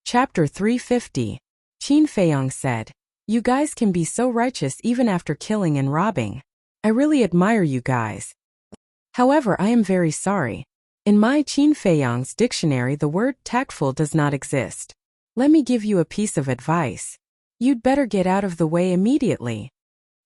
Chapter 350. Qin Feiyong said, "You guys can be so righteous even after killing and robbing. I really admire you guys. However, I am very sorry. In my Qin Feiyong's dictionary the word tactful does not exist. Let me give you a piece of advice. You'd better get out of the way immediately."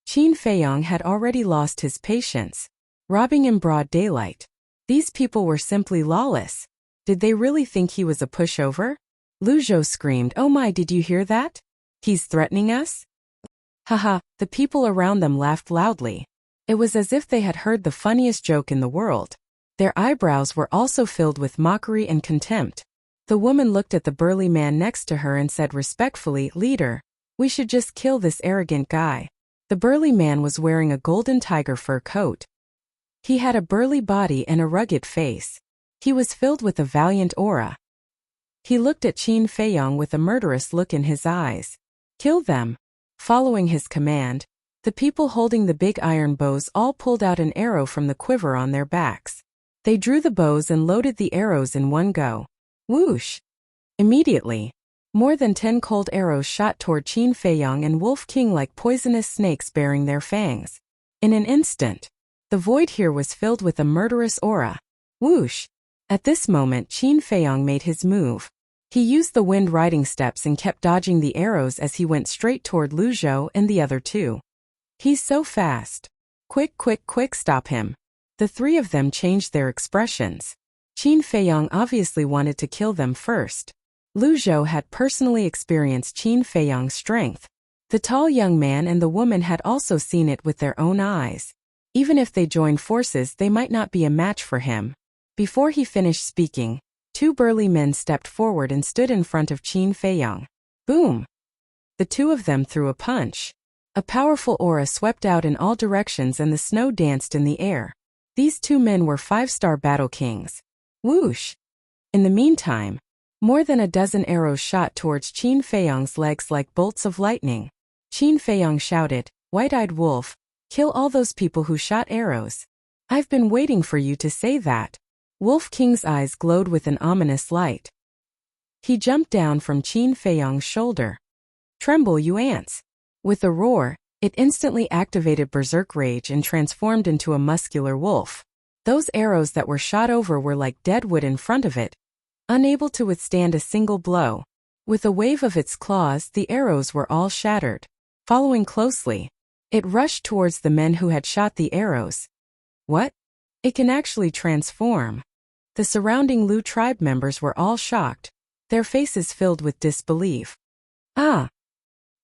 Qin Feiyong had already lost his patience. Robbing in broad daylight. These people were simply lawless. Did they really think he was a pushover? Lu Zhou screamed, "Oh my, did you hear that? He's threatening us?" Haha, the people around them laughed loudly. It was as if they had heard the funniest joke in the world. Their eyebrows were also filled with mockery and contempt. The woman looked at the burly man next to her and said respectfully, "Leader, we should just kill this arrogant guy." The burly man was wearing a golden tiger fur coat. He had a burly body and a rugged face. He was filled with a valiant aura. He looked at Qin Feiyong with a murderous look in his eyes. "Kill them." Following his command, the people holding the big iron bows all pulled out an arrow from the quiver on their backs. They drew the bows and loaded the arrows in one go. Whoosh! Immediately, more than 10 cold arrows shot toward Qin Feiyong and Wolf King like poisonous snakes bearing their fangs. In an instant, the void here was filled with a murderous aura. Whoosh! At this moment Qin Feiyong made his move. He used the wind riding steps and kept dodging the arrows as he went straight toward Lu Zhou and the other two. "He's so fast. Quick, quick, quick, stop him." The three of them changed their expressions. Qin Feiyong obviously wanted to kill them first. Lu Zhou had personally experienced Qin Feiyong's strength. The tall young man and the woman had also seen it with their own eyes. Even if they joined forces, they might not be a match for him. Before he finished speaking, two burly men stepped forward and stood in front of Qin Feiyong. Boom! The two of them threw a punch. A powerful aura swept out in all directions and the snow danced in the air. These two men were 5-star battle kings. Whoosh! In the meantime, more than a dozen arrows shot towards Qin Feiyong's legs like bolts of lightning. Qin Feiyong shouted, "White-eyed wolf, kill all those people who shot arrows. I've been waiting for you to say that." Wolf King's eyes glowed with an ominous light. He jumped down from Qin Feiyong's shoulder. "Tremble, you ants!" With a roar, it instantly activated berserk rage and transformed into a muscular wolf. Those arrows that were shot over were like dead wood in front of it, unable to withstand a single blow. With a wave of its claws, the arrows were all shattered. Following closely, it rushed towards the men who had shot the arrows. What? It can actually transform. The surrounding Lu tribe members were all shocked, their faces filled with disbelief. Ah!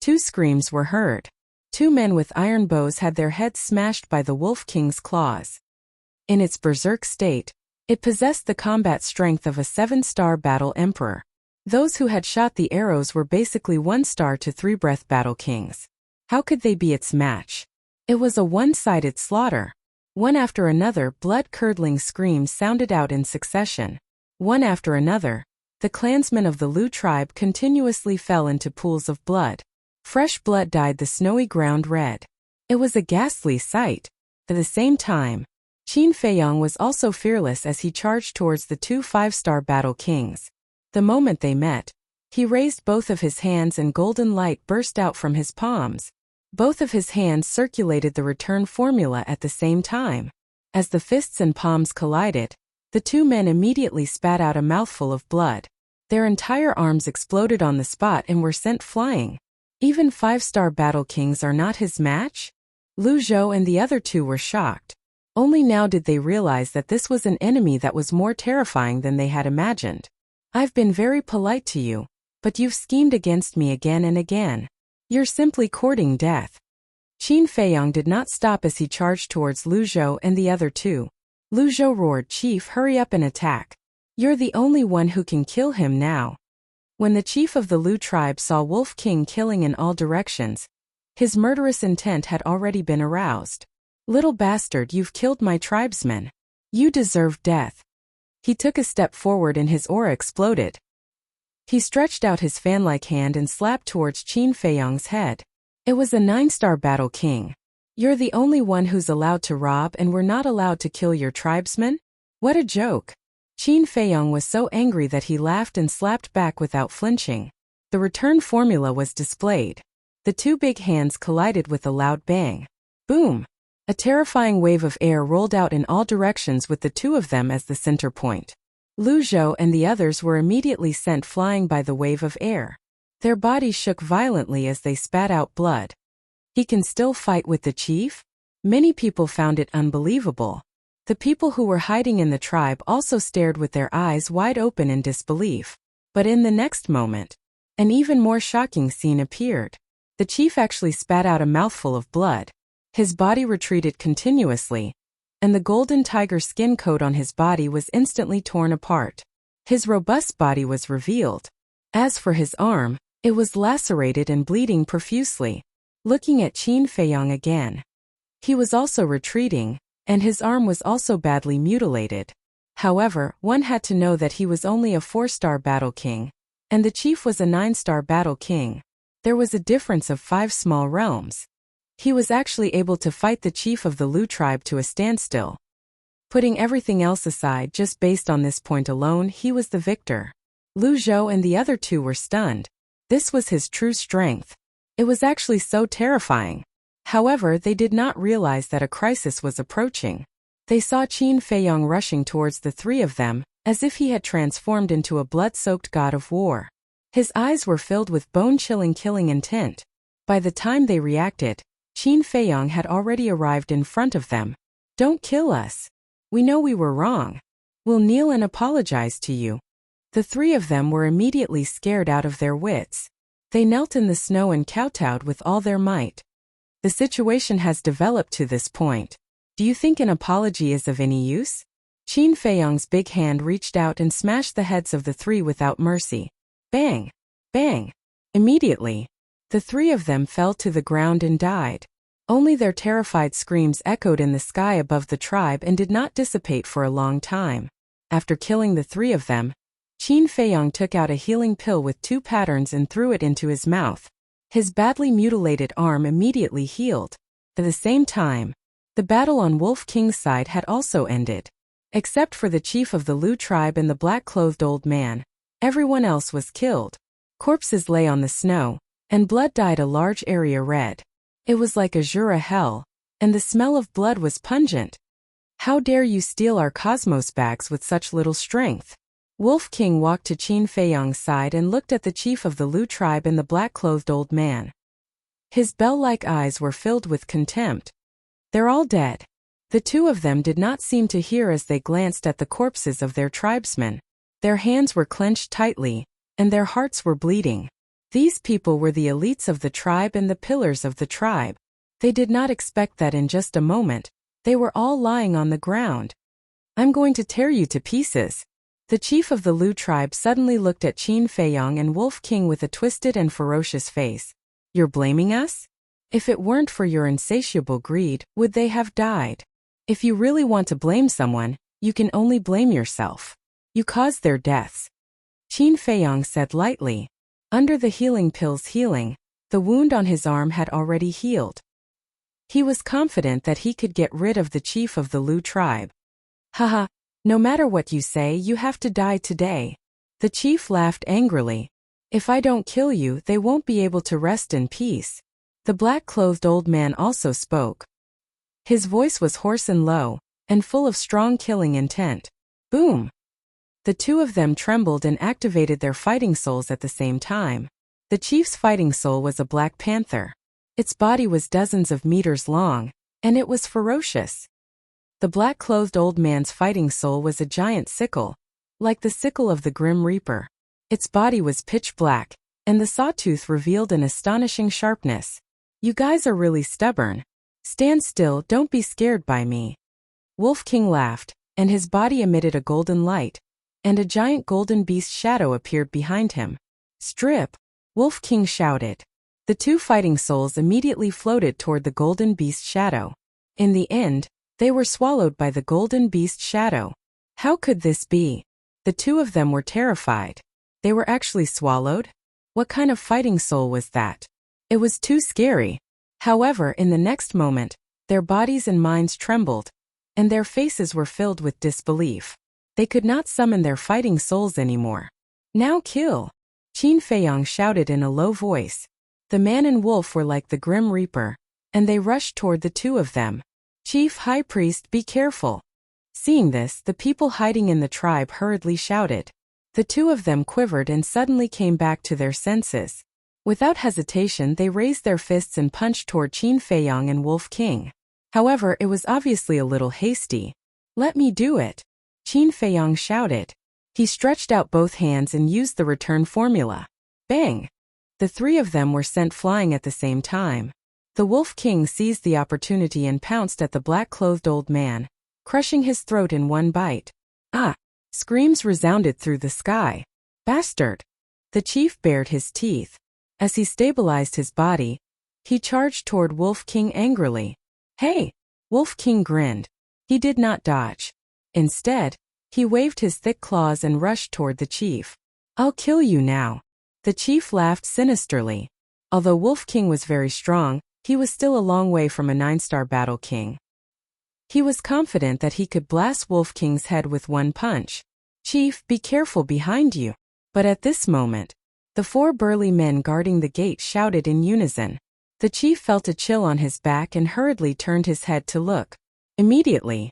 Two screams were heard. Two men with iron bows had their heads smashed by the Wolf King's claws. In its berserk state, it possessed the combat strength of a 7-star battle emperor. Those who had shot the arrows were basically 1-star to 3-breath battle kings. How could they be its match? It was a one-sided slaughter. One after another, blood-curdling screams sounded out in succession. One after another, the clansmen of the Lu tribe continuously fell into pools of blood. Fresh blood dyed the snowy ground red. It was a ghastly sight. At the same time, Qin Feiyong was also fearless as he charged towards the two 5-star battle kings. The moment they met, he raised both of his hands and golden light burst out from his palms. Both of his hands circulated the return formula at the same time. As the fists and palms collided, the two men immediately spat out a mouthful of blood. Their entire arms exploded on the spot and were sent flying. Even 5-star battle kings are not his match? Lu Zhou and the other two were shocked. Only now did they realize that this was an enemy that was more terrifying than they had imagined. "I've been very polite to you, but you've schemed against me again and again. You're simply courting death." Qin Feiyong did not stop as he charged towards Lu Zhou and the other two. Lu Zhou roared, "Chief, hurry up and attack. You're the only one who can kill him now." When the chief of the Lu tribe saw Wolf King killing in all directions, his murderous intent had already been aroused. "Little bastard, you've killed my tribesmen. You deserve death." He took a step forward and his aura exploded. He stretched out his fan-like hand and slapped towards Qin Feiyong's head. It was a 9-star battle king. "You're the only one who's allowed to rob and we're not allowed to kill your tribesmen? What a joke." Qin Feiyong was so angry that he laughed and slapped back without flinching. The return formula was displayed. The two big hands collided with a loud bang. Boom! A terrifying wave of air rolled out in all directions with the two of them as the center point. Lu Zhou and the others were immediately sent flying by the wave of air. Their bodies shook violently as they spat out blood. He can still fight with the chief? Many people found it unbelievable. The people who were hiding in the tribe also stared with their eyes wide open in disbelief. But in the next moment, an even more shocking scene appeared. The chief actually spat out a mouthful of blood. His body retreated continuously, and the golden tiger skin coat on his body was instantly torn apart. His robust body was revealed. As for his arm, it was lacerated and bleeding profusely. Looking at Qin Feiyong again. He was also retreating, and his arm was also badly mutilated. However, one had to know that he was only a 4-star battle king, and the chief was a 9-star battle king. There was a difference of 5 small realms. He was actually able to fight the chief of the Lu tribe to a standstill. Putting everything else aside just based on this point alone, he was the victor. Lu Zhou and the other two were stunned. This was his true strength. It was actually so terrifying. However, they did not realize that a crisis was approaching. They saw Qin Feiyong rushing towards the three of them, as if he had transformed into a blood-soaked god of war. His eyes were filled with bone-chilling killing intent. By the time they reacted, Qin Feiyong had already arrived in front of them. "Don't kill us. We know we were wrong. We'll kneel and apologize to you." The three of them were immediately scared out of their wits. They knelt in the snow and kowtowed with all their might. The situation has developed to this point. Do you think an apology is of any use? Qin Feiyong's big hand reached out and smashed the heads of the three without mercy. Bang! Bang! Immediately, the three of them fell to the ground and died. Only their terrified screams echoed in the sky above the tribe and did not dissipate for a long time. After killing the three of them, Qin Feiyong took out a healing pill with 2 patterns and threw it into his mouth. His badly mutilated arm immediately healed. At the same time, the battle on Wolf King's side had also ended. Except for the chief of the Lu tribe and the black-clothed old man, everyone else was killed. Corpses lay on the snow, and blood dyed a large area red. It was like Azura hell, and the smell of blood was pungent. "How dare you steal our cosmos bags with such little strength?" Wolf King walked to Qin Feiyong's side and looked at the chief of the Lu tribe and the black-clothed old man. His bell-like eyes were filled with contempt. "They're all dead." The two of them did not seem to hear as they glanced at the corpses of their tribesmen. Their hands were clenched tightly, and their hearts were bleeding. These people were the elites of the tribe and the pillars of the tribe. They did not expect that in just a moment, they were all lying on the ground. "I'm going to tear you to pieces." The chief of the Lu tribe suddenly looked at Qin Feiyong and Wolf King with a twisted and ferocious face. "You're blaming us? If it weren't for your insatiable greed, would they have died? If you really want to blame someone, you can only blame yourself. You caused their deaths." Qin Feiyong said lightly. Under the healing pill's healing, the wound on his arm had already healed. He was confident that he could get rid of the chief of the Lu tribe. "Haha, no matter what you say, you have to die today." The chief laughed angrily. "If I don't kill you, they won't be able to rest in peace." The black-clothed old man also spoke. His voice was hoarse and low, and full of strong killing intent. Boom! The two of them trembled and activated their fighting souls at the same time. The chief's fighting soul was a black panther. Its body was dozens of meters long, and it was ferocious. The black-clothed old man's fighting soul was a giant sickle, like the sickle of the Grim Reaper. Its body was pitch black, and the sawtooth revealed an astonishing sharpness. "You guys are really stubborn. Stand still, don't be scared by me." Wolf King laughed, and his body emitted a golden light, and a giant golden beast shadow appeared behind him. "Strip!" Wolf King shouted. The two fighting souls immediately floated toward the golden beast shadow. In the end, they were swallowed by the golden beast shadow. How could this be? The two of them were terrified. They were actually swallowed? What kind of fighting soul was that? It was too scary. However, in the next moment, their bodies and minds trembled, and their faces were filled with disbelief. They could not summon their fighting souls anymore. Now kill! Qin Feiyong shouted in a low voice. The man and wolf were like the Grim Reaper, and they rushed toward the two of them. Chief High Priest, be careful! Seeing this, the people hiding in the tribe hurriedly shouted. The two of them quivered and suddenly came back to their senses. Without hesitation, they raised their fists and punched toward Qin Feiyong and Wolf King. However, it was obviously a little hasty. Let me do it! Qin Feiyong shouted. He stretched out both hands and used the return formula. Bang! The three of them were sent flying at the same time. The Wolf King seized the opportunity and pounced at the black-clothed old man, crushing his throat in one bite. Ah! Screams resounded through the sky. Bastard! The chief bared his teeth. As he stabilized his body, he charged toward Wolf King angrily. Hey! Wolf King grinned. He did not dodge. Instead, he waved his thick claws and rushed toward the chief. I'll kill you now. The chief laughed sinisterly. Although Wolf King was very strong, he was still a long way from a 9-star battle king. He was confident that he could blast Wolf King's head with one punch. Chief, be careful behind you. But at this moment, the 4 burly men guarding the gate shouted in unison. The chief felt a chill on his back and hurriedly turned his head to look. Immediately,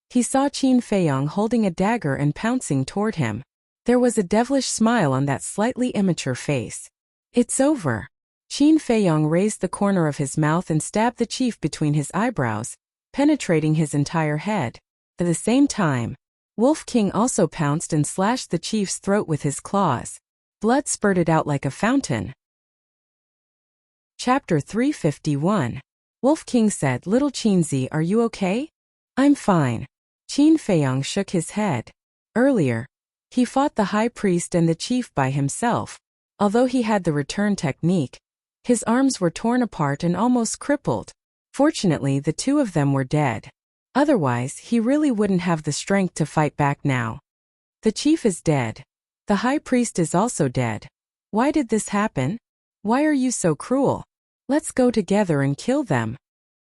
he saw Qin Feiyong holding a dagger and pouncing toward him. There was a devilish smile on that slightly immature face. It's over. Qin Feiyong raised the corner of his mouth and stabbed the chief between his eyebrows, penetrating his entire head. At the same time, Wolf King also pounced and slashed the chief's throat with his claws. Blood spurted out like a fountain. Chapter 351. Wolf King said, Little Qinzi, are you okay? I'm fine. Qin Feiyong shook his head. Earlier, he fought the high priest and the chief by himself. Although he had the return technique, his arms were torn apart and almost crippled. Fortunately, the two of them were dead. Otherwise, he really wouldn't have the strength to fight back now. The chief is dead. The high priest is also dead. Why did this happen? Why are you so cruel? Let's go together and kill them.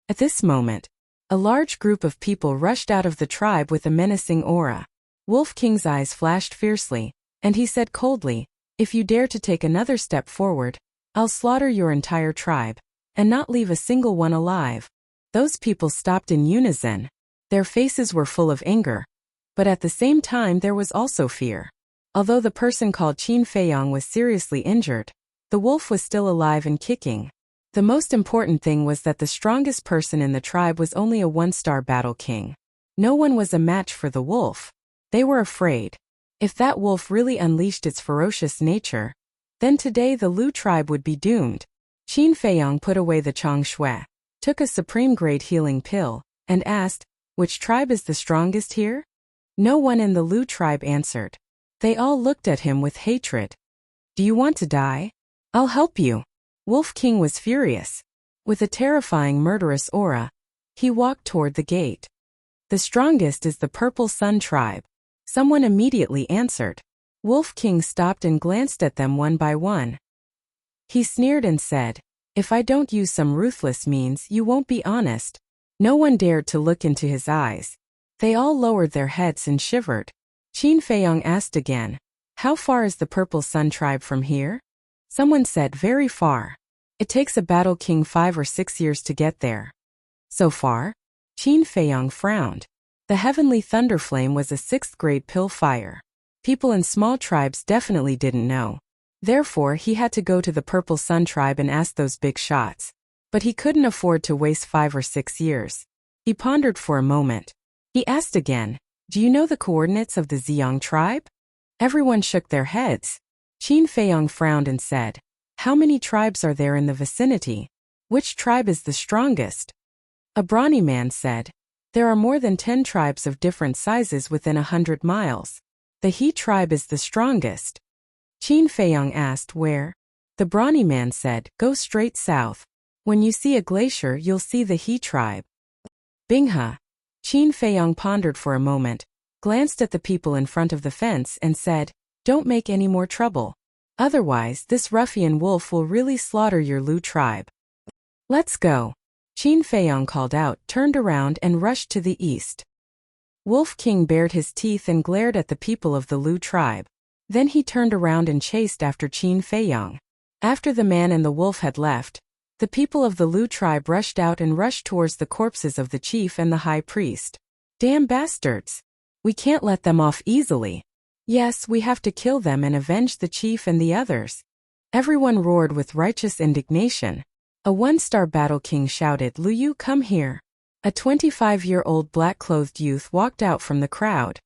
At this moment, a large group of people rushed out of the tribe with a menacing aura. Wolf King's eyes flashed fiercely, and he said coldly, If you dare to take another step forward, I'll slaughter your entire tribe, and not leave a single one alive. Those people stopped in unison. Their faces were full of anger. But at the same time there was also fear. Although the person called Qin Feiyong was seriously injured, the wolf was still alive and kicking. The most important thing was that the strongest person in the tribe was only a 1-star battle king. No one was a match for the wolf. They were afraid. If that wolf really unleashed its ferocious nature, then today the Lu tribe would be doomed. Qin Feiyong put away the Chong Shui, took a supreme-grade healing pill, and asked, Which tribe is the strongest here? No one in the Lu tribe answered. They all looked at him with hatred. Do you want to die? I'll help you. Wolf King was furious. With a terrifying murderous aura, he walked toward the gate. The strongest is the Purple Sun tribe. Someone immediately answered. Wolf King stopped and glanced at them one by one. He sneered and said, If I don't use some ruthless means, you won't be honest. No one dared to look into his eyes. They all lowered their heads and shivered. Qin Feiyong asked again, How far is the Purple Sun tribe from here? Someone said, Very far. It takes a battle king 5 or 6 years to get there. So far? Qin Feiyong frowned. The heavenly thunderflame was a 6th-grade pill fire. People in small tribes definitely didn't know. Therefore, he had to go to the Purple Sun tribe and ask those big shots. But he couldn't afford to waste 5 or 6 years. He pondered for a moment. He asked again, Do you know the coordinates of the Ziyang tribe? Everyone shook their heads. Qin Feiyong frowned and said, How many tribes are there in the vicinity? Which tribe is the strongest? A brawny man said, There are more than 10 tribes of different sizes within 100 miles. The He tribe is the strongest. Qin Feiyong asked where. The brawny man said, Go straight south. When you see a glacier, you'll see the He tribe. Bingha. Qin Feiyong pondered for a moment, glanced at the people in front of the fence and said, Don't make any more trouble. Otherwise, this ruffian wolf will really slaughter your Lu tribe. Let's go. Qin Feiyong called out, turned around and rushed to the east. Wolf King bared his teeth and glared at the people of the Lu tribe. Then he turned around and chased after Qin Feiyang. After the man and the wolf had left, the people of the Lu tribe rushed out and rushed towards the corpses of the chief and the high priest. Damn bastards! We can't let them off easily. Yes, we have to kill them and avenge the chief and the others. Everyone roared with righteous indignation. A one-star battle king shouted, "Lu Yu, come here." A 25-year-old black-clothed youth walked out from the crowd.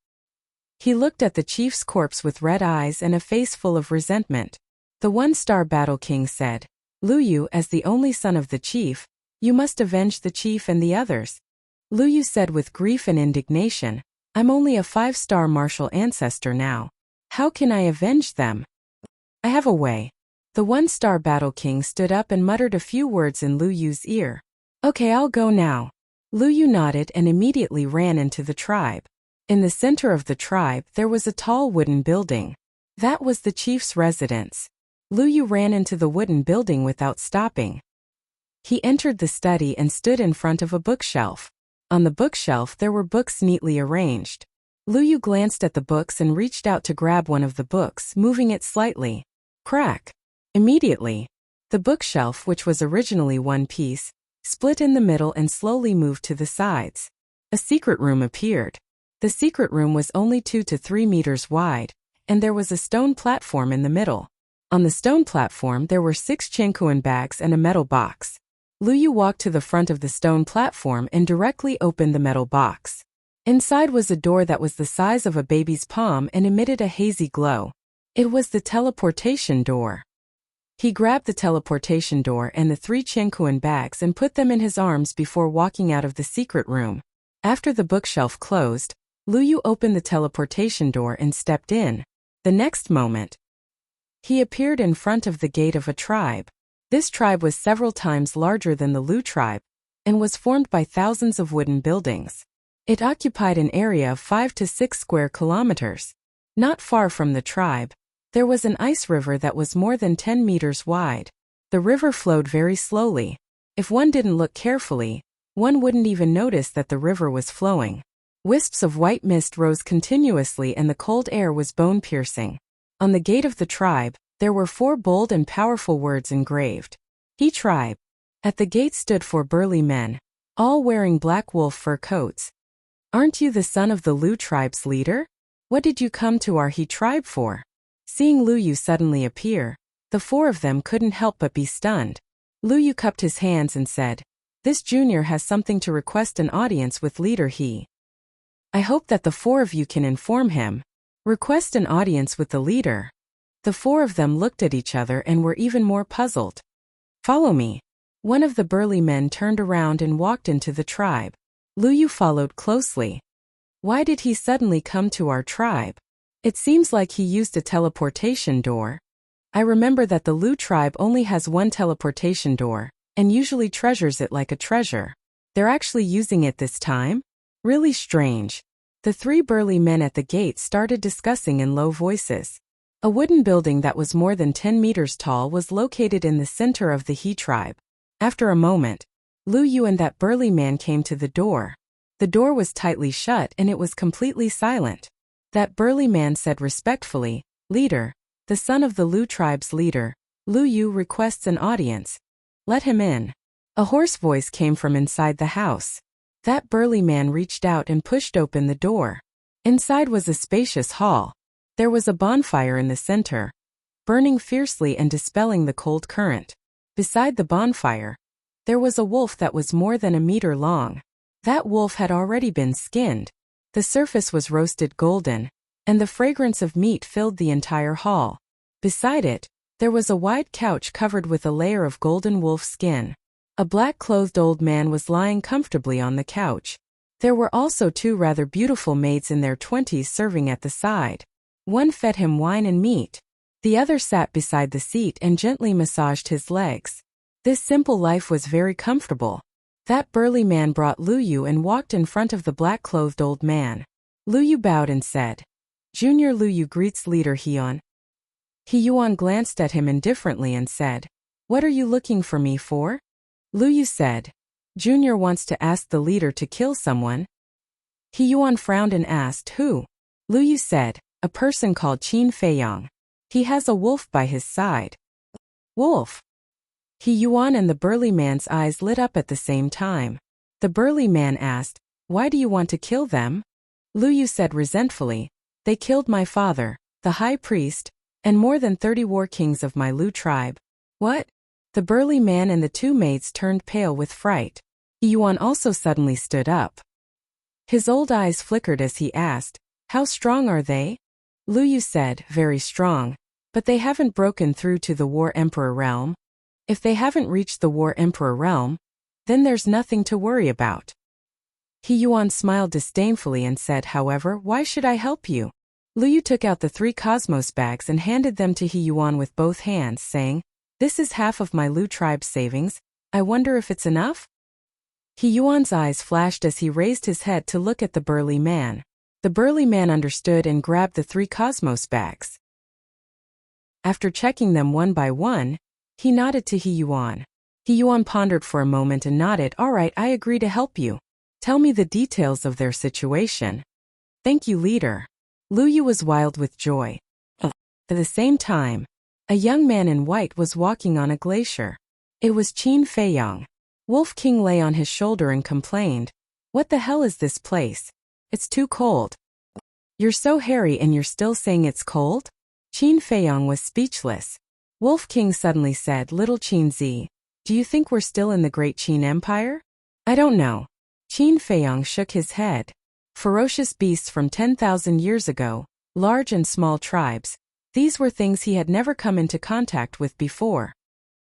He looked at the chief's corpse with red eyes and a face full of resentment. The one-star battle king said, "Lu Yu, as the only son of the chief, you must avenge the chief and the others." Lu Yu said with grief and indignation, "I'm only a 5-star martial ancestor now. How can I avenge them? I have a way." The one-star battle king stood up and muttered a few words in Lu Yu's ear. "Okay, I'll go now." Lu Yu nodded and immediately ran into the tribe. In the center of the tribe there was a tall wooden building. That was the chief's residence. Lu Yu ran into the wooden building without stopping. He entered the study and stood in front of a bookshelf. On the bookshelf there were books neatly arranged. Lu Yu glanced at the books and reached out to grab one of the books, moving it slightly. Crack! Immediately, the bookshelf, which was originally one piece, split in the middle and slowly moved to the sides. A secret room appeared. The secret room was only 2 to 3 meters wide, and there was a stone platform in the middle. On the stone platform there were 6 chenkuan bags and a metal box. Lu Yu walked to the front of the stone platform and directly opened the metal box. Inside was a door that was the size of a baby's palm and emitted a hazy glow. It was the teleportation door. He grabbed the teleportation door and the 3 chenkuan bags and put them in his arms before walking out of the secret room. After the bookshelf closed, Lu Yu opened the teleportation door and stepped in. The next moment, he appeared in front of the gate of a tribe. This tribe was several times larger than the Lu tribe, and was formed by thousands of wooden buildings. It occupied an area of 5 to 6 square kilometers. Not far from the tribe, there was an ice river that was more than 10 meters wide. The river flowed very slowly. If one didn't look carefully, one wouldn't even notice that the river was flowing. Wisps of white mist rose continuously and the cold air was bone-piercing. On the gate of the tribe, there were 4 bold and powerful words engraved. He tribe. At the gate stood 4 burly men, all wearing black wolf fur coats. "Aren't you the son of the Lu tribe's leader? What did you come to our He tribe for?" Seeing Lu Yu suddenly appear, the 4 of them couldn't help but be stunned. Lu Yu cupped his hands and said, "This junior has something to request an audience with leader He. I hope that the 4 of you can inform him." Request an audience with the leader. The 4 of them looked at each other and were even more puzzled. "Follow me." One of the burly men turned around and walked into the tribe. Lu Yu followed closely. Why did he suddenly come to our tribe? It seems like he used a teleportation door. I remember that the Lu tribe only has one teleportation door, and usually treasures it like a treasure. They're actually using it this time? Really strange. The 3 burly men at the gate started discussing in low voices. A wooden building that was more than 10 meters tall was located in the center of the He tribe. After a moment, Lu Yu and that burly man came to the door. The door was tightly shut and it was completely silent. That burly man said respectfully, "Leader, the son of the Lu tribe's leader, Lu Yu requests an audience. Let him in." A hoarse voice came from inside the house. That burly man reached out and pushed open the door. Inside was a spacious hall. There was a bonfire in the center, burning fiercely and dispelling the cold current. Beside the bonfire, there was a wolf that was more than a meter long. That wolf had already been skinned. The surface was roasted golden, and the fragrance of meat filled the entire hall. Beside it, there was a wide couch covered with a layer of golden wolf skin. A black-clothed old man was lying comfortably on the couch. There were also 2 rather beautiful maids in their 20s serving at the side. One fed him wine and meat. The other sat beside the seat and gently massaged his legs. This simple life was very comfortable. That burly man brought Lu Yu and walked in front of the black-clothed old man. Lu Yu bowed and said, "Junior Lu Yu greets leader Hyun." He Yuan glanced at him indifferently and said, "What are you looking for me for?" Lu Yu said, "Junior wants to ask the leader to kill someone." He Yuan frowned and asked, "Who?" Lu Yu said, "A person called Qin Feiyang. He has a wolf by his side." Wolf? He Yuan and the burly man's eyes lit up at the same time. The burly man asked, "Why do you want to kill them?" Lu Yu said resentfully, "They killed my father, the high priest, and more than 30 war kings of my Lu tribe." What? The burly man and the two maids turned pale with fright. He Yuan also suddenly stood up. His old eyes flickered as he asked, "How strong are they?" Lu Yu said, "Very strong. But they haven't broken through to the War Emperor realm. If they haven't reached the War Emperor realm, then there's nothing to worry about." He Yuan smiled disdainfully and said, "However, why should I help you?" Lu Yu took out the 3 cosmos bags and handed them to He Yuan with both hands, saying, "This is half of my Lu tribe's savings. I wonder if it's enough?" He Yuan's eyes flashed as he raised his head to look at the burly man. The burly man understood and grabbed the 3 cosmos bags. After checking them one by one, he nodded to He Yuan. He Yuan pondered for a moment and nodded, "All right, I agree to help you. Tell me the details of their situation." "Thank you, leader." Lu Yu was wild with joy. At the same time, a young man in white was walking on a glacier. It was Qin Feiyang. Wolf King lay on his shoulder and complained, "What the hell is this place? It's too cold." "You're so hairy and you're still saying it's cold?" Qin Feiyang was speechless. Wolf King suddenly said, "Little Qin Zi, do you think we're still in the Great Qin Empire?" "I don't know." Qin Feiyang shook his head. Ferocious beasts from 10,000 years ago, large and small tribes, these were things he had never come into contact with before.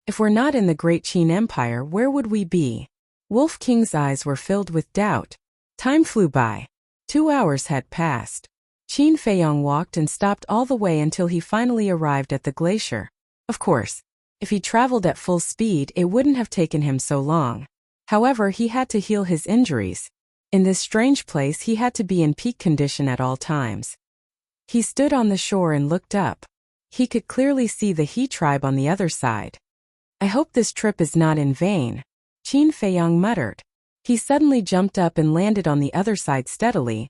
If we're not in the Great Qin Empire, where would we be? Wolf King's eyes were filled with doubt. Time flew by. 2 hours had passed. Qin Feiyang walked and stopped all the way until he finally arrived at the glacier. Of course, if he traveled at full speed, it wouldn't have taken him so long. However, he had to heal his injuries. In this strange place, he had to be in peak condition at all times. He stood on the shore and looked up. He could clearly see the He tribe on the other side. "I hope this trip is not in vain," Qin Feiyang muttered. He suddenly jumped up and landed on the other side steadily,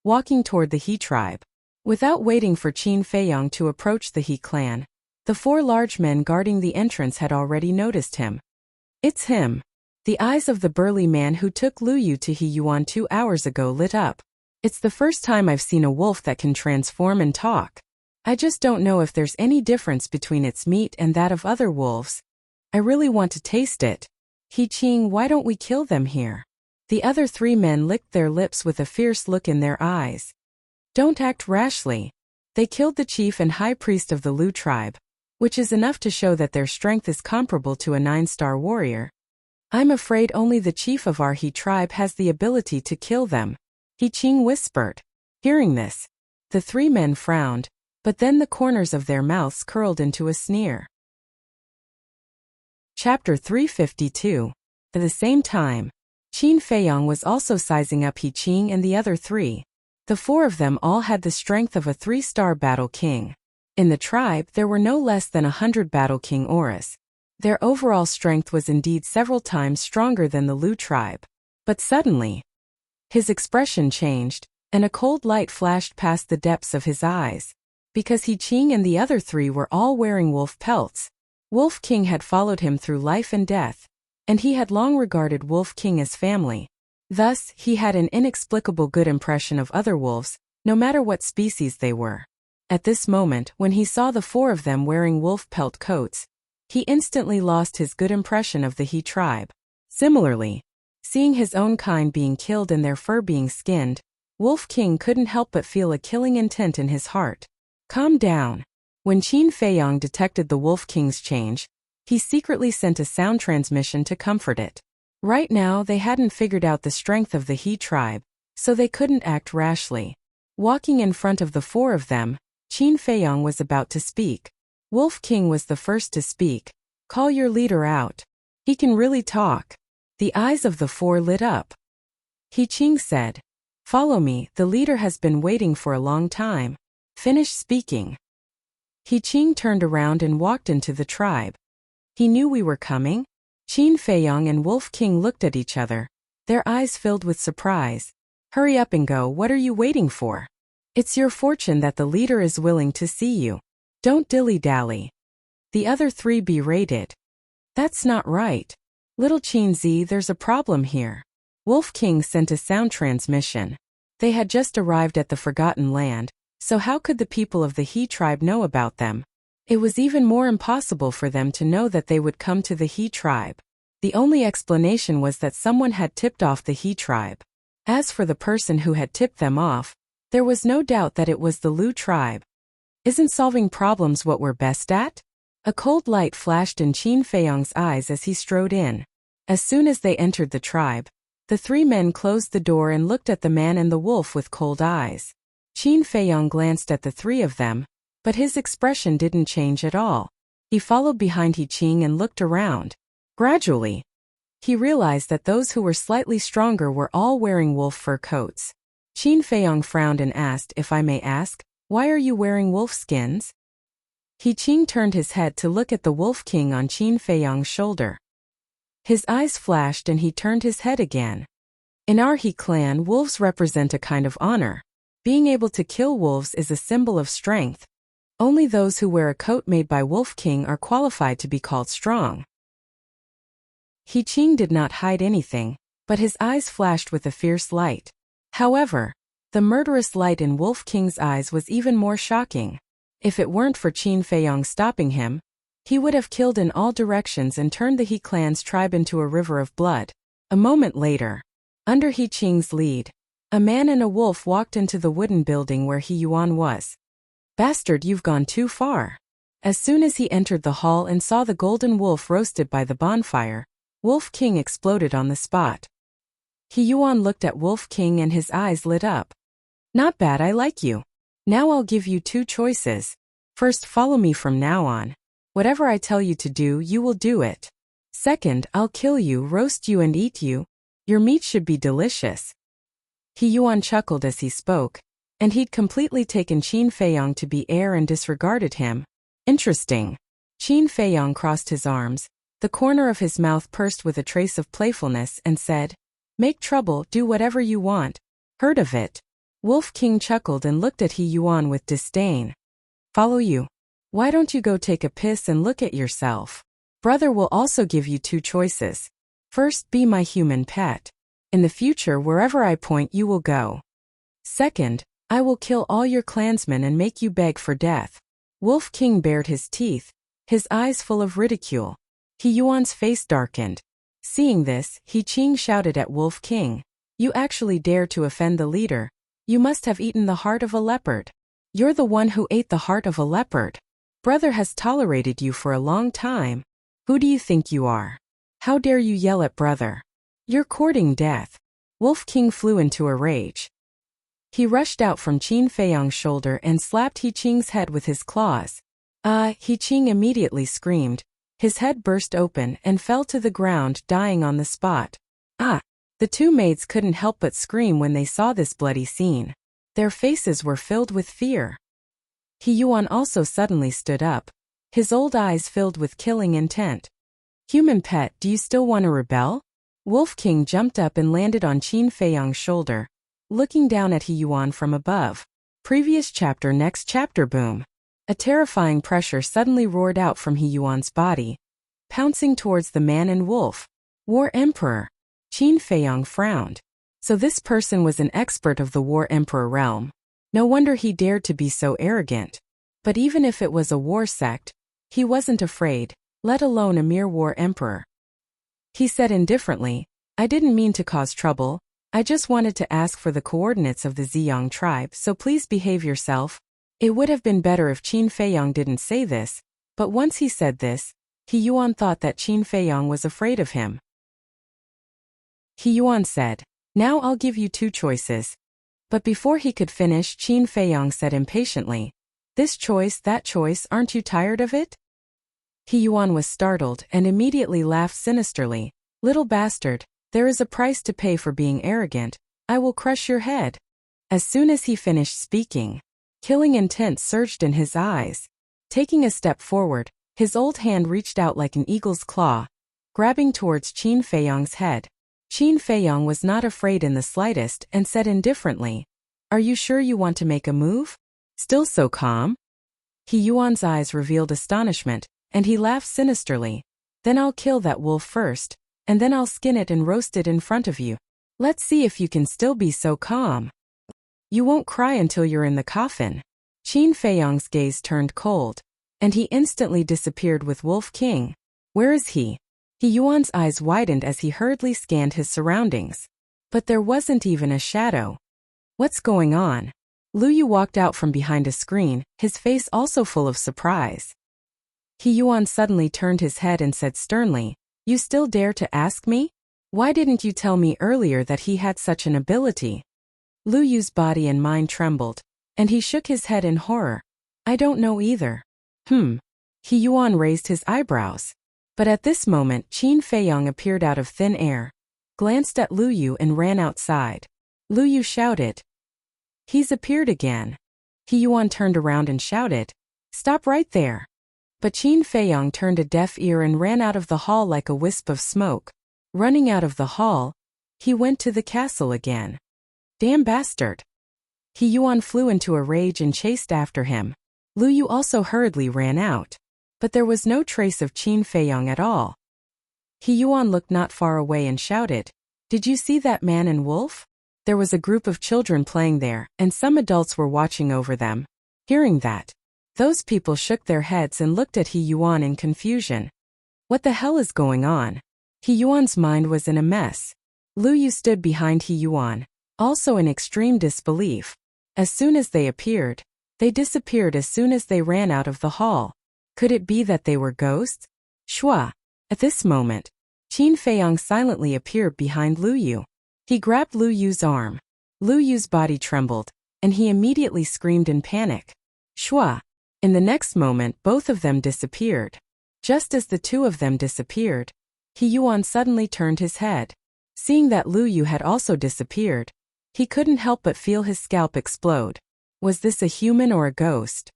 walking toward the He tribe. Without waiting for Qin Feiyang to approach the He clan, the 4 large men guarding the entrance had already noticed him. "It's him." The eyes of the burly man who took Lu Yu to He Yuan 2 hours ago lit up. "It's the first time I've seen a wolf that can transform and talk. I just don't know if there's any difference between its meat and that of other wolves. I really want to taste it. He Qing, why don't we kill them here?" The other 3 men licked their lips with a fierce look in their eyes. "Don't act rashly. They killed the chief and high priest of the Lu tribe, which is enough to show that their strength is comparable to a 9-star warrior. I'm afraid only the chief of our He tribe has the ability to kill them," He Qing whispered. Hearing this, the 3 men frowned, but then the corners of their mouths curled into a sneer. Chapter 352. At the same time, Qin Feiyang was also sizing up He Qing and the other 3. The 4 of them all had the strength of a 3-star battle king. In the tribe, there were no less than 100 battle king auras. Their overall strength was indeed several times stronger than the Lu tribe. But suddenly, his expression changed, and a cold light flashed past the depths of his eyes. Because He Qing and the other 3 were all wearing wolf pelts, Wolf King had followed him through life and death, and he had long regarded Wolf King as family. Thus, he had an inexplicable good impression of other wolves, no matter what species they were. At this moment, when he saw the 4 of them wearing wolf pelt coats, he instantly lost his good impression of the He tribe. Similarly, seeing his own kind being killed and their fur being skinned, Wolf King couldn't help but feel a killing intent in his heart. "Calm down." When Qin Feiyang detected the Wolf King's change, he secretly sent a sound transmission to comfort it. Right now, they hadn't figured out the strength of the He tribe, so they couldn't act rashly. Walking in front of the 4 of them, Qin Feiyang was about to speak. Wolf King was the first to speak. "Call your leader out. He can really talk." The eyes of the 4 lit up. He Qing said, "Follow me, the leader has been waiting for a long time. Finish speaking." He Qing turned around and walked into the tribe. "He knew we were coming?" Qin Feiyang and Wolf King looked at each other, their eyes filled with surprise. Hurry up and go, what are you waiting for? It's your fortune that the leader is willing to see you. Don't dilly-dally. The other three berated. That's not right. Little Qinzi, there's a problem here. Wolf King sent a sound transmission. They had just arrived at the Forgotten Land, so how could the people of the He tribe know about them? It was even more impossible for them to know that they would come to the He tribe. The only explanation was that someone had tipped off the He tribe. As for the person who had tipped them off, there was no doubt that it was the Lu tribe. Isn't solving problems what we're best at? A cold light flashed in Qin Feiyong's eyes as he strode in. As soon as they entered the tribe, the three men closed the door and looked at the man and the wolf with cold eyes. Qin Feiyong glanced at the three of them, but his expression didn't change at all. He followed behind He Qing and looked around. Gradually, he realized that those who were slightly stronger were all wearing wolf fur coats. Qin Feiyong frowned and asked, if I may ask, why are you wearing wolf skins? He Qing turned his head to look at the Wolf King on Qin Feiyong's shoulder. His eyes flashed and he turned his head again. In our He clan, wolves represent a kind of honor. Being able to kill wolves is a symbol of strength. Only those who wear a coat made by Wolf King are qualified to be called strong. He Qing did not hide anything, but his eyes flashed with a fierce light. However, the murderous light in Wolf King's eyes was even more shocking. If it weren't for Qin Feiyong stopping him, he would have killed in all directions and turned the He clan's tribe into a river of blood. A moment later, under He Qing's lead, a man and a wolf walked into the wooden building where He Yuan was. Bastard, you've gone too far. As soon as he entered the hall and saw the golden wolf roasted by the bonfire, Wolf King exploded on the spot. He Yuan looked at Wolf King and his eyes lit up. Not bad, I like you. Now I'll give you two choices. First, follow me from now on. Whatever I tell you to do, you will do it. Second, I'll kill you, roast you and eat you. Your meat should be delicious. He Yuan chuckled as he spoke, and he'd completely taken Qin Feiyong to be heir and disregarded him. Interesting. Qin Feiyong crossed his arms, the corner of his mouth pursed with a trace of playfulness, and said, Make trouble, do whatever you want. Heard of it? Wolf King chuckled and looked at He Yuan with disdain. Follow you? Why don't you go take a piss and look at yourself? Brother will also give you two choices. First, be my human pet. In the future, wherever I point you will go. Second, I will kill all your clansmen and make you beg for death. Wolf King bared his teeth, his eyes full of ridicule. He Yuan's face darkened. Seeing this, He Qing shouted at Wolf King, You actually dare to offend the leader. You must have eaten the heart of a leopard. You're the one who ate the heart of a leopard. Brother has tolerated you for a long time. Who do you think you are? How dare you yell at brother? You're courting death. Wolf King flew into a rage. He rushed out from Qin Feiyong's shoulder and slapped He Qing's head with his claws. He Qing immediately screamed. His head burst open and fell to the ground, dying on the spot. The two maids couldn't help but scream when they saw this bloody scene. Their faces were filled with fear. He Yuan also suddenly stood up, his old eyes filled with killing intent. Human pet, do you still want to rebel? Wolf King jumped up and landed on Qin Feiyong's shoulder, looking down at He Yuan from above. Previous chapter, next chapter, boom. A terrifying pressure suddenly roared out from He Yuan's body, pouncing towards the man and wolf. War Emperor. Qin Feiyong frowned. So this person was an expert of the War Emperor realm. No wonder he dared to be so arrogant. But even if it was a war sect, he wasn't afraid, let alone a mere War Emperor. He said indifferently, I didn't mean to cause trouble, I just wanted to ask for the coordinates of the Ziyang tribe, so please behave yourself. It would have been better if Qin Feiyong didn't say this, but once he said this, He Yuan thought that Qin Feiyong was afraid of him. He Yuan said, Now I'll give you two choices. But before he could finish, Qin Feiyong said impatiently, This choice, that choice, aren't you tired of it? He Yuan was startled and immediately laughed sinisterly. Little bastard, there is a price to pay for being arrogant. I will crush your head. As soon as he finished speaking, killing intent surged in his eyes. Taking a step forward, his old hand reached out like an eagle's claw, grabbing towards Qin Feiyong's head. Qin Feiyong was not afraid in the slightest and said indifferently, "Are you sure you want to make a move?" Still so calm? He Yuan's eyes revealed astonishment, and he laughed sinisterly. "Then I'll kill that wolf first, and then I'll skin it and roast it in front of you. Let's see if you can still be so calm. You won't cry until you're in the coffin." Qin Feiyong's gaze turned cold, and he instantly disappeared with Wolf King. "Where is he?" He Yuan's eyes widened as he hurriedly scanned his surroundings. But there wasn't even a shadow. "What's going on?" Lu Yu walked out from behind a screen, his face also full of surprise. He Yuan suddenly turned his head and said sternly, "You still dare to ask me? Why didn't you tell me earlier that he had such an ability?" Lu Yu's body and mind trembled, and he shook his head in horror. "I don't know either." He Yuan raised his eyebrows. But at this moment Qin Feiyong appeared out of thin air, glanced at Lu Yu and ran outside. Lu Yu shouted, "He's appeared again." He Yuan turned around and shouted, "Stop right there." But Qin Feiyong turned a deaf ear and ran out of the hall like a wisp of smoke. Running out of the hall, he went to the castle again. "Damn bastard." He Yuan flew into a rage and chased after him. Lu Yu also hurriedly ran out. But there was no trace of Qin Feiyong at all. He Yuan looked not far away and shouted, "Did you see that man and wolf?" There was a group of children playing there, and some adults were watching over them. Hearing that, those people shook their heads and looked at He Yuan in confusion. What the hell is going on? He Yuan's mind was in a mess. Lu Yu stood behind He Yuan, also in extreme disbelief. As soon as they appeared, they disappeared as soon as they ran out of the hall. Could it be that they were ghosts? Shua. At this moment, Qin Feiyong silently appeared behind Lu Yu. He grabbed Lu Yu's arm. Lu Yu's body trembled, and he immediately screamed in panic. Shua. In the next moment both of them disappeared. Just as the two of them disappeared, He Yuan suddenly turned his head. Seeing that Lu Yu had also disappeared, he couldn't help but feel his scalp explode. Was this a human or a ghost?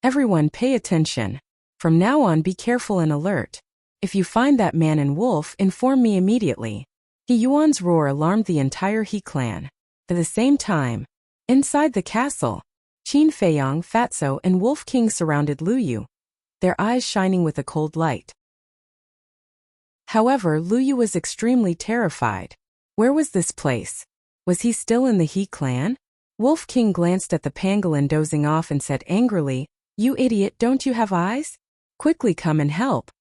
Everyone pay attention. From now on be careful and alert. If you find that man and wolf, inform me immediately. He Yuan's roar alarmed the entire He clan. At the same time, inside the castle, Qin Feiyong, Fatso, and Wolf King surrounded Lu Yu, their eyes shining with a cold light. However, Lu Yu was extremely terrified. Where was this place? Was he still in the He clan? Wolf King glanced at the pangolin dozing off and said angrily, "You idiot, don't you have eyes? Quickly come and help."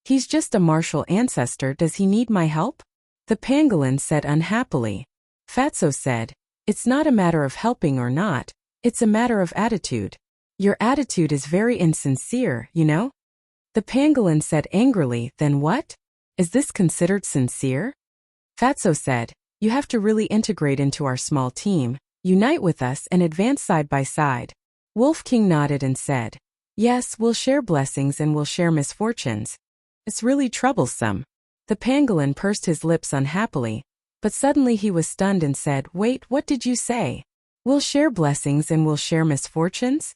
"He's just a martial ancestor, does he need my help?" The pangolin said unhappily. Fatso said, "It's not a matter of helping or not, it's a matter of attitude. Your attitude is very insincere, you know?" The pangolin said angrily, "Then what? Is this considered sincere?" Fatso said, "You have to really integrate into our small team, unite with us and advance side by side." Wolf King nodded and said, "Yes, we'll share blessings and we'll share misfortunes. It's really troublesome." The pangolin pursed his lips unhappily, but suddenly he was stunned and said, "Wait, what did you say? We'll share blessings and we'll share misfortunes?"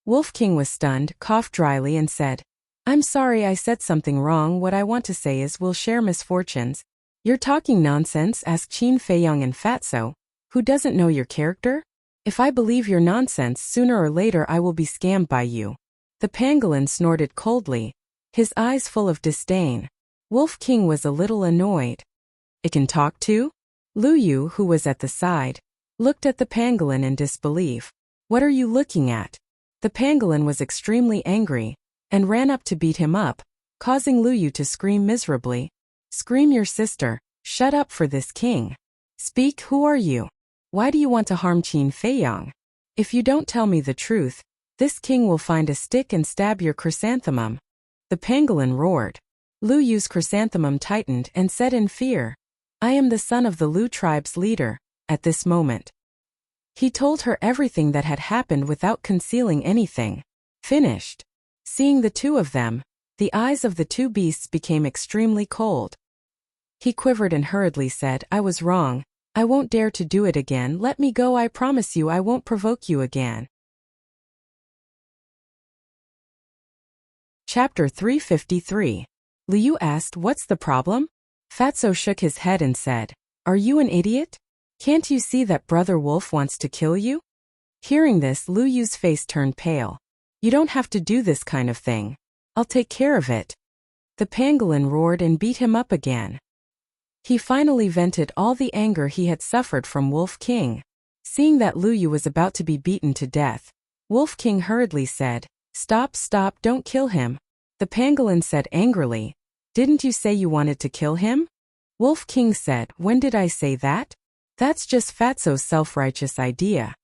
Wolf King was stunned, coughed dryly and said, "I'm sorry, I said something wrong. What I want to say is we'll share misfortunes." "You're talking nonsense," asked Qin Feiyong and Fatso. "Who doesn't know your character? If I believe your nonsense, sooner or later I will be scammed by you." The pangolin snorted coldly, his eyes full of disdain. Wolf King was a little annoyed. "It can talk too?" Lu Yu, who was at the side, looked at the pangolin in disbelief. "What are you looking at?" The pangolin was extremely angry, and ran up to beat him up, causing Lu Yu to scream miserably. "Scream your sister, shut up for this king. Speak, who are you? Why do you want to harm Qin Feiyong? If you don't tell me the truth, this king will find a stick and stab your chrysanthemum." The pangolin roared. Lu Yu's chrysanthemum tightened and said in fear, "I am the son of the Lu tribe's leader." At this moment, he told her everything that had happened without concealing anything. Finished. Seeing the two of them, the eyes of the two beasts became extremely cold. He quivered and hurriedly said, "I was wrong. I won't dare to do it again. Let me go. I promise you I won't provoke you again." Chapter 353. Lu Yu asked, "What's the problem?" Fatso shook his head and said, "Are you an idiot? Can't you see that Brother Wolf wants to kill you?" Hearing this, Lu Yu's face turned pale. "You don't have to do this kind of thing. I'll take care of it." The pangolin roared and beat him up again. He finally vented all the anger he had suffered from Wolf King. Seeing that Lu Yu was about to be beaten to death, Wolf King hurriedly said, "Stop, stop, don't kill him." The pangolin said angrily, "Didn't you say you wanted to kill him?" Wolf King said, "When did I say that? That's just Fatso's self-righteous idea."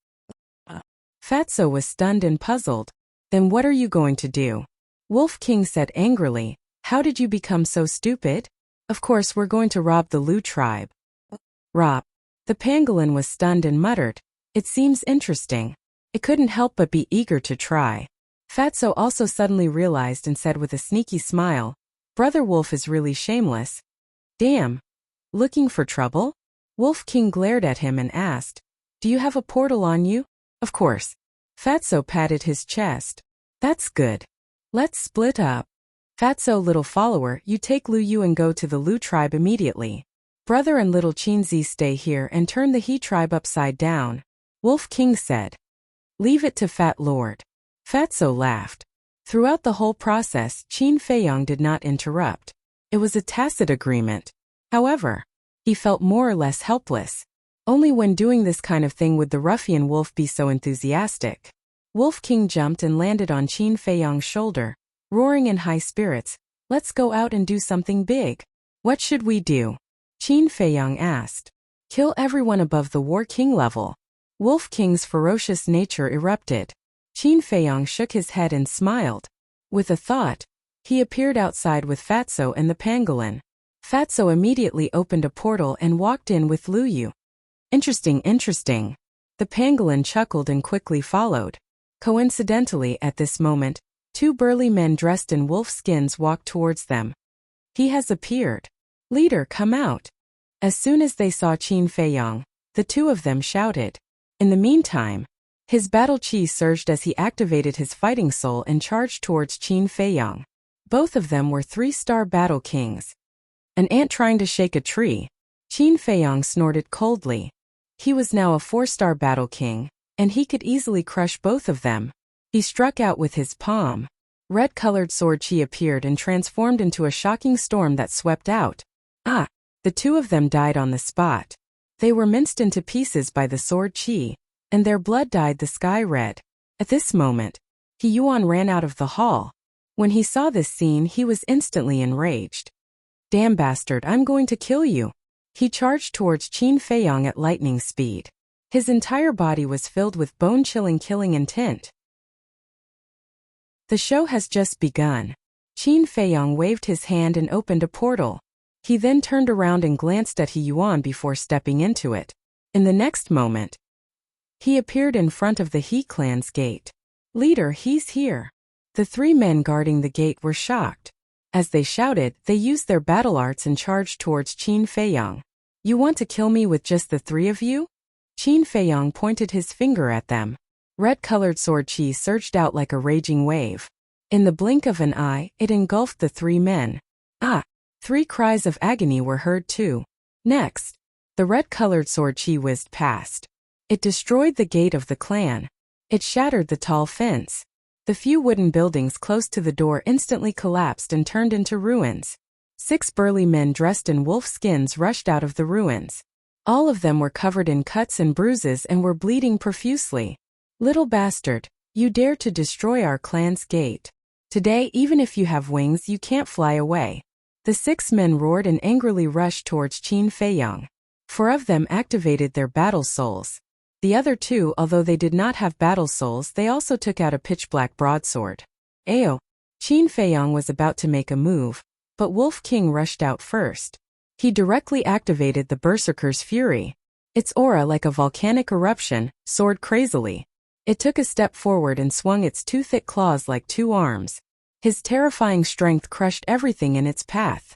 Fatso was stunned and puzzled. "Then what are you going to do?" Wolf King said angrily, "How did you become so stupid? Of course we're going to rob the Lu tribe." Rob. The pangolin was stunned and muttered, "It seems interesting." It couldn't help but be eager to try. Fatso also suddenly realized and said with a sneaky smile, "Brother Wolf is really shameless." "Damn. Looking for trouble?" Wolf King glared at him and asked, "Do you have a portal on you?" "Of course." Fatso patted his chest. "That's good. Let's split up. Fatso, little follower, you take Lu Yu and go to the Lu tribe immediately. Brother and little Qinzi stay here and turn the He tribe upside down." Wolf King said. "Leave it to Fat Lord." Fatso laughed. Throughout the whole process, Qin Feiyong did not interrupt. It was a tacit agreement. However, he felt more or less helpless. Only when doing this kind of thing would the ruffian wolf be so enthusiastic. Wolf King jumped and landed on Qin Feiyong's shoulder, roaring in high spirits, "Let's go out and do something big." "What should we do?" Qin Feiyong asked. "Kill everyone above the War King level." Wolf King's ferocious nature erupted. Qin Feiyong shook his head and smiled. With a thought, he appeared outside with Fatso and the pangolin. Fatso immediately opened a portal and walked in with Lu Yu. "Interesting, interesting." The pangolin chuckled and quickly followed. Coincidentally, at this moment, two burly men dressed in wolf skins walked towards them. "He has appeared. Leader, come out." As soon as they saw Qin Feiyong, the two of them shouted. In the meantime, his battle chi surged as he activated his fighting soul and charged towards Qin Feiyong. Both of them were 3-star battle kings. An ant trying to shake a tree. Qin Feiyong snorted coldly. He was now a 4-star battle king, and he could easily crush both of them. He struck out with his palm. Red-colored sword chi appeared and transformed into a shocking storm that swept out. The two of them died on the spot. They were minced into pieces by the sword chi, and their blood dyed the sky red. At this moment, He Yuan ran out of the hall. When he saw this scene, he was instantly enraged. "Damn bastard, I'm going to kill you." He charged towards Qin Feiyong at lightning speed. His entire body was filled with bone-chilling killing intent. The show has just begun. Qin Feiyong waved his hand and opened a portal. He then turned around and glanced at He Yuan before stepping into it. In the next moment, he appeared in front of the He clan's gate. "Leader, he's here." The three men guarding the gate were shocked. As they shouted, they used their battle arts and charged towards Qin Feiyong. "You want to kill me with just the three of you?" Qin Feiyong pointed his finger at them. Red-colored sword chi surged out like a raging wave. In the blink of an eye, it engulfed the three men. Three cries of agony were heard too. Next, the red-colored sword chi whizzed past. It destroyed the gate of the clan. It shattered the tall fence. The few wooden buildings close to the door instantly collapsed and turned into ruins. 6 burly men dressed in wolf skins rushed out of the ruins. All of them were covered in cuts and bruises and were bleeding profusely. "Little bastard, you dare to destroy our clan's gate. Today, even if you have wings, you can't fly away." The 6 men roared and angrily rushed towards Qin Feiyong. 4 of them activated their battle souls. The other 2, although they did not have battle souls, they also took out a pitch-black broadsword. Ayo! Qin Feiyong was about to make a move, but Wolf King rushed out first. He directly activated the Berserker's Fury. Its aura, like a volcanic eruption, soared crazily. It took a step forward and swung its 2 thick claws like 2 arms. His terrifying strength crushed everything in its path.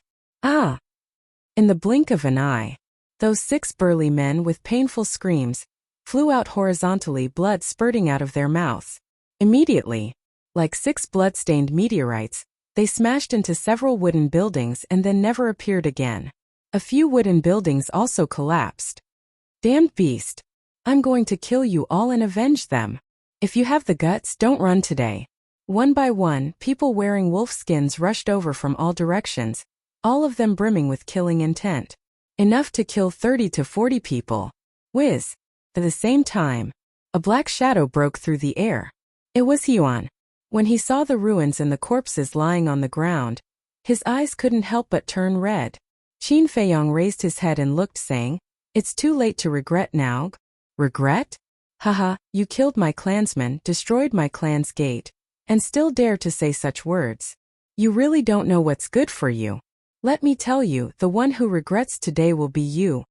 In the blink of an eye, those 6 burly men with painful screams flew out horizontally, blood spurting out of their mouths. Immediately, like 6 blood-stained meteorites, they smashed into several wooden buildings and then never appeared again. A few wooden buildings also collapsed. Damned beast! I'm going to kill you all and avenge them. If you have the guts, don't run today. One by one, people wearing wolf skins rushed over from all directions, all of them brimming with killing intent. Enough to kill 30 to 40 people. Whiz! At the same time, a black shadow broke through the air. It was Yuan. When he saw the ruins and the corpses lying on the ground, his eyes couldn't help but turn red. Qin Feiyong raised his head and looked, saying, "It's too late to regret now." Regret? Haha, you killed my clansmen, destroyed my clan's gate, and still dare to say such words. You really don't know what's good for you. Let me tell you, the one who regrets today will be you.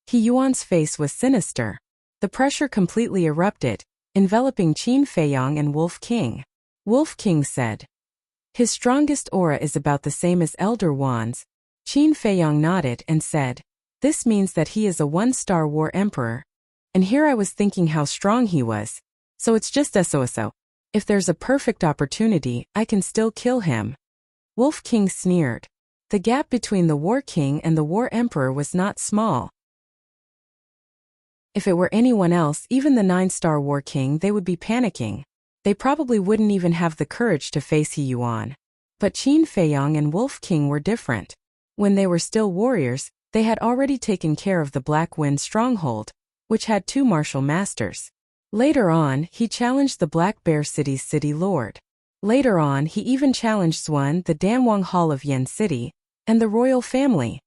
He Yuan's face was sinister. The pressure completely erupted, enveloping Qin Feiyong and Wolf King. Wolf King said, "His strongest aura is about the same as Elder Wan's." Qin Feiyong nodded and said, "This means that he is a one-star war emperor. And here I was thinking how strong he was. So it's just so. If there's a perfect opportunity, I can still kill him." Wolf King sneered. The gap between the War King and the War Emperor was not small. If it were anyone else, even the 9-star War King, they would be panicking. They probably wouldn't even have the courage to face He Yuan. But Qin Feiyong and Wolf King were different. When they were still warriors, they had already taken care of the Black Wind stronghold, which had 2 martial masters. Later on, he challenged the Black Bear City's city lord. Later on, he even challenged Xuan, the Danwang Hall of Yen City, and the royal family,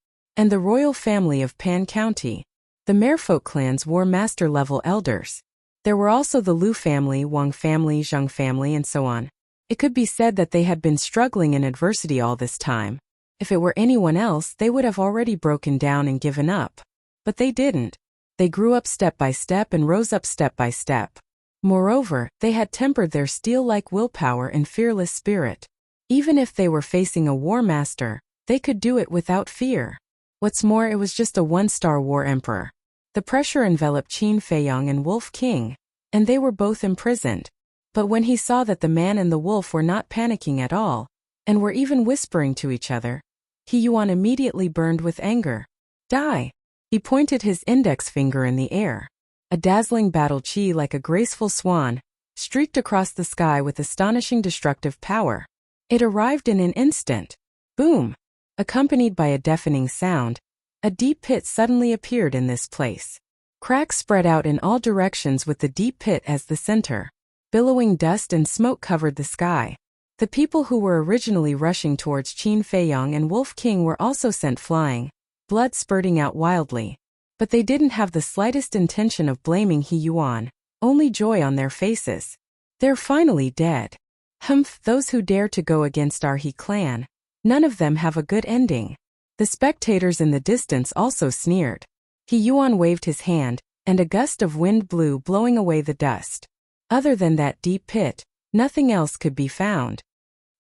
of Pan County. The Merfolk clans wore master-level elders. There were also the Lu family, Wang family, Zhang family, and so on. It could be said that they had been struggling in adversity all this time. If it were anyone else, they would have already broken down and given up. But they didn't. They grew up step by step and rose up step by step. Moreover, they had tempered their steel-like willpower and fearless spirit. Even if they were facing a war master, they could do it without fear. What's more, it was just a 1-star war emperor. The pressure enveloped Qin Feiyong and Wolf King, and they were both imprisoned. But when he saw that the man and the wolf were not panicking at all, and were even whispering to each other, He Yuan immediately burned with anger. Die! He pointed his index finger in the air. A dazzling battle chi like a graceful swan streaked across the sky with astonishing destructive power. It arrived in an instant. Boom! Accompanied by a deafening sound, a deep pit suddenly appeared in this place. Cracks spread out in all directions with the deep pit as the center. Billowing dust and smoke covered the sky. The people who were originally rushing towards Qin Feiyong and Wolf King were also sent flying, blood spurting out wildly. But they didn't have the slightest intention of blaming He Yuan, only joy on their faces. They're finally dead. Humph, those who dare to go against our He clan. None of them have a good ending. The spectators in the distance also sneered. He Yuan waved his hand, and a gust of wind blew, blowing away the dust. Other than that deep pit, nothing else could be found.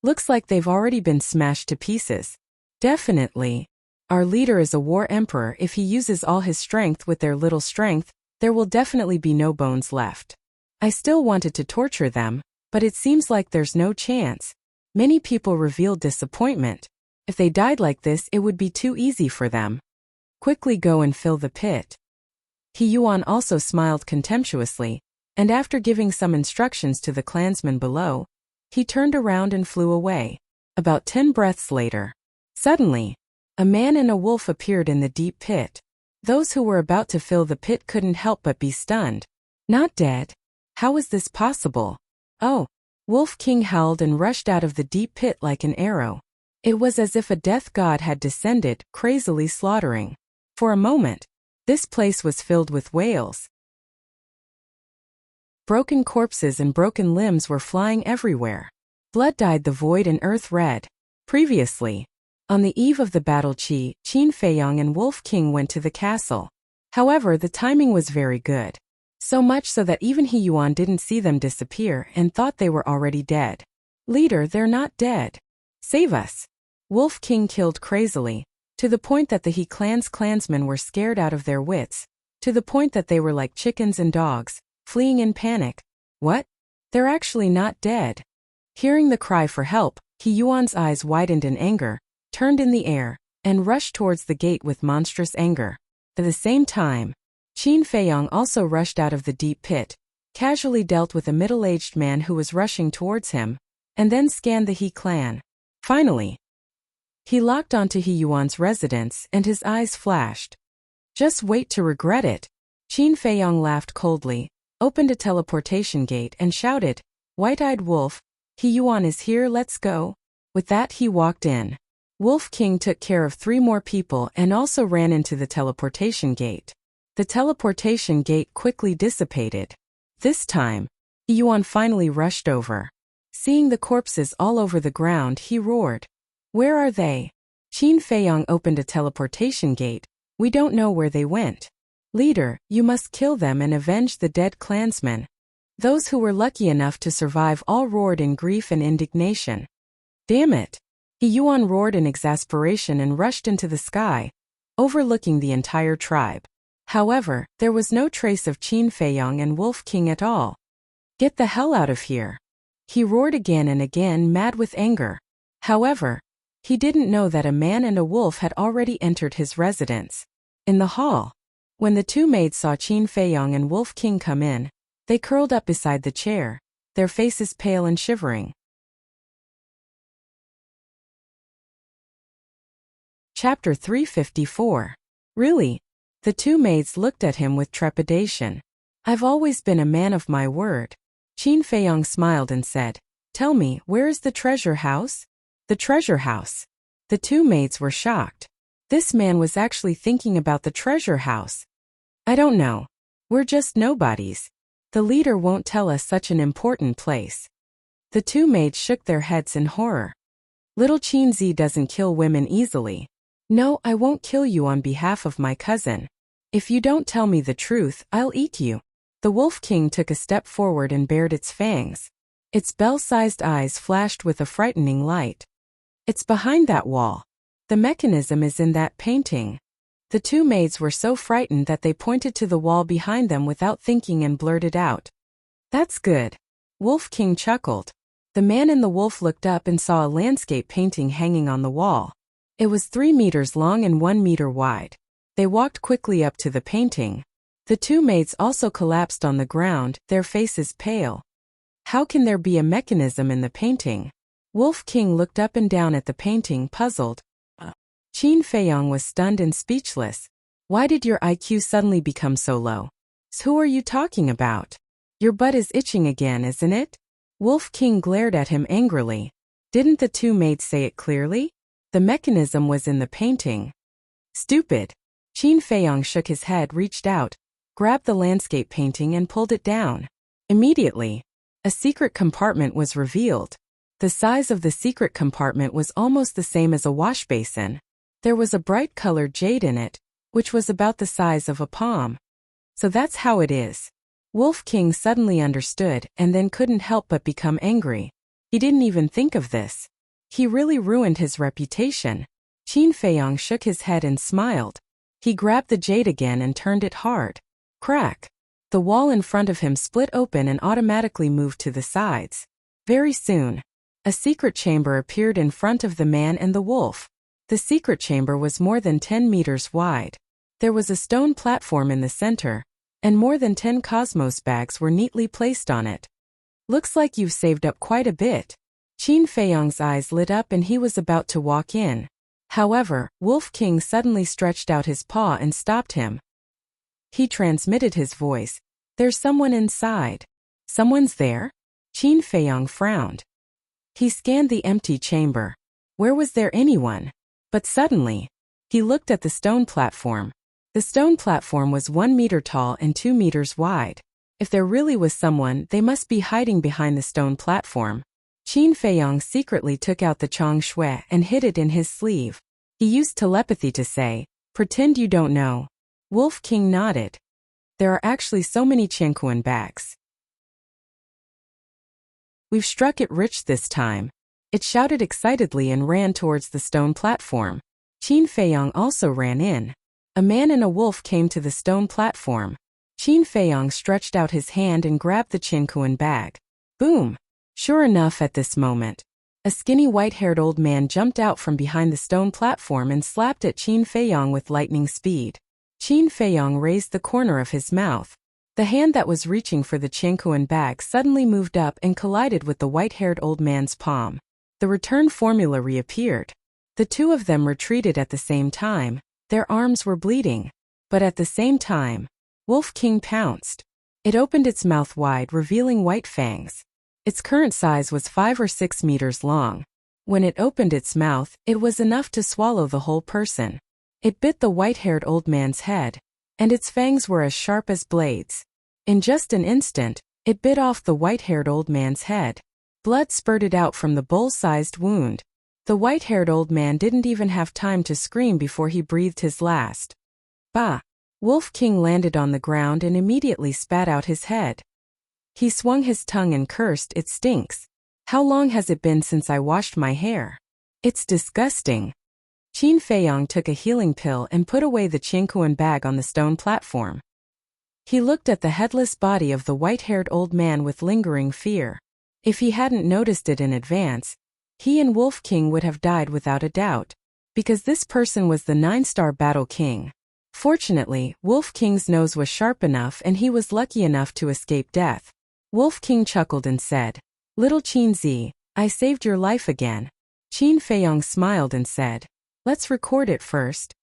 Looks like they've already been smashed to pieces. Definitely. Our leader is a war emperor. If he uses all his strength with their little strength, there will definitely be no bones left. I still wanted to torture them, but it seems like there's no chance. Many people revealed disappointment. If they died like this, it would be too easy for them. Quickly go and fill the pit. He Yuan also smiled contemptuously, and after giving some instructions to the clansmen below, he turned around and flew away. About 10 breaths later, suddenly, a man and a wolf appeared in the deep pit. Those who were about to fill the pit couldn't help but be stunned. Not dead? How was this possible? Oh! Wolf King howled and rushed out of the deep pit like an arrow. It was as if a death god had descended, crazily slaughtering. For a moment, this place was filled with wails. Broken corpses and broken limbs were flying everywhere. Blood dyed the void and earth red. Previously, on the eve of the battle, Qin Feiyong and Wolf King went to the castle. However, the timing was very good. So much so that even He Yuan didn't see them disappear and thought they were already dead. Leader, they're not dead. Save us. Wolf King killed crazily, to the point that the He clan's clansmen were scared out of their wits, to the point that they were like chickens and dogs, fleeing in panic. What? They're actually not dead. Hearing the cry for help, He Yuan's eyes widened in anger, turned in the air, and rushed towards the gate with monstrous anger. At the same time, Qin Feiyong also rushed out of the deep pit, casually dealt with a middle-aged man who was rushing towards him, and then scanned the He clan. Finally, he locked onto He Yuan's residence and his eyes flashed. Just wait to regret it. Qin Feiyong laughed coldly, opened a teleportation gate and shouted, "White-eyed wolf, He Yuan is here, let's go." With that he walked in. Wolf King took care of 3 more people and also ran into the teleportation gate. The teleportation gate quickly dissipated. This time, He Yuan finally rushed over. Seeing the corpses all over the ground, he roared, "Where are they?" Qin Feiyong opened a teleportation gate. "We don't know where they went. Leader, you must kill them and avenge the dead clansmen." Those who were lucky enough to survive all roared in grief and indignation. "Damn it!" He Yuan roared in exasperation and rushed into the sky, overlooking the entire tribe. However, there was no trace of Qin Feiyong and Wolf King at all. "Get the hell out of here!" He roared again and again, mad with anger. However, he didn't know that a man and a wolf had already entered his residence. In the hall, when the 2 maids saw Qin Feiyong and Wolf King come in, they curled up beside the chair, their faces pale and shivering. Chapter 354. Really? The 2 maids looked at him with trepidation. "I've always been a man of my word." Qin Feiyong smiled and said, "Tell me, where is the treasure house?" The treasure house. The 2 maids were shocked. This man was actually thinking about the treasure house. "I don't know. We're just nobodies. The leader won't tell us such an important place." The 2 maids shook their heads in horror. "Little Qin Zi doesn't kill women easily. No, I won't kill you on behalf of my cousin. If you don't tell me the truth, I'll eat you." The Wolf King took a step forward and bared its fangs. Its bell-sized eyes flashed with a frightening light. "It's behind that wall. The mechanism is in that painting." The 2 maids were so frightened that they pointed to the wall behind them without thinking and blurted out, "That's good." Wolf King chuckled. The man and the wolf looked up and saw a landscape painting hanging on the wall. It was 3 meters long and 1 meter wide. They walked quickly up to the painting. The 2 maids also collapsed on the ground, their faces pale. How can there be a mechanism in the painting? Wolf King looked up and down at the painting, puzzled. Qin Feiyong was stunned and speechless. "Why did your IQ suddenly become so low? Who are you talking about? Your butt is itching again, isn't it?" Wolf King glared at him angrily. Didn't the 2 maids say it clearly? The mechanism was in the painting. "Stupid." Qin Feiyong shook his head, reached out, grabbed the landscape painting and pulled it down. Immediately, a secret compartment was revealed. The size of the secret compartment was almost the same as a wash basin. There was a bright colored jade in it, which was about the size of a palm. So that's how it is. Wolf King suddenly understood and then couldn't help but become angry. He didn't even think of this. He really ruined his reputation. Qin Feiyong shook his head and smiled. He grabbed the jade again and turned it hard. Crack! The wall in front of him split open and automatically moved to the sides. Very soon, a secret chamber appeared in front of the man and the wolf. The secret chamber was more than 10 meters wide. There was a stone platform in the center, and more than 10 cosmos bags were neatly placed on it. "Looks like you've saved up quite a bit." Qin Feiyong's eyes lit up and he was about to walk in. However, Wolf King suddenly stretched out his paw and stopped him. He transmitted his voice. "There's someone inside." "Someone's there?" Qin Feiyong frowned. He scanned the empty chamber. Where was there anyone? But suddenly, he looked at the stone platform. The stone platform was 1 meter tall and 2 meters wide. If there really was someone, they must be hiding behind the stone platform. Qin Feiyong secretly took out the Chong Shui and hid it in his sleeve. He used telepathy to say, "Pretend you don't know." Wolf King nodded. There are actually so many Qianquan bags. "We've struck it rich this time." It shouted excitedly and ran towards the stone platform. Qin Feiyong also ran in. A man and a wolf came to the stone platform. Qin Feiyong stretched out his hand and grabbed the Qianquan bag. Boom! Sure enough, at this moment, A skinny white-haired old man jumped out from behind the stone platform and slapped at Qin Feiyong with lightning speed. Qin Feiyong raised the corner of his mouth. The hand that was reaching for the Qianquan bag suddenly moved up and collided with the white-haired old man's palm. The return formula reappeared. The two of them retreated at the same time. Their arms were bleeding. But at the same time, Wolf King pounced. It opened its mouth wide, revealing white fangs. Its current size was 5 or 6 meters long. When it opened its mouth, it was enough to swallow the whole person. It bit the white-haired old man's head, and its fangs were as sharp as blades. In just an instant, it bit off the white-haired old man's head. Blood spurted out from the bowl-sized wound. The white-haired old man didn't even have time to scream before he breathed his last. Bah! Wolf King landed on the ground and immediately spat out his head. He swung his tongue and cursed, "It stinks. How long has it been since I washed my hair? It's disgusting." Qin Feiyong took a healing pill and put away the Qianquan bag on the stone platform. He looked at the headless body of the white-haired old man with lingering fear. If he hadn't noticed it in advance, he and Wolf King would have died without a doubt, because this person was the 9-star Battle King. Fortunately, Wolf King's nose was sharp enough and he was lucky enough to escape death. Wolf King chuckled and said, "Little Qin Zi, I saved your life again." Qin Feiyong smiled and said, "Let's record it first."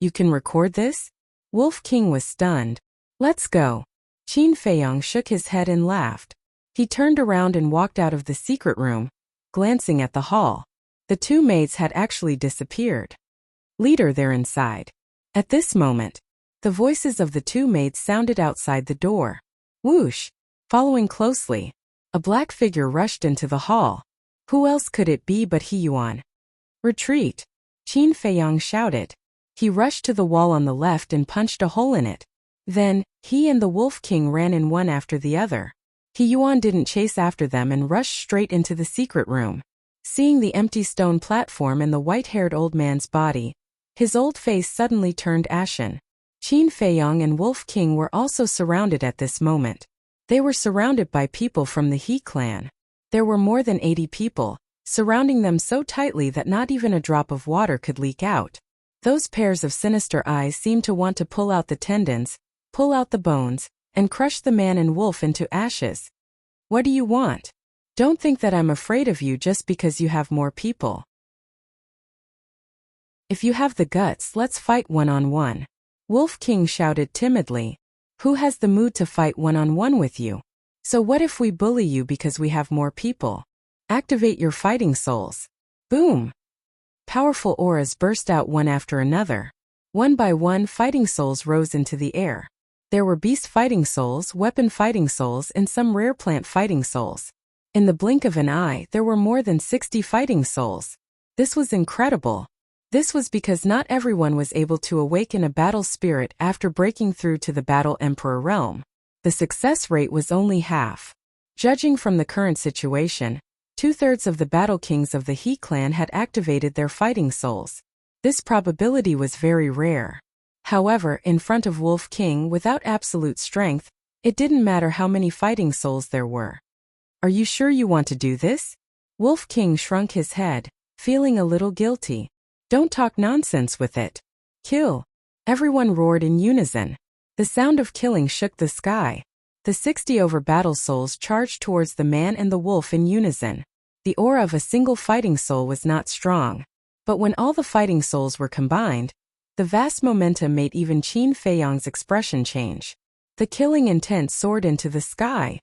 "You can record this?" Wolf King was stunned. "Let's go." Qin Feiyong shook his head and laughed. He turned around and walked out of the secret room, glancing at the hall. The two maids had actually disappeared. "Leader, they're inside." At this moment, the voices of the two maids sounded outside the door. Whoosh! Following closely, a black figure rushed into the hall. Who else could it be but He Yuan? "Retreat!" Qin Feiyong shouted. He rushed to the wall on the left and punched a hole in it. Then, he and the Wolf King ran in one after the other. He Yuan didn't chase after them and rushed straight into the secret room. Seeing the empty stone platform and the white-haired old man's body, his old face suddenly turned ashen. Qin Feiyong and Wolf King were also surrounded at this moment. They were surrounded by people from the He clan. There were more than 80 people, surrounding them so tightly that not even a drop of water could leak out. Those pairs of sinister eyes seemed to want to pull out the tendons, pull out the bones, and crush the man and wolf into ashes. "What do you want? Don't think that I'm afraid of you just because you have more people. If you have the guts, let's fight one-on-one." Wolf King shouted timidly. "Who has the mood to fight one-on-one with you? So what if we bully you because we have more people? Activate your fighting souls." Boom! Powerful auras burst out one after another. One by one, fighting souls rose into the air. There were beast fighting souls, weapon fighting souls, and some rare plant fighting souls. In the blink of an eye, there were more than 60 fighting souls. This was incredible. This was because not everyone was able to awaken a battle spirit after breaking through to the Battle Emperor realm. The success rate was only half. Judging from the current situation, 2/3 of the Battle Kings of the He clan had activated their fighting souls. This probability was very rare. However, in front of Wolf King, without absolute strength, it didn't matter how many fighting souls there were. "Are you sure you want to do this?" Wolf King shrunk his head, feeling a little guilty. "Don't talk nonsense with it. Kill!" Everyone roared in unison. The sound of killing shook the sky. The 60 over battle souls charged towards the man and the wolf in unison. The aura of a single fighting soul was not strong. But when all the fighting souls were combined, the vast momentum made even Qin Feiyong's expression change. The killing intent soared into the sky.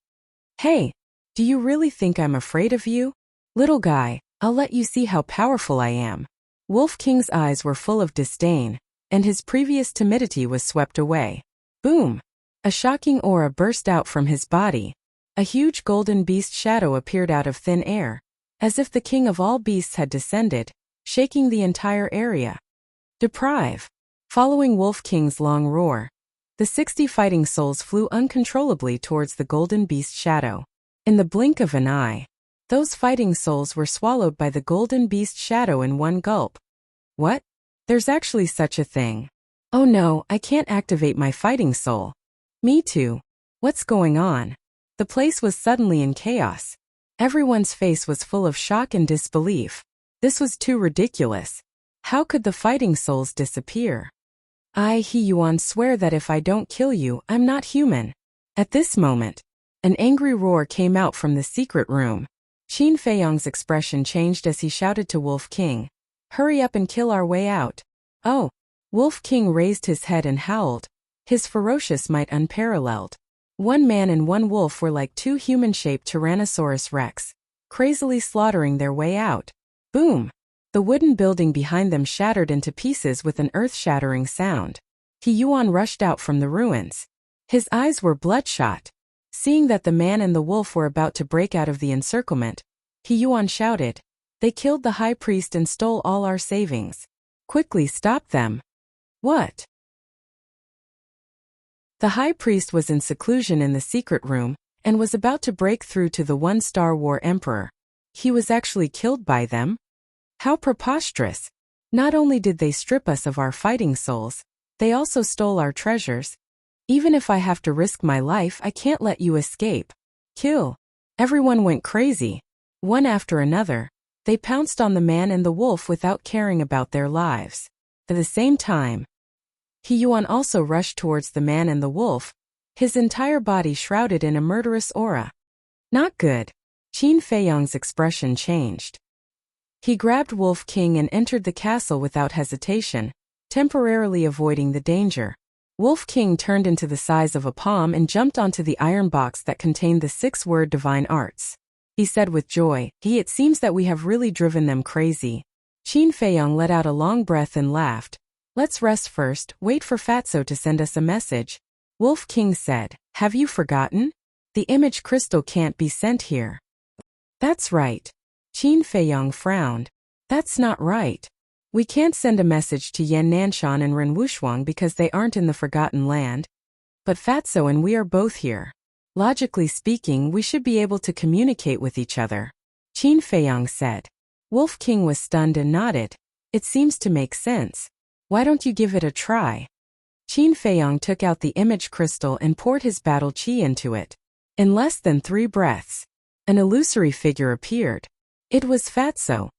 "Hey! Do you really think I'm afraid of you? Little guy, I'll let you see how powerful I am." Wolf King's eyes were full of disdain, and his previous timidity was swept away. Boom! A shocking aura burst out from his body. A huge golden beast shadow appeared out of thin air, as if the king of all beasts had descended, shaking the entire area. Deprive! Following Wolf King's long roar, the 60 fighting souls flew uncontrollably towards the golden beast shadow. In the blink of an eye, those fighting souls were swallowed by the golden beast shadow in one gulp. What? There's actually such a thing. Oh no, I can't activate my fighting soul. Me too. What's going on? The place was suddenly in chaos. Everyone's face was full of shock and disbelief. This was too ridiculous. How could the fighting souls disappear? He Yuan swear that if I don't kill you, I'm not human. At this moment, an angry roar came out from the secret room. Qin Feiyong's expression changed as he shouted to Wolf King, "Hurry up and kill our way out." Oh! Wolf King raised his head and howled, his ferocious might unparalleled. One man and one wolf were like two human-shaped Tyrannosaurus Rex, crazily slaughtering their way out. Boom! The wooden building behind them shattered into pieces with an earth-shattering sound. He Yuan rushed out from the ruins. His eyes were bloodshot. Seeing that the man and the wolf were about to break out of the encirclement, He Yuan shouted, "They killed the high priest and stole all our savings. Quickly stop them." What? The high priest was in seclusion in the secret room, and was about to break through to the one-star war emperor. He was actually killed by them? How preposterous! Not only did they strip us of our fighting souls, they also stole our treasures. Even if I have to risk my life, I can't let you escape. Kill! Everyone went crazy. One after another, they pounced on the man and the wolf without caring about their lives. At the same time, He Yuan also rushed towards the man and the wolf, his entire body shrouded in a murderous aura. Not good. Qin Feiyong's expression changed. He grabbed Wolf King and entered the castle without hesitation, temporarily avoiding the danger. Wolf King turned into the size of a palm and jumped onto the iron box that contained the 6-word divine arts. He said with joy, "It seems that we have really driven them crazy." Qin Feiyong let out a long breath and laughed. "Let's rest first, wait for Fatso to send us a message." Wolf King said, "Have you forgotten? The image crystal can't be sent here." "That's right." Qin Feiyong frowned. "That's not right. We can't send a message to Yan Nanshan and Ren Wushuang because they aren't in the Forgotten Land. But Fatso and we are both here. Logically speaking, we should be able to communicate with each other." Qin Feiyong said. Wolf King was stunned and nodded. "It seems to make sense. Why don't you give it a try?" Qin Feiyong took out the image crystal and poured his battle qi into it. In less than 3 breaths, an illusory figure appeared. It was Fatso.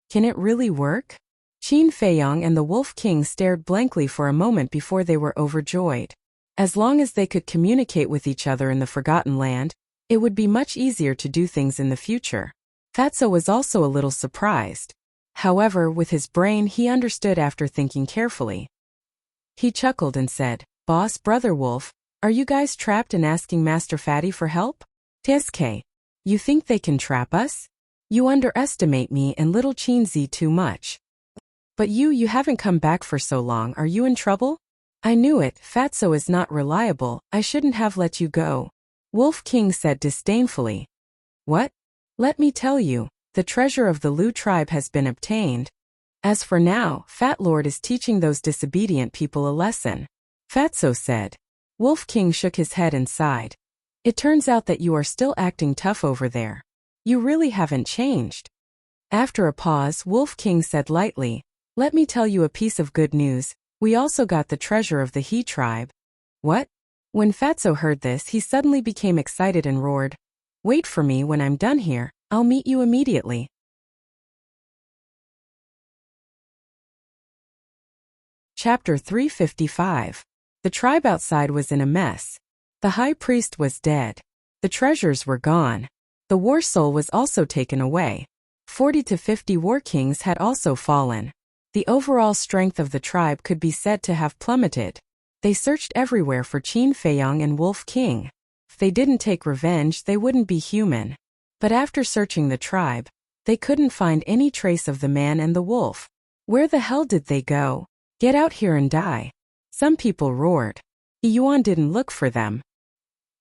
Can it really work? Qin Feiyong and the Wolf King stared blankly for a moment before they were overjoyed. As long as they could communicate with each other in the Forgotten Land, it would be much easier to do things in the future. Fatso was also a little surprised. However, with his brain he understood after thinking carefully. He chuckled and said, "Boss Brother Wolf, are you guys trapped and asking Master Fatty for help? TSK, you think they can trap us? You underestimate me and little Qinzi too much. But you haven't come back for so long, are you in trouble?" "I knew it, Fatso is not reliable, I shouldn't have let you go," Wolf King said disdainfully. "What? Let me tell you, the treasure of the Lu tribe has been obtained. As for now, Fat Lord is teaching those disobedient people a lesson," Fatso said. Wolf King shook his head and sighed. "It turns out that you are still acting tough over there. You really haven't changed." After a pause, Wolf King said lightly, "Let me tell you a piece of good news. We also got the treasure of the He tribe." "What?" When Fatso heard this, he suddenly became excited and roared, "Wait for me when I'm done here, I'll meet you immediately." Chapter 355. The tribe outside was in a mess. The high priest was dead. The treasures were gone. The war soul was also taken away. 40 to 50 war kings had also fallen. The overall strength of the tribe could be said to have plummeted. They searched everywhere for Qin Feiyong and Wolf King. If they didn't take revenge, they wouldn't be human. But after searching the tribe, they couldn't find any trace of the man and the wolf. Where the hell did they go? Get out here and die. Some people roared. Yuan didn't look for them.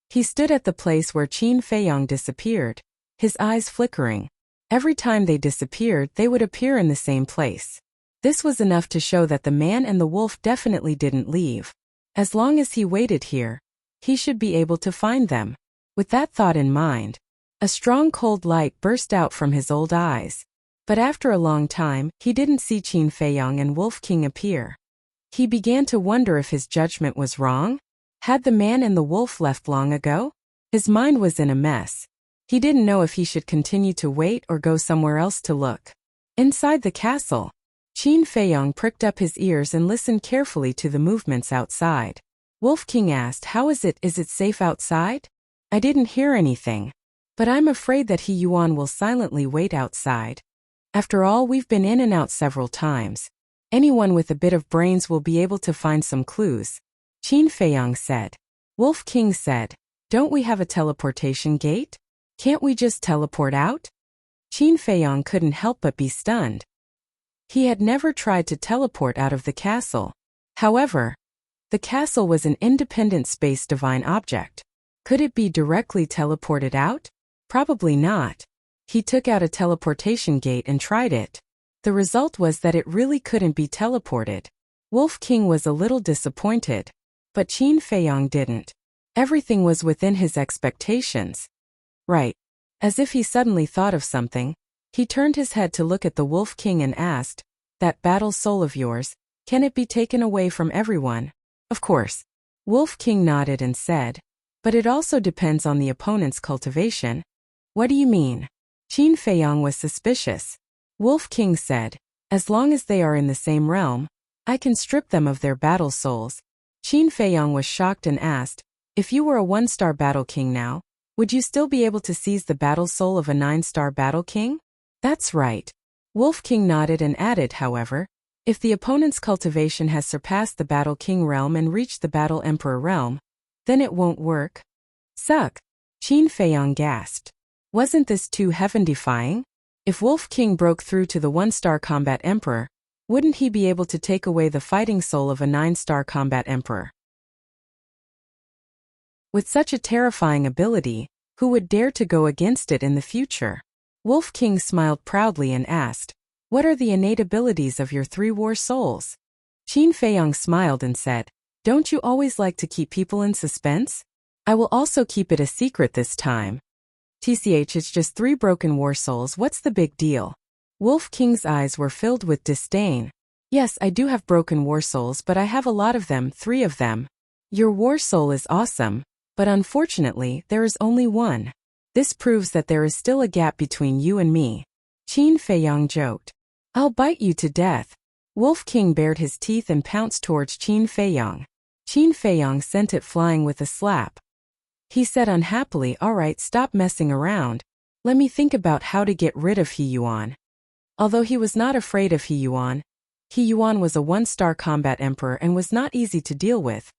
He stood at the place where Qin Feiyong disappeared, his eyes flickering. Every time they disappeared, they would appear in the same place. This was enough to show that the man and the wolf definitely didn't leave. As long as he waited here, he should be able to find them. With that thought in mind, a strong cold light burst out from his old eyes. But after a long time, he didn't see Qin Feiyong and Wolf King appear. He began to wonder if his judgment was wrong. Had the man and the wolf left long ago? His mind was in a mess. He didn't know if he should continue to wait or go somewhere else to look. Inside the castle, Qin Feiyong pricked up his ears and listened carefully to the movements outside. Wolf King asked, "How is it? Is it safe outside?" "I didn't hear anything. But I'm afraid that He Yuan will silently wait outside. After all, we've been in and out several times. Anyone with a bit of brains will be able to find some clues," Qin Feiyong said. Wolf King said, "Don't we have a teleportation gate? Can't we just teleport out?" Qin Feiyong couldn't help but be stunned. He had never tried to teleport out of the castle. However, the castle was an independent space divine object. Could it be directly teleported out? Probably not. He took out a teleportation gate and tried it. The result was that it really couldn't be teleported. Wolf King was a little disappointed. But Qin Feiyong didn't. Everything was within his expectations. Right. As if he suddenly thought of something, he turned his head to look at the Wolf King and asked, "That battle soul of yours, can it be taken away from everyone?" "Of course." Wolf King nodded and said, "But it also depends on the opponent's cultivation." "What do you mean?" Qin Feiyong was suspicious. Wolf King said, "As long as they are in the same realm, I can strip them of their battle souls." Qin Feiyong was shocked and asked, "If you were a 1-star battle king now, would you still be able to seize the battle soul of a 9-star battle king?" "That's right." Wolf King nodded and added, "However, if the opponent's cultivation has surpassed the battle king realm and reached the battle emperor realm, then it won't work." "Suck!" Qin Feiyong gasped. Wasn't this too heaven-defying? If Wolf King broke through to the 1-star combat emperor, wouldn't he be able to take away the fighting soul of a 9-star combat emperor? With such a terrifying ability, who would dare to go against it in the future? Wolf King smiled proudly and asked, "What are the innate abilities of your 3 war souls?" Qin Feiyong smiled and said, "Don't you always like to keep people in suspense? I will also keep it a secret this time. TCH, it's just 3 broken war souls, what's the big deal?" Wolf King's eyes were filled with disdain. "Yes, I do have broken war souls, but I have a lot of them, 3 of them. Your war soul is awesome, but unfortunately, there is only 1. This proves that there is still a gap between you and me," Qin Feiyong joked. "I'll bite you to death." Wolf King bared his teeth and pounced towards Qin Feiyong. Qin Feiyong sent it flying with a slap. He said unhappily, "All right, stop messing around. Let me think about how to get rid of He Yuan." Although he was not afraid of He Yuan was a 1-star combat emperor and was not easy to deal with.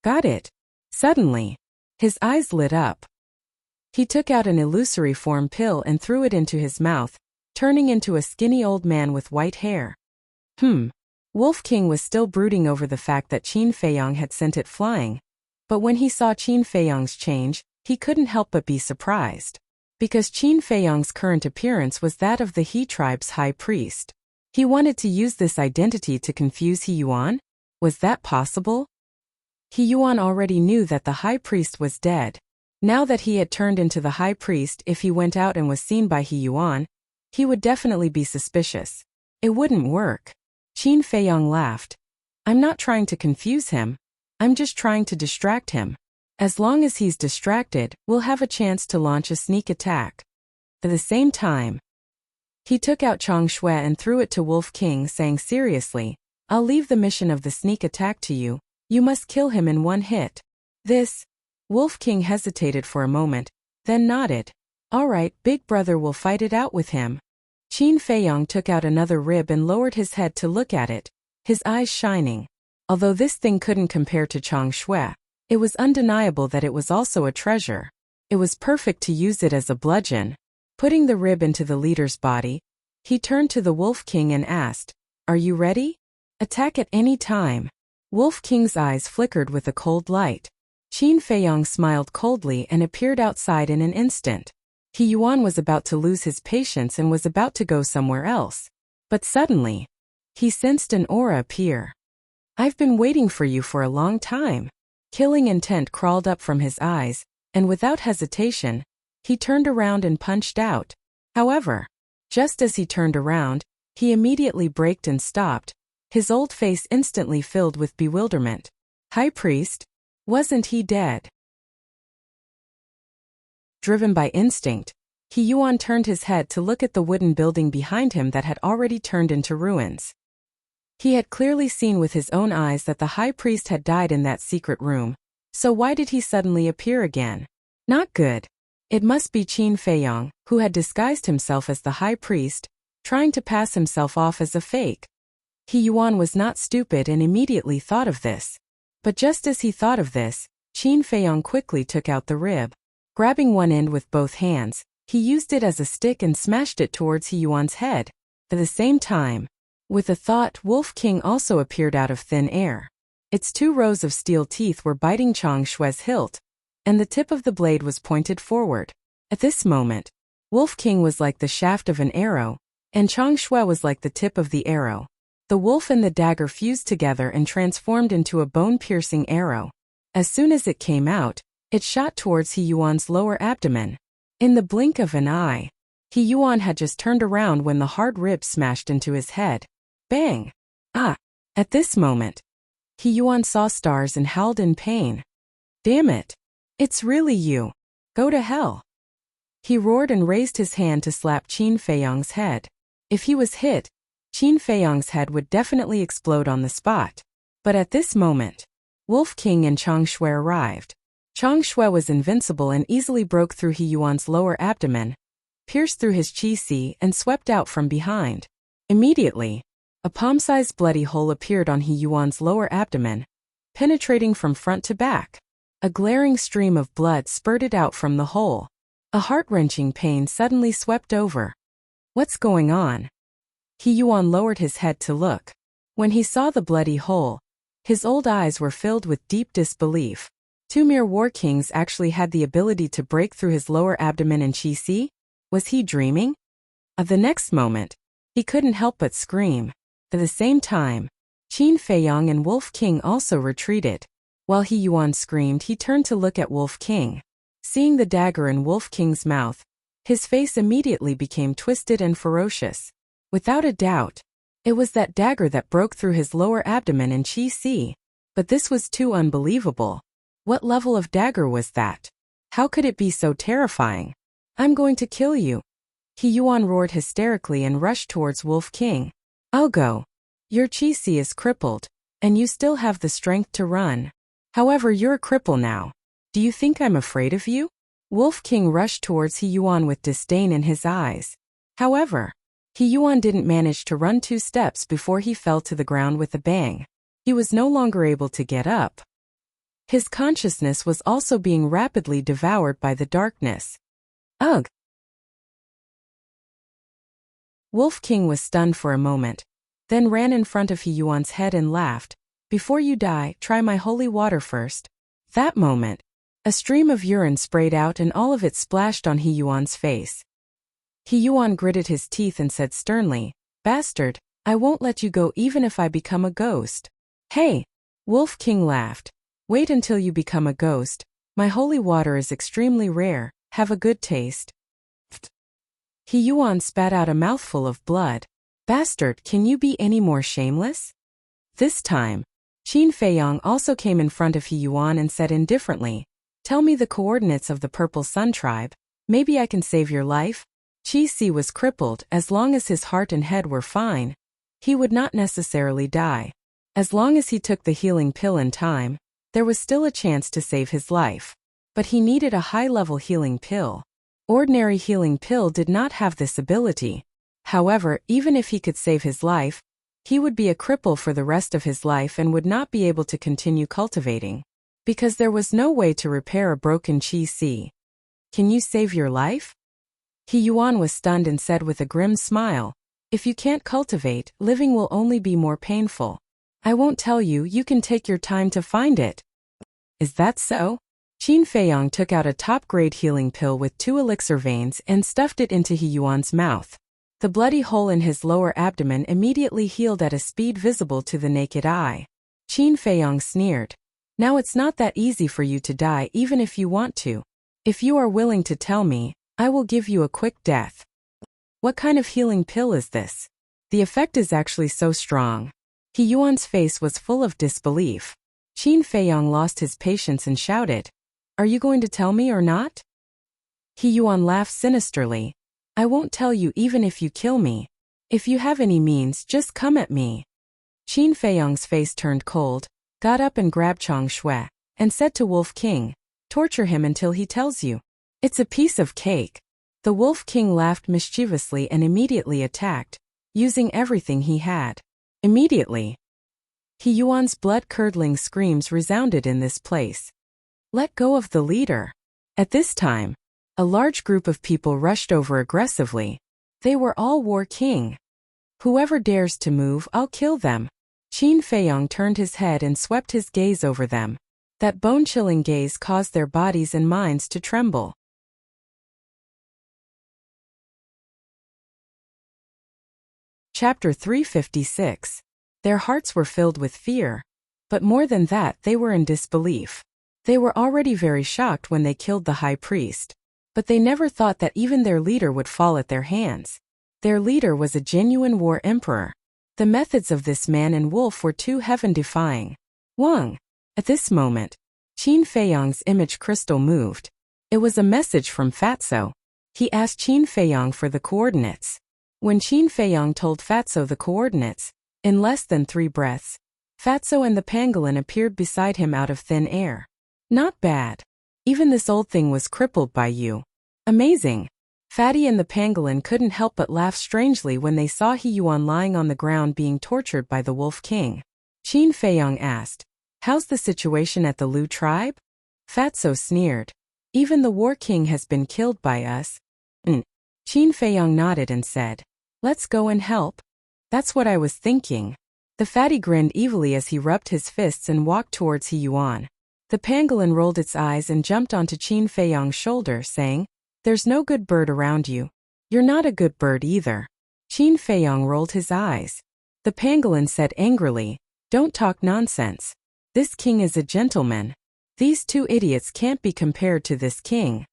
"Got it." Suddenly, his eyes lit up. He took out an illusory form pill and threw it into his mouth, turning into a skinny old man with white hair. Wolf King was still brooding over the fact that Qin Feiyong had sent it flying. But when he saw Qin Feiyong's change, he couldn't help but be surprised. Because Qin Feiyong's current appearance was that of the He tribe's high priest. He wanted to use this identity to confuse He Yuan? Was that possible? He Yuan already knew that the high priest was dead. Now that he had turned into the high priest, if he went out and was seen by He Yuan, he would definitely be suspicious. It wouldn't work. Qin Feiyong laughed. "I'm not trying to confuse him. I'm just trying to distract him. As long as he's distracted, we'll have a chance to launch a sneak attack." At the same time, he took out Chang Shui and threw it to Wolf King, saying seriously, "I'll leave the mission of the sneak attack to you. You must kill him in 1 hit. This." Wolf King hesitated for a moment, then nodded. "All right, Big Brother will fight it out with him." Qin Feiyong took out another rib and lowered his head to look at it, his eyes shining. Although this thing couldn't compare to Chang Shui, it was undeniable that it was also a treasure. It was perfect to use it as a bludgeon. Putting the rib into the leader's body, he turned to the Wolf King and asked, "Are you ready? Attack at any time." Wolf King's eyes flickered with a cold light. Qin Feiyong smiled coldly and appeared outside in an instant. He Yuan was about to lose his patience and was about to go somewhere else. But suddenly, he sensed an aura appear. "I've been waiting for you for a long time." Killing intent crawled up from his eyes, and without hesitation, he turned around and punched out. However, just as he turned around, he immediately braked and stopped, his old face instantly filled with bewilderment. High Priest? Wasn't he dead? Driven by instinct, He Yuan turned his head to look at the wooden building behind him that had already turned into ruins. He had clearly seen with his own eyes that the high priest had died in that secret room, so why did he suddenly appear again? Not good. It must be Qin Feiyong, who had disguised himself as the high priest, trying to pass himself off as a fake. He Yuan was not stupid and immediately thought of this. But just as he thought of this, Qin Feiyong quickly took out the rib. Grabbing one end with both hands, he used it as a stick and smashed it towards He Yuan's head. At the same time, with a thought, Wolf King also appeared out of thin air. Its 2 rows of steel teeth were biting Chang Shue's hilt, and the tip of the blade was pointed forward. At this moment, Wolf King was like the shaft of an arrow, and Chang Shue was like the tip of the arrow. The wolf and the dagger fused together and transformed into a bone-piercing arrow. As soon as it came out, it shot towards He Yuan's lower abdomen. In the blink of an eye, He Yuan had just turned around when the hard rib smashed into his head. Bang! Ah! At this moment, He Yuan saw stars and howled in pain. Damn it! It's really you! Go to hell! He roared and raised his hand to slap Qin Feiyong's head. If he was hit, Qin Feiyong's head would definitely explode on the spot. But at this moment, Wolf King and Chang Shui arrived. Chang Shui was invincible and easily broke through He Yuan's lower abdomen, pierced through his qi and swept out from behind. Immediately, a palm-sized bloody hole appeared on He Yuan's lower abdomen, penetrating from front to back. A glaring stream of blood spurted out from the hole. A heart-wrenching pain suddenly swept over. What's going on? He Yuan lowered his head to look. When he saw the bloody hole, his old eyes were filled with deep disbelief. 2 mere war kings actually had the ability to break through his lower abdomen and qi? Was he dreaming? At the next moment, he couldn't help but scream. At the same time, Qin Feiyong and Wolf King also retreated. While He Yuan screamed, he turned to look at Wolf King. Seeing the dagger in Wolf King's mouth, his face immediately became twisted and ferocious. Without a doubt, it was that dagger that broke through his lower abdomen and qi. But this was too unbelievable. What level of dagger was that? How could it be so terrifying? I'm going to kill you! He Yuan roared hysterically and rushed towards Wolf King. I'll go. Your qi is crippled, and you still have the strength to run. However, you're a cripple now. Do you think I'm afraid of you? Wolf King rushed towards He Yuan with disdain in his eyes. However, He Yuan didn't manage to run 2 steps before he fell to the ground with a bang. He was no longer able to get up. His consciousness was also being rapidly devoured by the darkness. Ugh! Wolf King was stunned for a moment, then ran in front of He Yuan's head and laughed. Before you die, try my holy water first. That moment, a stream of urine sprayed out and all of it splashed on He Yuan's face. He Yuan gritted his teeth and said sternly, Bastard, I won't let you go even if I become a ghost. Hey! Wolf King laughed. Wait until you become a ghost. My holy water is extremely rare. Have a good taste. He Yuan spat out a mouthful of blood. Bastard, can you be any more shameless? This time, Qin Feiyong also came in front of He Yuan and said indifferently, Tell me the coordinates of the Purple Sun tribe. Maybe I can save your life. Qi was crippled. As long as his heart and head were fine, he would not necessarily die. As long as he took the healing pill in time, there was still a chance to save his life. But he needed a high-level healing pill. Ordinary healing pill did not have this ability. However, even if he could save his life, he would be a cripple for the rest of his life and would not be able to continue cultivating. Because there was no way to repair a broken qi. Can you save your life? He Yuan was stunned and said with a grim smile, If you can't cultivate, living will only be more painful. I won't tell you, you can take your time to find it. Is that so? Qin Feiyong took out a top-grade healing pill with 2 elixir veins and stuffed it into He Yuan's mouth. The bloody hole in his lower abdomen immediately healed at a speed visible to the naked eye. Qin Feiyong sneered. Now it's not that easy for you to die even if you want to. If you are willing to tell me, I will give you a quick death. What kind of healing pill is this? The effect is actually so strong. He Yuan's face was full of disbelief. Qin Feiyong lost his patience and shouted, Are you going to tell me or not? He Yuan laughed sinisterly. I won't tell you even if you kill me. If you have any means, just come at me. Qin Feiyong's face turned cold, got up and grabbed Chang Shui, and said to Wolf King, torture him until he tells you. It's a piece of cake. The Wolf King laughed mischievously and immediately attacked, using everything he had. Immediately, He Yuan's blood-curdling screams resounded in this place. Let go of the leader. At this time, a large group of people rushed over aggressively. They were all War King. Whoever dares to move, I'll kill them. Qin Feiyong turned his head and swept his gaze over them. That bone-chilling gaze caused their bodies and minds to tremble. Chapter 356. Their hearts were filled with fear. But more than that, they were in disbelief. They were already very shocked when they killed the high priest. But they never thought that even their leader would fall at their hands. Their leader was a genuine war emperor. The methods of this man and wolf were too heaven-defying. Wang. At this moment, Qin Feiyong's image crystal moved. It was a message from Fatso. He asked Qin Feiyong for the coordinates. When Qin Feiyong told Fatso the coordinates, in less than 3 breaths, Fatso and the pangolin appeared beside him out of thin air. Not bad. Even this old thing was crippled by you. Amazing. Fatty and the pangolin couldn't help but laugh strangely when they saw He Yuan lying on the ground being tortured by the Wolf King. Qin Feiyong asked, how's the situation at the Lu tribe? Fatso sneered. Even the War King has been killed by us. Qin Feiyong nodded and said, let's go and help. That's what I was thinking. The fatty grinned evilly as he rubbed his fists and walked towards He Yuan. The pangolin rolled its eyes and jumped onto Qin Feiyong's shoulder, saying, there's no good bird around you. You're not a good bird either. Qin Feiyong rolled his eyes. The pangolin said angrily, don't talk nonsense. This king is a gentleman. These 2 idiots can't be compared to this king.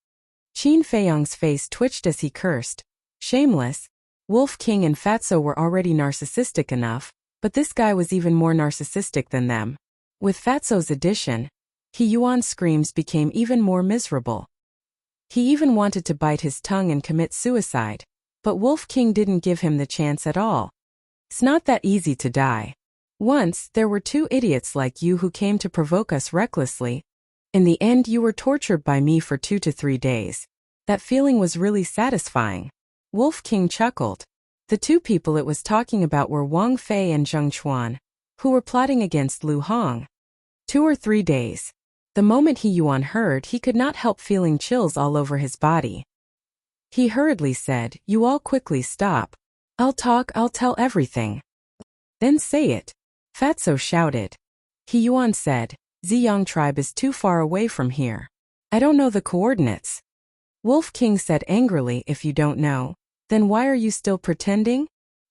Qin Feiyong's face twitched as he cursed. Shameless. Wolf King and Fatso were already narcissistic enough, but this guy was even more narcissistic than them. With Fatso's addition, He Yuan's screams became even more miserable. He even wanted to bite his tongue and commit suicide, but Wolf King didn't give him the chance at all. It's not that easy to die. Once, there were 2 idiots like you who came to provoke us recklessly. In the end, you were tortured by me for 2 to 3 days. That feeling was really satisfying. Wolf King chuckled. The 2 people it was talking about were Wang Fei and Zheng Chuan, who were plotting against Lu Hong. 2 or 3 days. The moment He Yuan heard, he could not help feeling chills all over his body. He hurriedly said, you all quickly stop. I'll tell everything. Then say it. Fatso shouted. He Yuan said, Ziyang tribe is too far away from here. I don't know the coordinates. Wolf King said angrily, if you don't know, then why are you still pretending?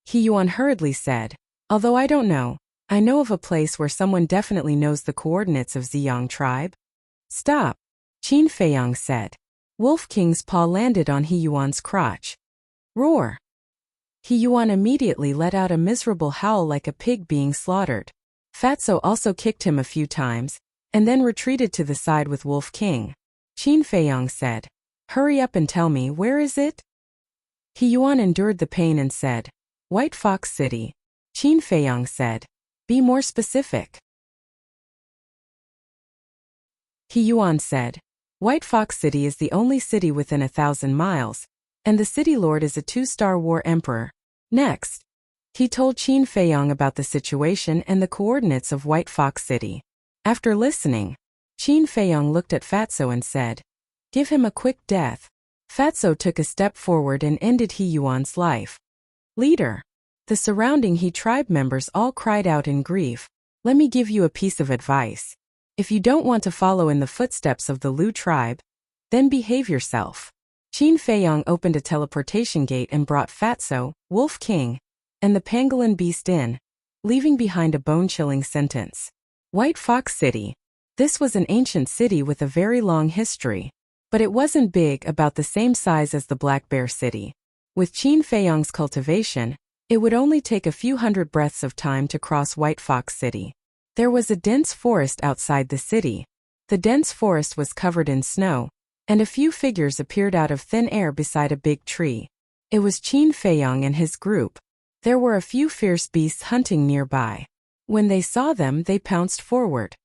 He Yuan hurriedly said, although I don't know, I know of a place where someone definitely knows the coordinates of Ziyang tribe. Stop. Qin Feiyong said. Wolf King's paw landed on He Yuan's crotch. Roar. He Yuan immediately let out a miserable howl like a pig being slaughtered. Fatso also kicked him a few times, and then retreated to the side with Wolf King. Qin Feiyong said, hurry up and tell me, where is it? He Yuan endured the pain and said, White Fox City. Qin Feiyong said, be more specific. He Yuan said, White Fox City is the only city within 1,000 miles, and the city lord is a 2-star war emperor. Next, he told Qin Feiyong about the situation and the coordinates of White Fox City. After listening, Qin Feiyong looked at Fatso and said, give him a quick death. Fatso took a step forward and ended He Yuan's life. Leader. The surrounding He tribe members all cried out in grief. Let me give you a piece of advice. If you don't want to follow in the footsteps of the Lu tribe, then behave yourself. Qin Feiyong opened a teleportation gate and brought Fatso, Wolf King, and the pangolin beast in, leaving behind a bone-chilling sentence. White Fox City. This was an ancient city with a very long history. But it wasn't big, about the same size as the Black Bear City. With Qin Feiyong's cultivation, it would only take a few hundred breaths of time to cross White Fox City. There was a dense forest outside the city. The dense forest was covered in snow, and a few figures appeared out of thin air beside a big tree. It was Qin Feiyang and his group. There were a few fierce beasts hunting nearby. When they saw them, they pounced forward.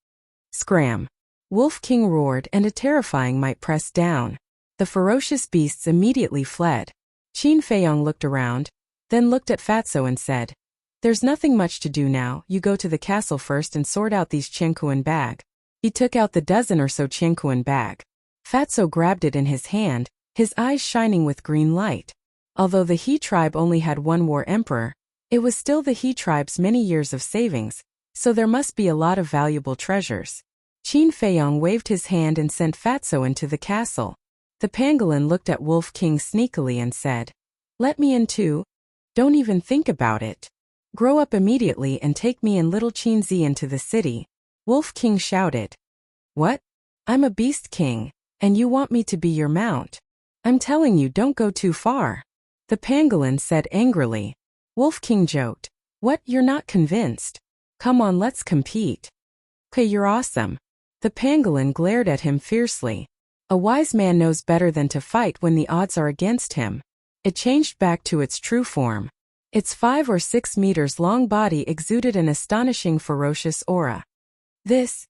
Scram! Wolf King roared, and a terrifying might pressed down. The ferocious beasts immediately fled. Qin Feiyang looked around, then looked at Fatso and said, "There's nothing much to do now. You go to the castle first and sort out these Qiankuan bag." He took out the dozen or so Qiankuan bag. Fatso grabbed it in his hand, his eyes shining with green light. Although the He tribe only had one war emperor, it was still the He tribe's many years of savings, so there must be a lot of valuable treasures. Qin Feiyang waved his hand and sent Fatso into the castle. The pangolin looked at Wolf King sneakily and said, "Let me in too. Don't even think about it. Grow up immediately and take me and little Qinzi into the city." Wolf King shouted, "What? I'm a beast king, and you want me to be your mount? I'm telling you, don't go too far." The pangolin said angrily. Wolf King joked, "What, you're not convinced? Come on, let's compete." "Okay, you're awesome." The pangolin glared at him fiercely. A wise man knows better than to fight when the odds are against him. It changed back to its true form. Its 5 or 6 meters long body exuded an astonishing ferocious aura. This?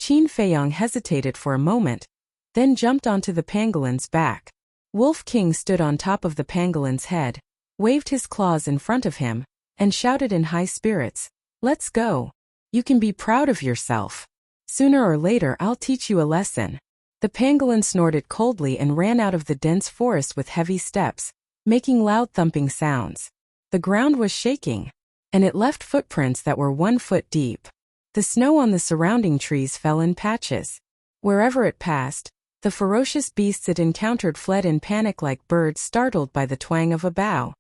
Qin Feiyang hesitated for a moment, then jumped onto the pangolin's back. Wolf King stood on top of the pangolin's head, waved his claws in front of him, and shouted in high spirits, "Let's go. You can be proud of yourself. Sooner or later I'll teach you a lesson." The pangolin snorted coldly and ran out of the dense forest with heavy steps, making loud thumping sounds. The ground was shaking, and it left footprints that were 1 foot deep. The snow on the surrounding trees fell in patches. Wherever it passed, the ferocious beasts it encountered fled in panic like birds startled by the twang of a bow.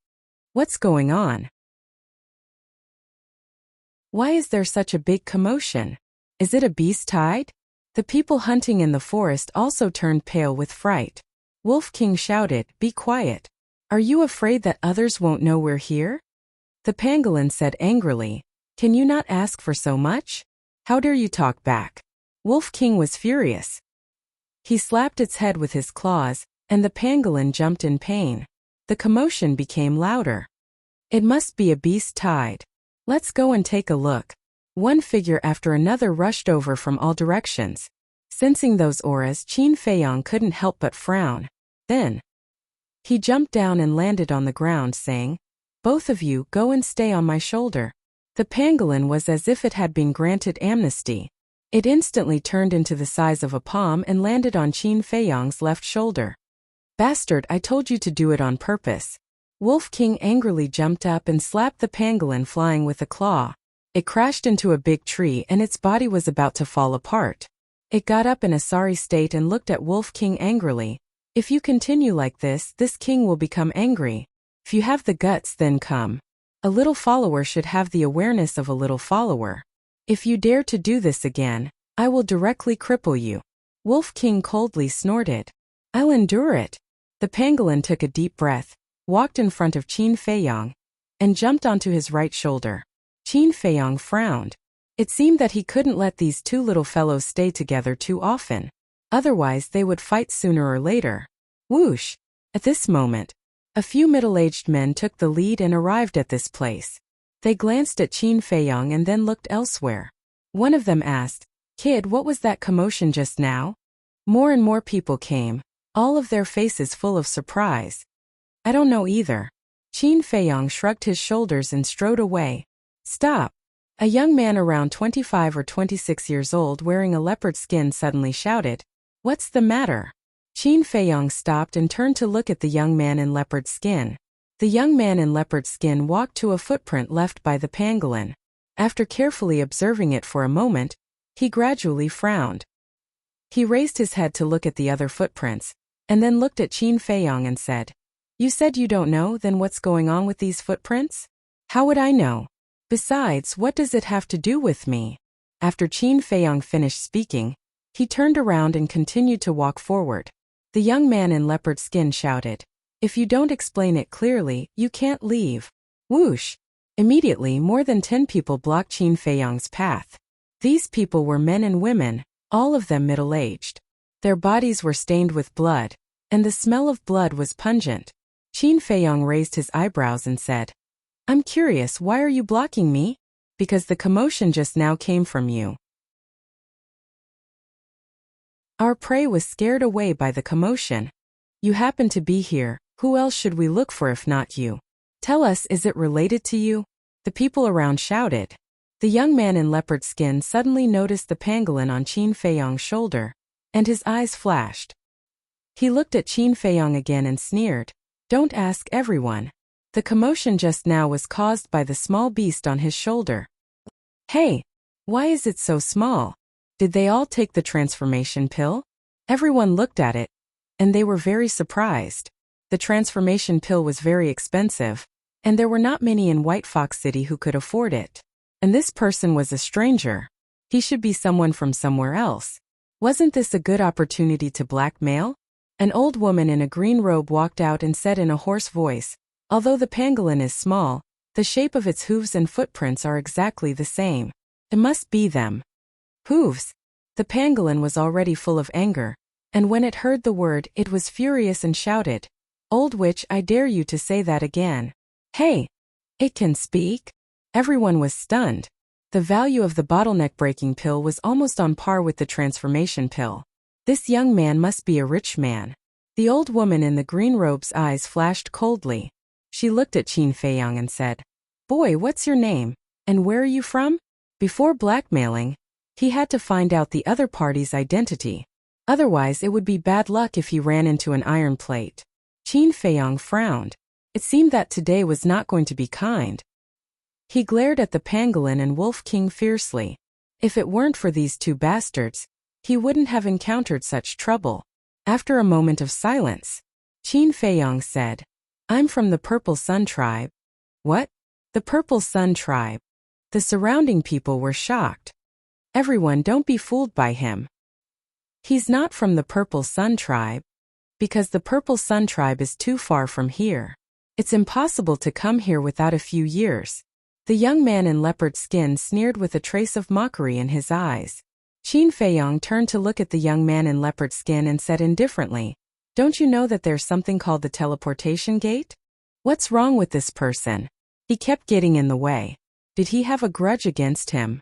What's going on? Why is there such a big commotion? Is it a beast tide? The people hunting in the forest also turned pale with fright. Wolf King shouted, "Be quiet. Are you afraid that others won't know we're here?" The pangolin said angrily, "Can you not ask for so much? How dare you talk back?" Wolf King was furious. He slapped its head with his claws, and the pangolin jumped in pain. The commotion became louder. "It must be a beast tide. Let's go and take a look." One figure after another rushed over from all directions. Sensing those auras, Qin Feiyang couldn't help but frown. Then he jumped down and landed on the ground, saying, "Both of you, go and stay on my shoulder." The pangolin was as if it had been granted amnesty. It instantly turned into the size of a palm and landed on Qin Feiyang's left shoulder. "Bastard, I told you to do it on purpose." Wolf King angrily jumped up and slapped the pangolin, flying with a claw. It crashed into a big tree and its body was about to fall apart. It got up in a sorry state and looked at Wolf King angrily. "If you continue like this king will become angry. If you have the guts, then come. A little follower should have the awareness of a little follower. If you dare to do this again, I will directly cripple you." Wolf King coldly snorted. "I'll endure it." The pangolin took a deep breath, walked in front of Qin Feiyang, and jumped onto his right shoulder. Qin Feiyang frowned. It seemed that he couldn't let these two little fellows stay together too often. Otherwise they would fight sooner or later. Whoosh! At this moment, a few middle-aged men took the lead and arrived at this place. They glanced at Qin Feiyang and then looked elsewhere. One of them asked, "Kid, what was that commotion just now?" More and more people came, all of their faces full of surprise. "I don't know either." Qin Feiyang shrugged his shoulders and strode away. "Stop!" A young man around 25 or 26 years old wearing a leopard skin suddenly shouted, "What's the matter?" Qin Feiyang stopped and turned to look at the young man in leopard skin. The young man in leopard skin walked to a footprint left by the pangolin. After carefully observing it for a moment, he gradually frowned. He raised his head to look at the other footprints, and then looked at Qin Feiyang and said, "You said you don't know, then what's going on with these footprints?" "How would I know? Besides, what does it have to do with me?" After Qin Feiyang finished speaking, he turned around and continued to walk forward. The young man in leopard skin shouted, "If you don't explain it clearly, you can't leave." Whoosh! Immediately more than 10 people blocked Qin Feiyang's path. These people were men and women, all of them middle-aged. Their bodies were stained with blood, and the smell of blood was pungent. Qin Feiyong raised his eyebrows and said, "I'm curious, why are you blocking me?" "Because the commotion just now came from you. Our prey was scared away by the commotion. You happen to be here, who else should we look for if not you? Tell us, is it related to you?" The people around shouted. The young man in leopard skin suddenly noticed the pangolin on Qin Feiyong's shoulder, and his eyes flashed. He looked at Qin Feiyong again and sneered, "Don't ask everyone. The commotion just now was caused by the small beast on his shoulder." "Hey, why is it so small? Did they all take the transformation pill?" Everyone looked at it, and they were very surprised. The transformation pill was very expensive, and there were not many in White Fox City who could afford it. And this person was a stranger. He should be someone from somewhere else. Wasn't this a good opportunity to blackmail? An old woman in a green robe walked out and said in a hoarse voice, "Although the pangolin is small, the shape of its hooves and footprints are exactly the same. It must be them." Hooves. The pangolin was already full of anger, and when it heard the word, it was furious and shouted, "Old witch, I dare you to say that again." "Hey! It can speak?" Everyone was stunned. The value of the bottleneck-breaking pill was almost on par with the transformation pill. This young man must be a rich man. The old woman in the green robe's eyes flashed coldly. She looked at Qin Feiyong and said, "Boy, what's your name? And where are you from?" Before blackmailing, he had to find out the other party's identity. Otherwise, it would be bad luck if he ran into an iron plate. Qin Feiyong frowned. It seemed that today was not going to be kind. He glared at the pangolin and Wolf King fiercely. If it weren't for these two bastards, he wouldn't have encountered such trouble. After a moment of silence, Qin Feiyong said, "I'm from the Purple Sun tribe." "What? The Purple Sun tribe?" The surrounding people were shocked. "Everyone, don't be fooled by him. He's not from the Purple Sun tribe. Because the Purple Sun tribe is too far from here. It's impossible to come here without a few years." The young man in leopard skin sneered with a trace of mockery in his eyes. Qin Feiyong turned to look at the young man in leopard skin and said indifferently, "Don't you know that there's something called the teleportation gate? What's wrong with this person? He kept getting in the way. Did he have a grudge against him?"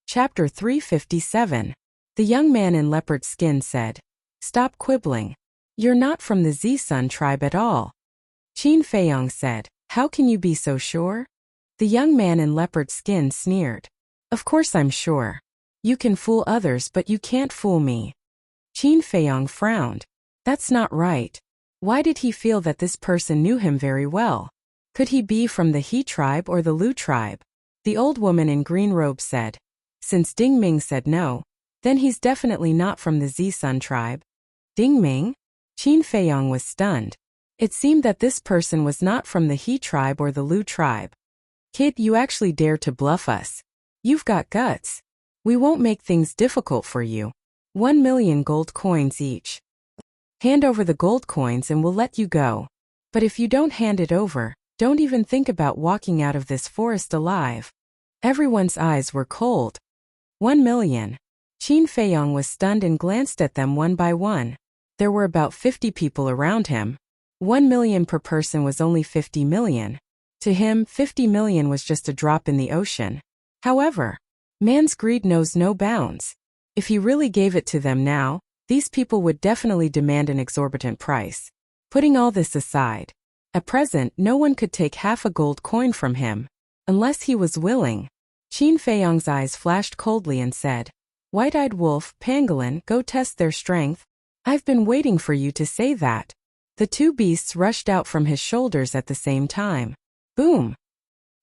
Chapter 357. The young man in leopard skin said, "Stop quibbling. You're not from the Z-Sun tribe at all." Qin Feiyong said, "How can you be so sure?" The young man in leopard skin sneered. "Of course I'm sure. You can fool others but you can't fool me." Qin Feiyong frowned. That's not right. Why did he feel that this person knew him very well? Could he be from the He tribe or the Lu tribe? The old woman in green robe said. Since Ding Ming said no, then he's definitely not from the Z-Sun tribe. Ding Ming? Qin Feiyong was stunned. It seemed that this person was not from the He tribe or the Lu tribe. "Kid, you actually dare to bluff us. You've got guts. We won't make things difficult for you. 1 million gold coins each. Hand over the gold coins and we'll let you go. But if you don't hand it over, don't even think about walking out of this forest alive." Everyone's eyes were cold. 1 million. Qin Feiyong was stunned and glanced at them one by one. There were about 50 people around him. 1 million per person was only 50 million. To him, 50 million was just a drop in the ocean. However, man's greed knows no bounds. If he really gave it to them now, these people would definitely demand an exorbitant price. Putting all this aside, at present no one could take half a gold coin from him, unless he was willing. Qin Feiyong's eyes flashed coldly and said, "White-eyed wolf, pangolin, go test their strength. I've been waiting for you to say that." The two beasts rushed out from his shoulders at the same time. Boom!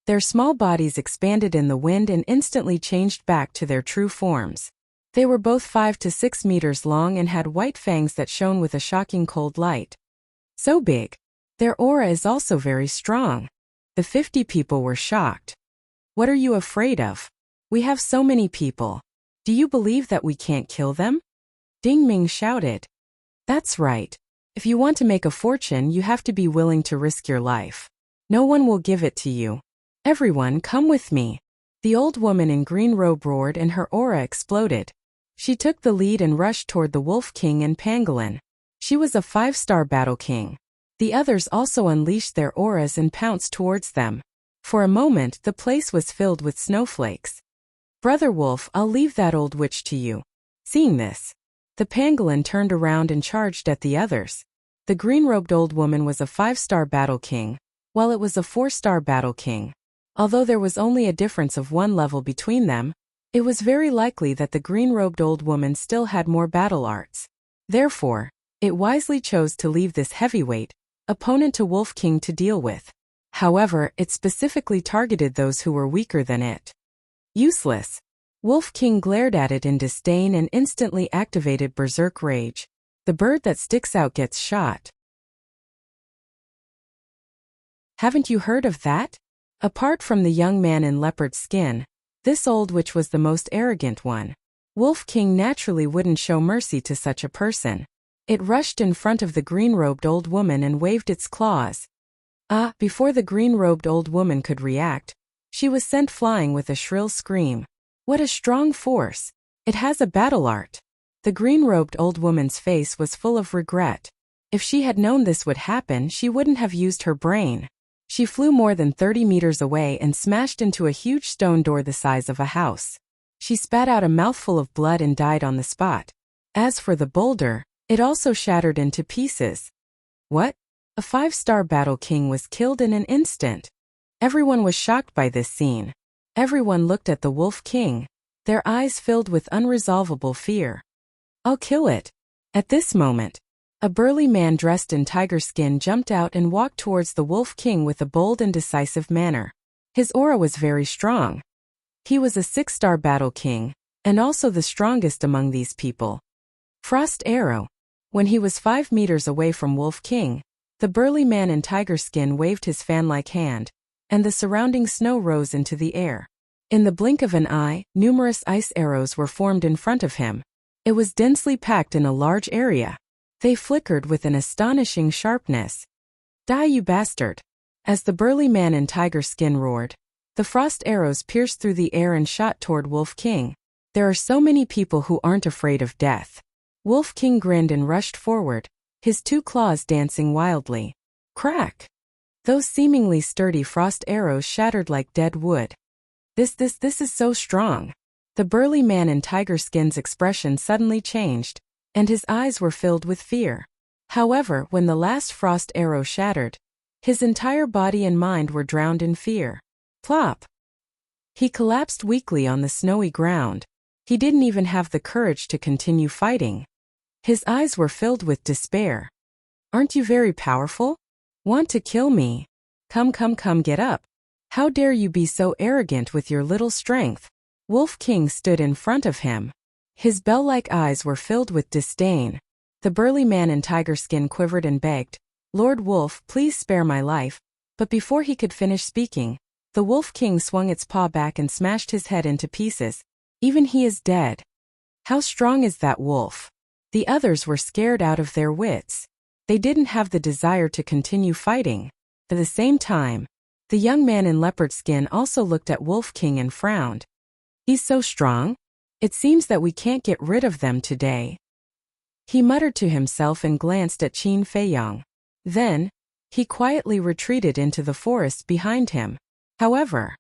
Their small bodies expanded in the wind and instantly changed back to their true forms. They were both 5 to 6 meters long and had white fangs that shone with a shocking cold light. So big. Their aura is also very strong. The 50 people were shocked. "What are you afraid of? We have so many people. Do you believe that we can't kill them?" Ding Ming shouted. "That's right. If you want to make a fortune, you have to be willing to risk your life. No one will give it to you. Everyone, come with me." The old woman in green robe roared and her aura exploded. She took the lead and rushed toward the Wolf King and Pangolin. She was a 5-star battle king. The others also unleashed their auras and pounced towards them. For a moment, the place was filled with snowflakes. Brother Wolf, I'll leave that old witch to you. Seeing this, the pangolin turned around and charged at the others. The green-robed old woman was a 5-star battle king, while it was a 4-star battle king. Although there was only a difference of 1 level between them, it was very likely that the green-robed old woman still had more battle arts. Therefore, it wisely chose to leave this heavyweight opponent to Wolf King to deal with. However, it specifically targeted those who were weaker than it. Useless. Wolf King glared at it in disdain and instantly activated Berserk Rage. The bird that sticks out gets shot. Haven't you heard of that? Apart from the young man in leopard skin, this old witch was the most arrogant one. Wolf King naturally wouldn't show mercy to such a person. It rushed in front of the green-robed old woman and waved its claws. Before the green-robed old woman could react, she was sent flying with a shrill scream. What a strong force! It has a battle art. The green-robed old woman's face was full of regret. If she had known this would happen, she wouldn't have used her brain. She flew more than 30 meters away and smashed into a huge stone door the size of a house. She spat out a mouthful of blood and died on the spot. As for the boulder, it also shattered into pieces. What? A 5-star battle king was killed in an instant. Everyone was shocked by this scene. Everyone looked at the Wolf King, their eyes filled with unresolvable fear. I'll kill it. At this moment, a burly man dressed in tiger skin jumped out and walked towards the Wolf King with a bold and decisive manner. His aura was very strong. He was a 6-star battle king, and also the strongest among these people. Frost Arrow. When he was 5 meters away from Wolf King, the burly man in tiger skin waved his fan-like hand, and the surrounding snow rose into the air. In the blink of an eye, numerous ice arrows were formed in front of him. It was densely packed in a large area. They flickered with an astonishing sharpness. Die, you bastard! As the burly man in tiger skin roared, the frost arrows pierced through the air and shot toward Wolf King. There are so many people who aren't afraid of death. Wolf King grinned and rushed forward, his 2 claws dancing wildly. Crack! Those seemingly sturdy frost arrows shattered like dead wood. This is so strong. The burly man in tiger skin's expression suddenly changed, and his eyes were filled with fear. However, when the last frost arrow shattered, his entire body and mind were drowned in fear. Plop! He collapsed weakly on the snowy ground. He didn't even have the courage to continue fighting. His eyes were filled with despair. Aren't you very powerful? Want to kill me? Come, get up. How dare you be so arrogant with your little strength? Wolf King stood in front of him. His bell-like eyes were filled with disdain. The burly man in tiger skin quivered and begged, Lord Wolf, please spare my life. But before he could finish speaking, the Wolf King swung its paw back and smashed his head into pieces. Even he is dead. How strong is that wolf? The others were scared out of their wits. They didn't have the desire to continue fighting. At the same time, the young man in leopard skin also looked at Wolf King and frowned. He's so strong? It seems that we can't get rid of them today. He muttered to himself and glanced at Qin Feiyong. Then, he quietly retreated into the forest behind him. However,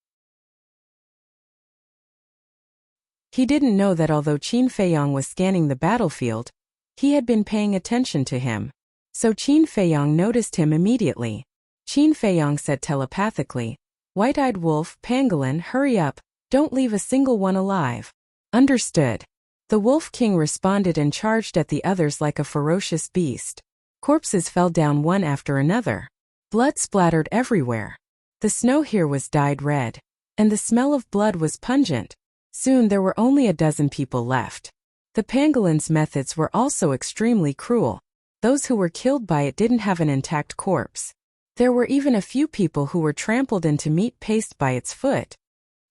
he didn't know that although Qin Feiyong was scanning the battlefield, he had been paying attention to him. So Qin Feiyong noticed him immediately. Qin Feiyong said telepathically, White-eyed wolf, pangolin, hurry up, don't leave a single one alive. Understood. The Wolf King responded and charged at the others like a ferocious beast. Corpses fell down one after another. Blood splattered everywhere. The snow here was dyed red, and the smell of blood was pungent. Soon there were only a dozen people left. The pangolin's methods were also extremely cruel. Those who were killed by it didn't have an intact corpse. There were even a few people who were trampled into meat paste by its foot.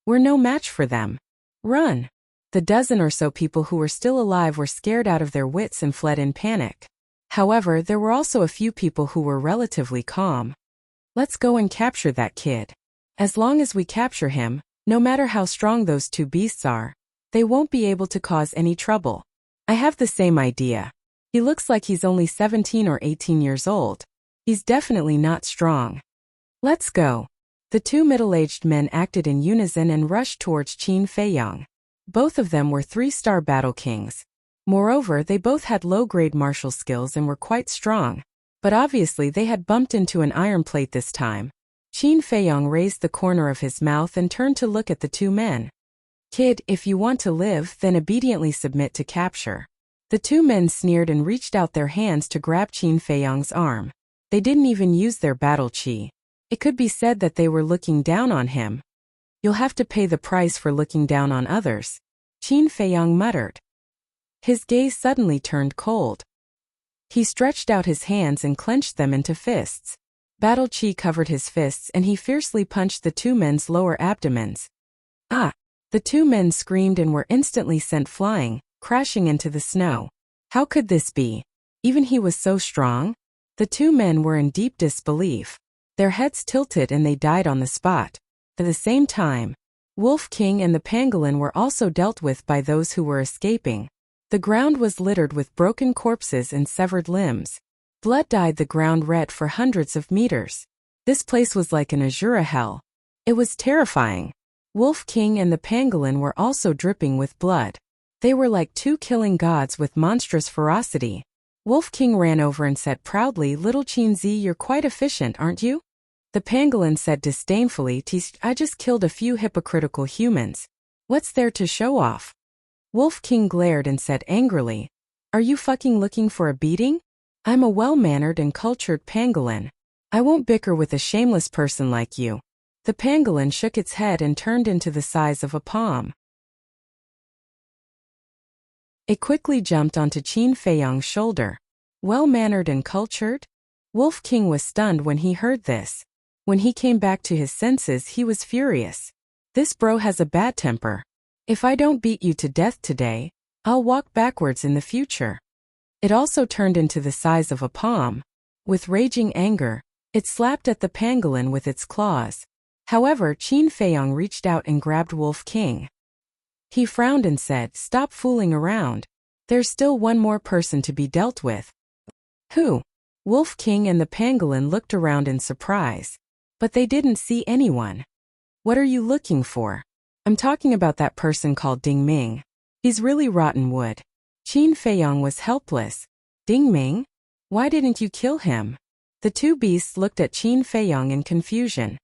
We're no match for them. Run! The dozen or so people who were still alive were scared out of their wits and fled in panic. However, there were also a few people who were relatively calm. Let's go and capture that kid. As long as we capture him, No matter how strong those two beasts are, they won't be able to cause any trouble. I have the same idea. He looks like he's only 17 or 18 years old. He's definitely not strong. Let's go. The two middle-aged men acted in unison and rushed towards Qin Feiyang. Both of them were 3-star battle kings. Moreover, they both had low-grade martial skills and were quite strong. But obviously they had bumped into an iron plate this time. Qin Feiyang raised the corner of his mouth and turned to look at the two men. Kid, if you want to live, then obediently submit to capture. The two men sneered and reached out their hands to grab Qin Feiyang's arm. They didn't even use their battle chi. It could be said that they were looking down on him. You'll have to pay the price for looking down on others, Qin Feiyang muttered. His gaze suddenly turned cold. He stretched out his hands and clenched them into fists. Battle chi covered his fists and he fiercely punched the two men's lower abdomens. Ah! The two men screamed and were instantly sent flying, crashing into the snow. How could this be? Even he was so strong? The two men were in deep disbelief. Their heads tilted and they died on the spot. At the same time, Wolf King and the pangolin were also dealt with by those who were escaping. The ground was littered with broken corpses and severed limbs. Blood dyed the ground red for hundreds of meters. This place was like an Azura hell. It was terrifying. Wolf King and the pangolin were also dripping with blood. They were like two killing gods with monstrous ferocity. Wolf King ran over and said proudly, "Little Qinzi, you're quite efficient, aren't you?" The pangolin said disdainfully, "I just killed a few hypocritical humans. What's there to show off?" Wolf King glared and said angrily, "Are you fucking looking for a beating? I'm a well-mannered and cultured pangolin. I won't bicker with a shameless person like you." The pangolin shook its head and turned into the size of a palm. It quickly jumped onto Qin Feiyang's shoulder. Well-mannered and cultured? Wolf King was stunned when he heard this. When he came back to his senses, he was furious. This bro has a bad temper. If I don't beat you to death today, I'll walk backwards in the future. It also turned into the size of a palm. With raging anger, it slapped at the pangolin with its claws. However, Qin Feiyang reached out and grabbed Wolf King. He frowned and said, "Stop fooling around. There's still one more person to be dealt with." Who? Wolf King and the pangolin looked around in surprise. But they didn't see anyone. "What are you looking for?" "I'm talking about that person called Ding Ming. He's really rotten wood." Qin Feiyang was helpless. "Ding Ming? Why didn't you kill him?" The two beasts looked at Qin Feiyang in confusion.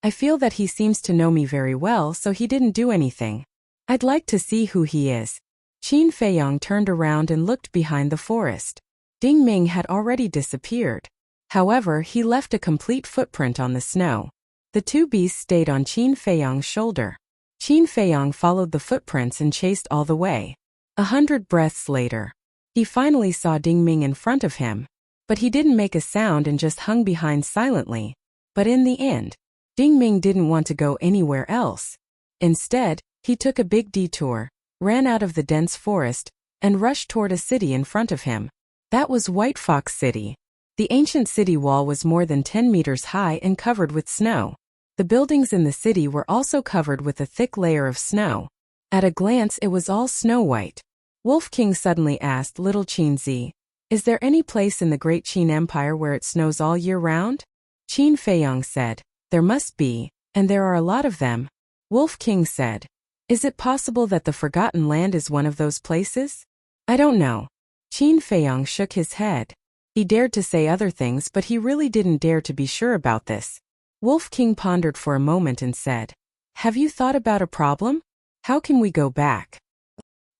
"I feel that he seems to know me very well, so he didn't do anything. I'd like to see who he is." Qin Feiyang turned around and looked behind the forest. Ding Ming had already disappeared. However, he left a complete footprint on the snow. The two beasts stayed on Qin Feiyang's shoulder. Qin Feiyang followed the footprints and chased all the way. 100 breaths later, he finally saw Ding Ming in front of him. But he didn't make a sound and just hung behind silently. But in the end, Ding Ming didn't want to go anywhere else. Instead, he took a big detour, ran out of the dense forest, and rushed toward a city in front of him. That was White Fox City. The ancient city wall was more than 10 meters high and covered with snow. The buildings in the city were also covered with a thick layer of snow. At a glance, it was all snow white. Wolf King suddenly asked, "Little Qinzi, is there any place in the Great Qin Empire where it snows all year round?" Qin Feiyang said, "There must be, and there are a lot of them." Wolf King said, "Is it possible that the Forgotten Land is one of those places?" "I don't know." Qin Feiyang shook his head. He dared to say other things, but he really didn't dare to be sure about this. Wolf King pondered for a moment and said, "Have you thought about a problem? How can we go back?"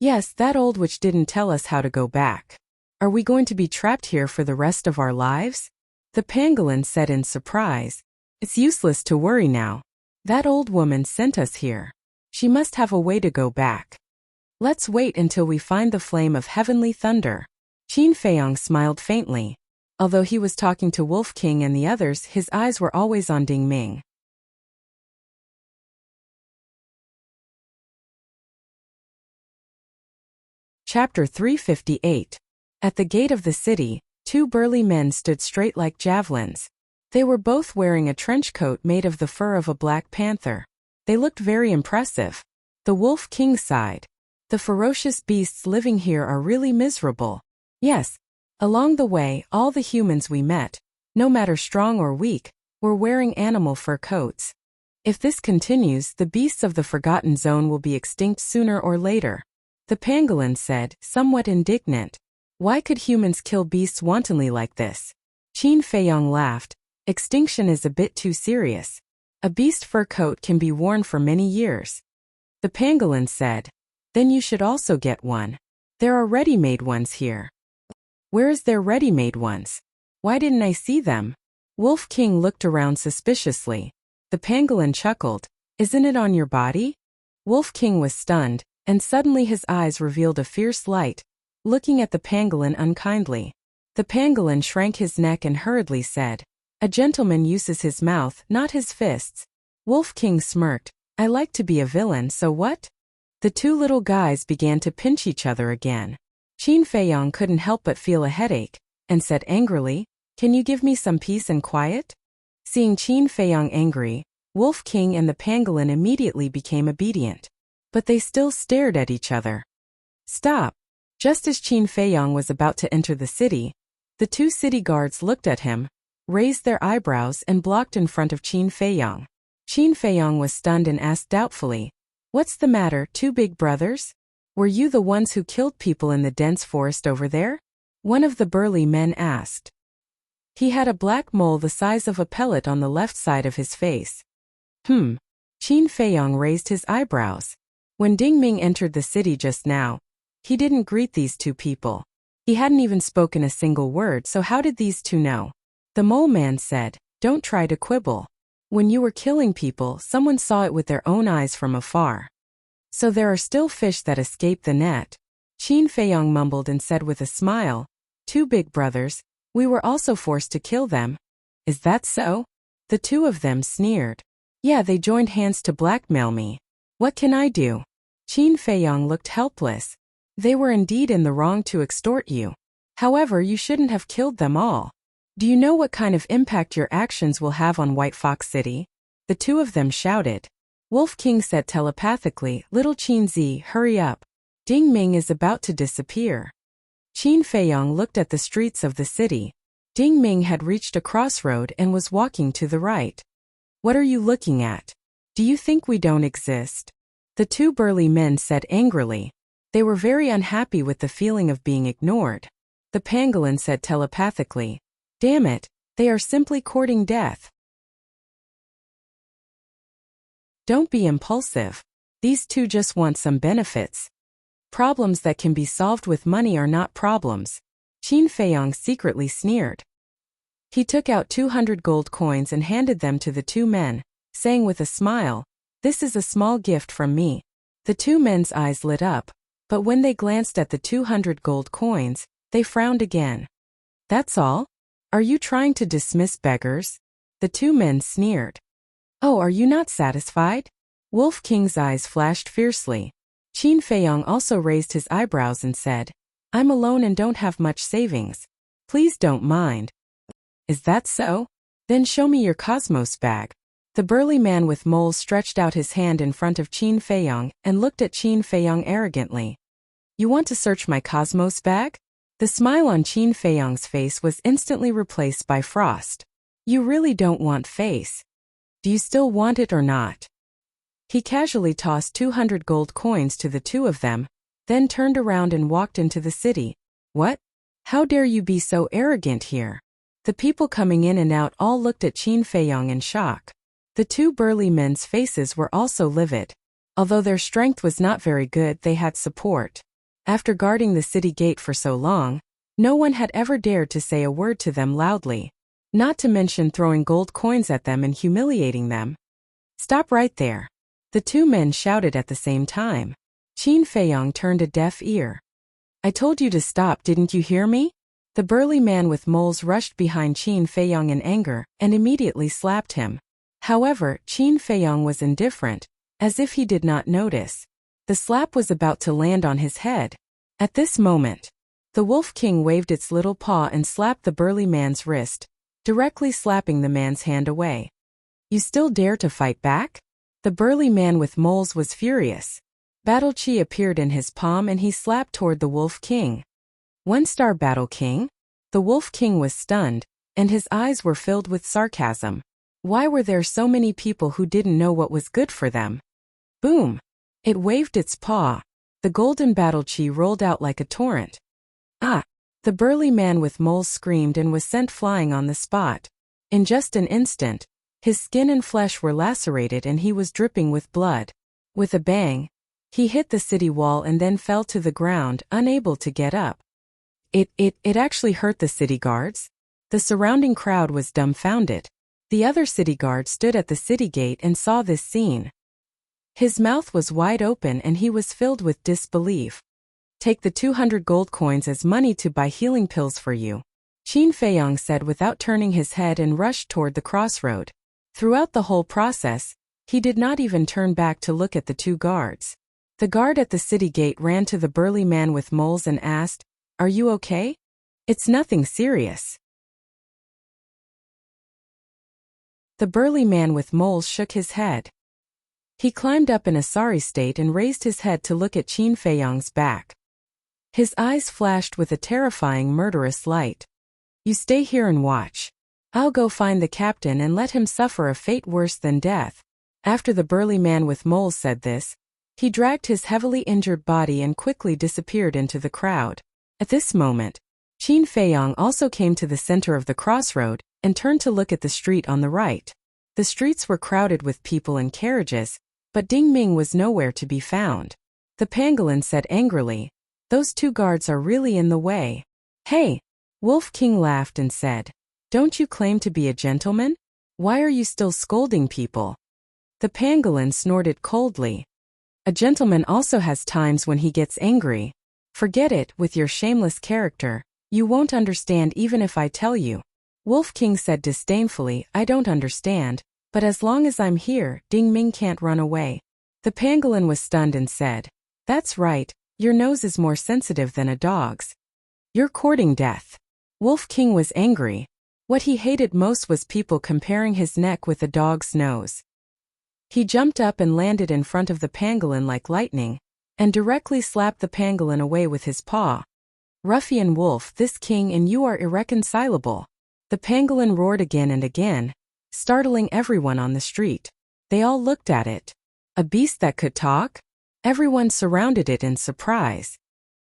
"Yes, that old witch didn't tell us how to go back. Are we going to be trapped here for the rest of our lives?" The pangolin said in surprise, "It's useless to worry now. That old woman sent us here. She must have a way to go back. Let's wait until we find the flame of heavenly thunder." Qin Feiyang smiled faintly. Although he was talking to Wolf King and the others, his eyes were always on Ding Ming. Chapter 358. At the gate of the city, two burly men stood straight like javelins. They were both wearing a trench coat made of the fur of a black panther. They looked very impressive. The Wolf King sighed. The ferocious beasts living here are really miserable. Yes. Along the way, all the humans we met, no matter strong or weak, were wearing animal fur coats. If this continues, the beasts of the Forgotten Zone will be extinct sooner or later. The pangolin said, somewhat indignant. Why could humans kill beasts wantonly like this? Qin Feiyong laughed. Extinction is a bit too serious. A beast fur coat can be worn for many years. The pangolin said, then you should also get one. There are ready-made ones here. Where is there ready-made ones? Why didn't I see them? Wolf King looked around suspiciously. The pangolin chuckled. Isn't it on your body? Wolf King was stunned, and suddenly his eyes revealed a fierce light, looking at the pangolin unkindly. The pangolin shrank his neck and hurriedly said, a gentleman uses his mouth, not his fists. Wolf King smirked. I like to be a villain, so what? The two little guys began to pinch each other again. Qin Feiyong couldn't help but feel a headache, and said angrily, can you give me some peace and quiet? Seeing Qin Feiyong angry, Wolf King and the pangolin immediately became obedient. But they still stared at each other. Stop! Just as Qin Feiyong was about to enter the city, the two city guards looked at him, raised their eyebrows and blocked in front of Qin Feiyong. Qin Feiyong was stunned and asked doubtfully, what's the matter, two big brothers? Were you the ones who killed people in the dense forest over there? One of the burly men asked. He had a black mole the size of a pellet on the left side of his face. Qin Feiyong raised his eyebrows. When Ding Ming entered the city just now, he didn't greet these two people. He hadn't even spoken a single word, so how did these two know? The mole man said, don't try to quibble. When you were killing people, someone saw it with their own eyes from afar. So there are still fish that escape the net. Qin Feiyong mumbled and said with a smile, two big brothers, we were also forced to kill them. Is that so? The two of them sneered. Yeah, they joined hands to blackmail me. What can I do? Qin Feiyong looked helpless. They were indeed in the wrong to extort you. However, you shouldn't have killed them all. Do you know what kind of impact your actions will have on White Fox City? The two of them shouted. Wolf King said telepathically, little Qin Zi, hurry up. Ding Ming is about to disappear. Qin Feiyong looked at the streets of the city. Ding Ming had reached a crossroad and was walking to the right. What are you looking at? Do you think we don't exist? The two burly men said angrily. They were very unhappy with the feeling of being ignored. The pangolin said telepathically, damn it, they are simply courting death. Don't be impulsive. These two just want some benefits. Problems that can be solved with money are not problems. Qin Feiyong secretly sneered. He took out 200 gold coins and handed them to the two men, saying with a smile, this is a small gift from me. The two men's eyes lit up, but when they glanced at the 200 gold coins, they frowned again. That's all? Are you trying to dismiss beggars? The two men sneered. Oh, are you not satisfied? Wolf King's eyes flashed fiercely. Qin Feiyong also raised his eyebrows and said, I'm alone and don't have much savings. Please don't mind. Is that so? Then show me your Cosmos bag. The burly man with moles stretched out his hand in front of Qin Feiyong and looked at Qin Feiyong arrogantly. You want to search my Cosmos bag? The smile on Qin Feiyong's face was instantly replaced by frost. You really don't want face. Do you still want it or not? He casually tossed 200 gold coins to the two of them, then turned around and walked into the city. What? How dare you be so arrogant here? The people coming in and out all looked at Qin Feiyong in shock. The two burly men's faces were also livid. Although their strength was not very good, they had support. After guarding the city gate for so long, no one had ever dared to say a word to them loudly, not to mention throwing gold coins at them and humiliating them. Stop right there. The two men shouted at the same time. Qin Feiyong turned a deaf ear. I told you to stop, didn't you hear me? The burly man with moles rushed behind Qin Feiyong in anger and immediately slapped him. However, Qin Feiyong was indifferent, as if he did not notice. The slap was about to land on his head. At this moment, the Wolf King waved its little paw and slapped the burly man's wrist, directly slapping the man's hand away. You still dare to fight back? The burly man with moles was furious. Battle Chi appeared in his palm and he slapped toward the Wolf King. One-star Battle King? The Wolf King was stunned, and his eyes were filled with sarcasm. Why were there so many people who didn't know what was good for them? Boom! It waved its paw. The golden Battle Chi rolled out like a torrent. Ah! The burly man with moles screamed and was sent flying on the spot. In just an instant, his skin and flesh were lacerated and he was dripping with blood. With a bang, he hit the city wall and then fell to the ground, unable to get up. It actually hurt the city guards. The surrounding crowd was dumbfounded. The other city guard stood at the city gate and saw this scene. His mouth was wide open and he was filled with disbelief. Take the 200 gold coins as money to buy healing pills for you, Qin Feiyong said without turning his head and rushed toward the crossroad. Throughout the whole process, he did not even turn back to look at the two guards. The guard at the city gate ran to the burly man with moles and asked, "Are you okay? It's nothing serious." The burly man with moles shook his head. He climbed up in a sorry state and raised his head to look at Qin Feiyong's back. His eyes flashed with a terrifying murderous light. "You stay here and watch. I'll go find the captain and let him suffer a fate worse than death." After the burly man with moles said this, he dragged his heavily injured body and quickly disappeared into the crowd. At this moment, Qin Feiyong also came to the center of the crossroad and turned to look at the street on the right. The streets were crowded with people and carriages, but Ding Ming was nowhere to be found. The pangolin said angrily, "Those two guards are really in the way." "Hey!" Wolf King laughed and said, "Don't you claim to be a gentleman? Why are you still scolding people?" The pangolin snorted coldly. "A gentleman also has times when he gets angry. Forget it, with your shameless character. You won't understand even if I tell you." Wolf King said disdainfully, "I don't understand, but as long as I'm here, Ding Ming can't run away." The pangolin was stunned and said, "That's right, your nose is more sensitive than a dog's. You're courting death." Wolf King was angry. What he hated most was people comparing his neck with a dog's nose. He jumped up and landed in front of the pangolin like lightning, and directly slapped the pangolin away with his paw. "Ruffian wolf, this king and you are irreconcilable." The pangolin roared again and again, startling everyone on the street. They all looked at it. A beast that could talk? Everyone surrounded it in surprise.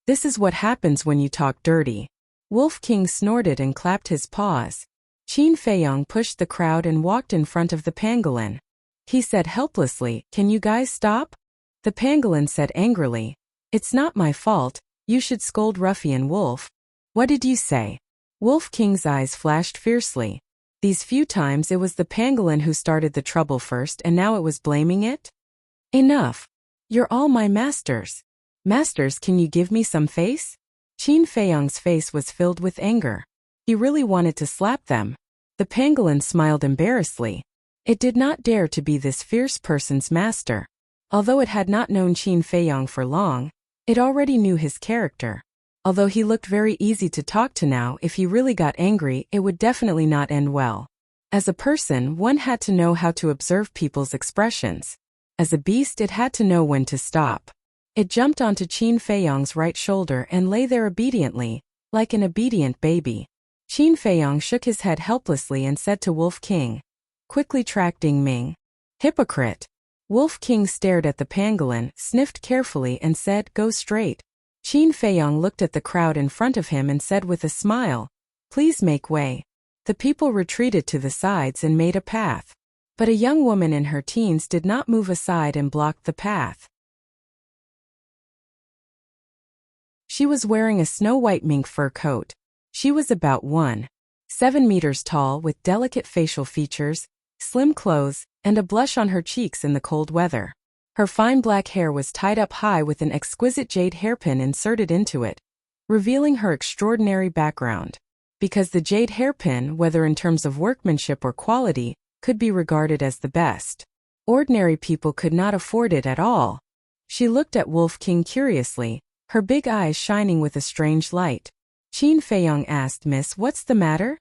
"This is what happens when you talk dirty." Wolf King snorted and clapped his paws. Qin Feiyong pushed the crowd and walked in front of the pangolin. He said helplessly, "Can you guys stop?" The pangolin said angrily, "It's not my fault, you should scold Ruffian Wolf." "What did you say?" Wolf King's eyes flashed fiercely. These few times it was the pangolin who started the trouble first and now it was blaming it? "Enough. You're all my masters. Masters, can you give me some face?" Qin Feiyong's face was filled with anger. He really wanted to slap them. The pangolin smiled embarrassedly. It did not dare to be this fierce person's master. Although it had not known Qin Feiyong for long, it already knew his character. Although he looked very easy to talk to now, if he really got angry, it would definitely not end well. As a person, one had to know how to observe people's expressions. As a beast, it had to know when to stop. It jumped onto Qin Feiyong's right shoulder and lay there obediently, like an obedient baby. Qin Feiyong shook his head helplessly and said to Wolf King, "Quickly track Ding Ming." "Hypocrite." Wolf King stared at the pangolin, sniffed carefully and said, "Go straight." Qin Feiyong looked at the crowd in front of him and said with a smile, "Please make way." The people retreated to the sides and made a path. But a young woman in her teens did not move aside and blocked the path. She was wearing a snow-white mink fur coat. She was about 1.7 meters tall with delicate facial features, slim clothes, and a blush on her cheeks in the cold weather. Her fine black hair was tied up high with an exquisite jade hairpin inserted into it, revealing her extraordinary background. Because the jade hairpin, whether in terms of workmanship or quality, could be regarded as the best. Ordinary people could not afford it at all. She looked at Wolf King curiously, her big eyes shining with a strange light. Qin Feiyong asked, "Miss, what's the matter?"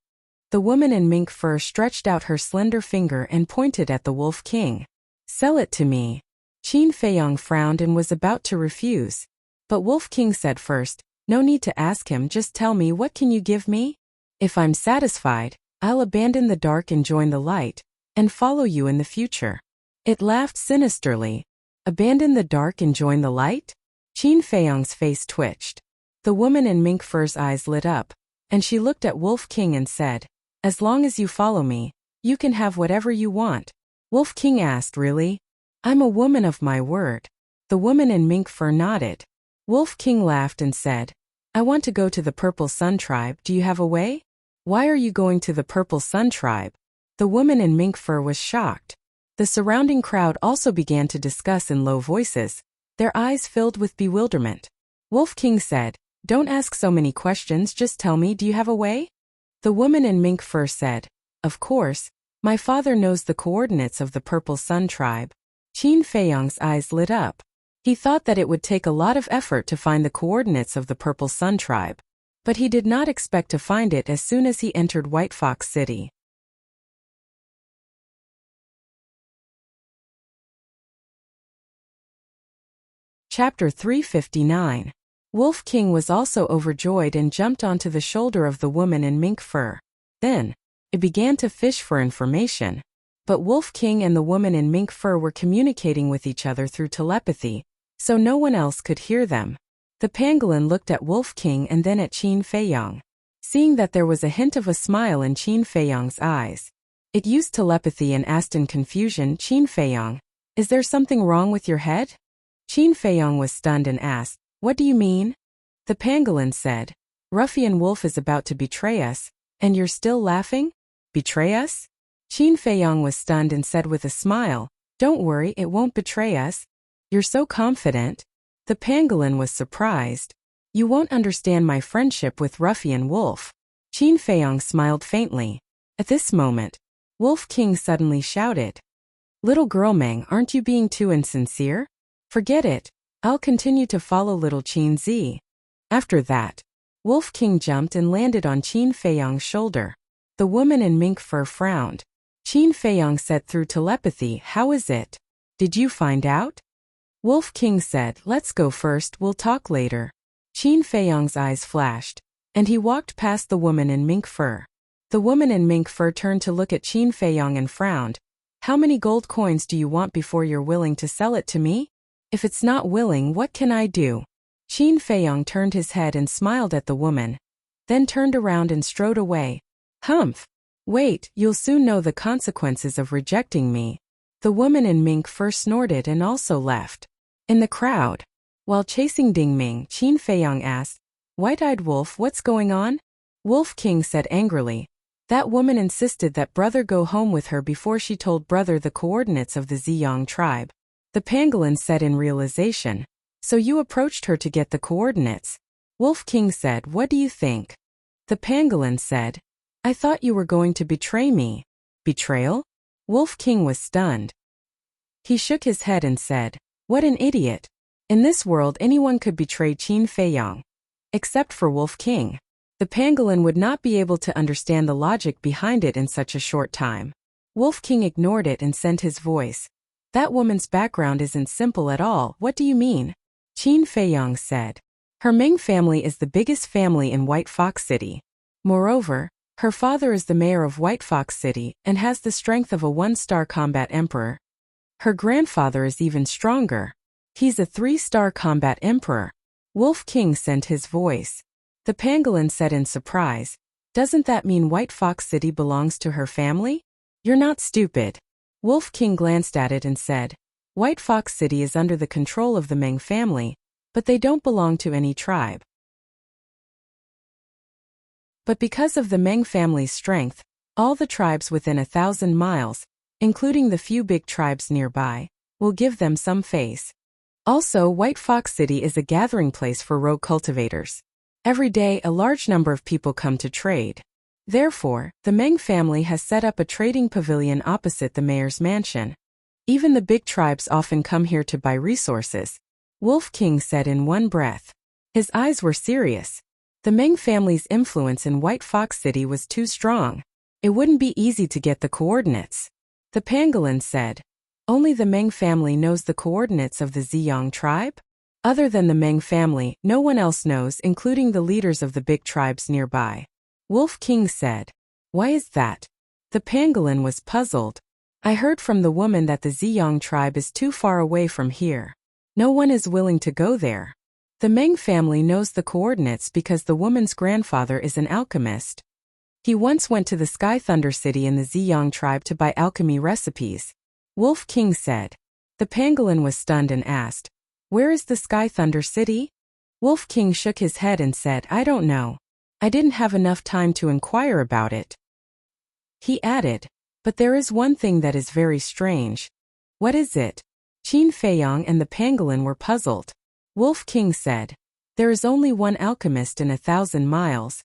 The woman in mink fur stretched out her slender finger and pointed at the Wolf King. Sell it to me. Qin Feiyong frowned and was about to refuse. But Wolf King said first, no need to ask him, just tell me what can you give me? If I'm satisfied, I'll abandon the dark and join the light, and follow you in the future. It laughed sinisterly. Abandon the dark and join the light? Qin Feiyong's face twitched. The woman in mink fur's eyes lit up, and she looked at Wolf King and said, as long as you follow me, you can have whatever you want. Wolf King asked, really? I'm a woman of my word. The woman in mink fur nodded. Wolf King laughed and said, I want to go to the Purple Sun Tribe, do you have a way? Why are you going to the Purple Sun Tribe? The woman in mink fur was shocked. The surrounding crowd also began to discuss in low voices, their eyes filled with bewilderment. Wolf King said, don't ask so many questions, just tell me, do you have a way? The woman in mink fur said, of course, my father knows the coordinates of the Purple Sun Tribe. Qin Feiyong's eyes lit up. He thought that it would take a lot of effort to find the coordinates of the Purple Sun Tribe, but he did not expect to find it as soon as he entered White Fox City. Chapter 359. Wolf King was also overjoyed and jumped onto the shoulder of the woman in mink fur. Then, it began to fish for information. But Wolf King and the woman in mink fur were communicating with each other through telepathy, so no one else could hear them. The pangolin looked at Wolf King and then at Qin Feiyong. Seeing that there was a hint of a smile in Qin Feiyong's eyes, it used telepathy and asked in confusion, Qin Feiyong, is there something wrong with your head? Qin Feiyong was stunned and asked, what do you mean? The pangolin said, Ruffian Wolf is about to betray us, and you're still laughing? Betray us? Qin Feiyong was stunned and said with a smile, don't worry, it won't betray us. You're so confident. The pangolin was surprised. You won't understand my friendship with Ruffian Wolf. Qin Feiyong smiled faintly. At this moment, Wolf King suddenly shouted, Little girl Meng, aren't you being too insincere? Forget it, I'll continue to follow little Qin Zi. After that, Wolf King jumped and landed on Qin Feiyong's shoulder. The woman in mink fur frowned. Qin Feiyong said through telepathy, how is it? Did you find out? Wolf King said, let's go first, we'll talk later. Qin Feiyong's eyes flashed, and he walked past the woman in mink fur. The woman in mink fur turned to look at Qin Feiyong and frowned. How many gold coins do you want before you're willing to sell it to me? If it's not willing, what can I do? Qin Feiyong turned his head and smiled at the woman, then turned around and strode away. Humph! Wait, you'll soon know the consequences of rejecting me. The woman in mink fur snorted and also left. In the crowd, while chasing Ding Ming, Qin Feiyong asked, White-eyed Wolf, what's going on? Wolf King said angrily, that woman insisted that brother go home with her before she told brother the coordinates of the Ziyang tribe. The pangolin said in realization, so you approached her to get the coordinates. Wolf King said, what do you think? The pangolin said, I thought you were going to betray me. Betrayal? Wolf King was stunned. He shook his head and said, what an idiot. In this world anyone could betray Qin Feiyong. Except for Wolf King. The pangolin would not be able to understand the logic behind it in such a short time. Wolf King ignored it and sent his voice. That woman's background isn't simple at all, what do you mean? Qin Feiyong said. Her Ming family is the biggest family in White Fox City. Moreover, her father is the mayor of White Fox City and has the strength of a 1-star combat emperor. Her grandfather is even stronger. He's a 3-star combat emperor. Wolf King sent his voice. The pangolin said in surprise, doesn't that mean White Fox City belongs to her family? You're not stupid. Wolf King glanced at it and said, White Fox City is under the control of the Meng family, but they don't belong to any tribe. But because of the Meng family's strength, all the tribes within 1,000 miles, including the few big tribes nearby, will give them some face. Also, White Fox City is a gathering place for rogue cultivators. Every day a large number of people come to trade. Therefore, the Meng family has set up a trading pavilion opposite the mayor's mansion. Even the big tribes often come here to buy resources. Wolf King said in one breath. His eyes were serious. The Meng family's influence in White Fox City was too strong. It wouldn't be easy to get the coordinates. The pangolin said, Only the Meng family knows the coordinates of the Ziyang tribe? Other than the Meng family, no one else knows, including the leaders of the big tribes nearby. Wolf King said. Why is that? The pangolin was puzzled. I heard from the woman that the Ziyang tribe is too far away from here. No one is willing to go there. The Meng family knows the coordinates because the woman's grandfather is an alchemist. He once went to the Sky Thunder City in the Ziyang tribe to buy alchemy recipes. Wolf King said. The pangolin was stunned and asked, Where is the Sky Thunder City? Wolf King shook his head and said, I don't know. I didn't have enough time to inquire about it. He added, But there is one thing that is very strange. What is it? Qin Feiyang and the pangolin were puzzled. Wolf King said, There is only one alchemist in 1,000 miles.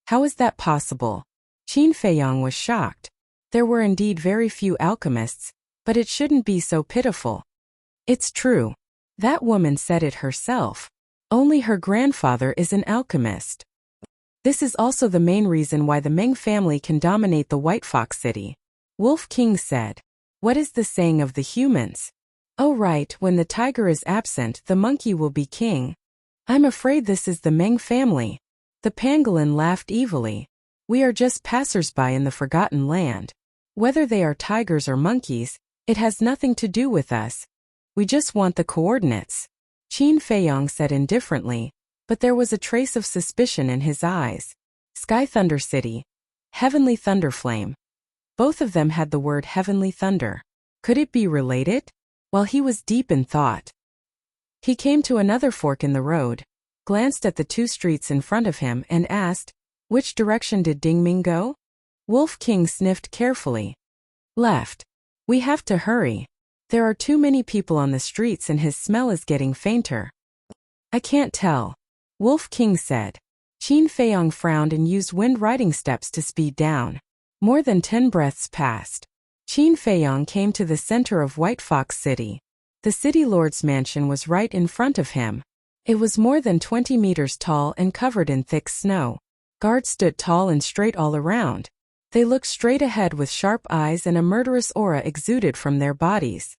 How is that possible? Qin Feiyang was shocked. There were indeed very few alchemists, but it shouldn't be so pitiful. It's true. That woman said it herself. Only her grandfather is an alchemist. This is also the main reason why the Meng family can dominate the White Fox City. Wolf King said. What is the saying of the humans? Oh right, when the tiger is absent, the monkey will be king. I'm afraid this is the Meng family. The pangolin laughed evilly. We are just passers-by in the forgotten land. Whether they are tigers or monkeys, it has nothing to do with us. We just want the coordinates. Qin Feiyang said indifferently, but there was a trace of suspicion in his eyes. Sky Thunder City. Heavenly Thunder Flame. Both of them had the word heavenly thunder. Could it be related? While he was deep in thought, he came to another fork in the road, glanced at the two streets in front of him and asked, Which direction did Dingming go? Wolf King sniffed carefully. Left. We have to hurry. There are too many people on the streets and his smell is getting fainter. I can't tell. Wolf King said. Qin Feiyang frowned and used wind riding steps to speed down. More than 10 breaths passed. Qin Feiyang came to the center of White Fox City. The city lord's mansion was right in front of him. It was more than 20 meters tall and covered in thick snow. Guards stood tall and straight all around. They looked straight ahead with sharp eyes and a murderous aura exuded from their bodies.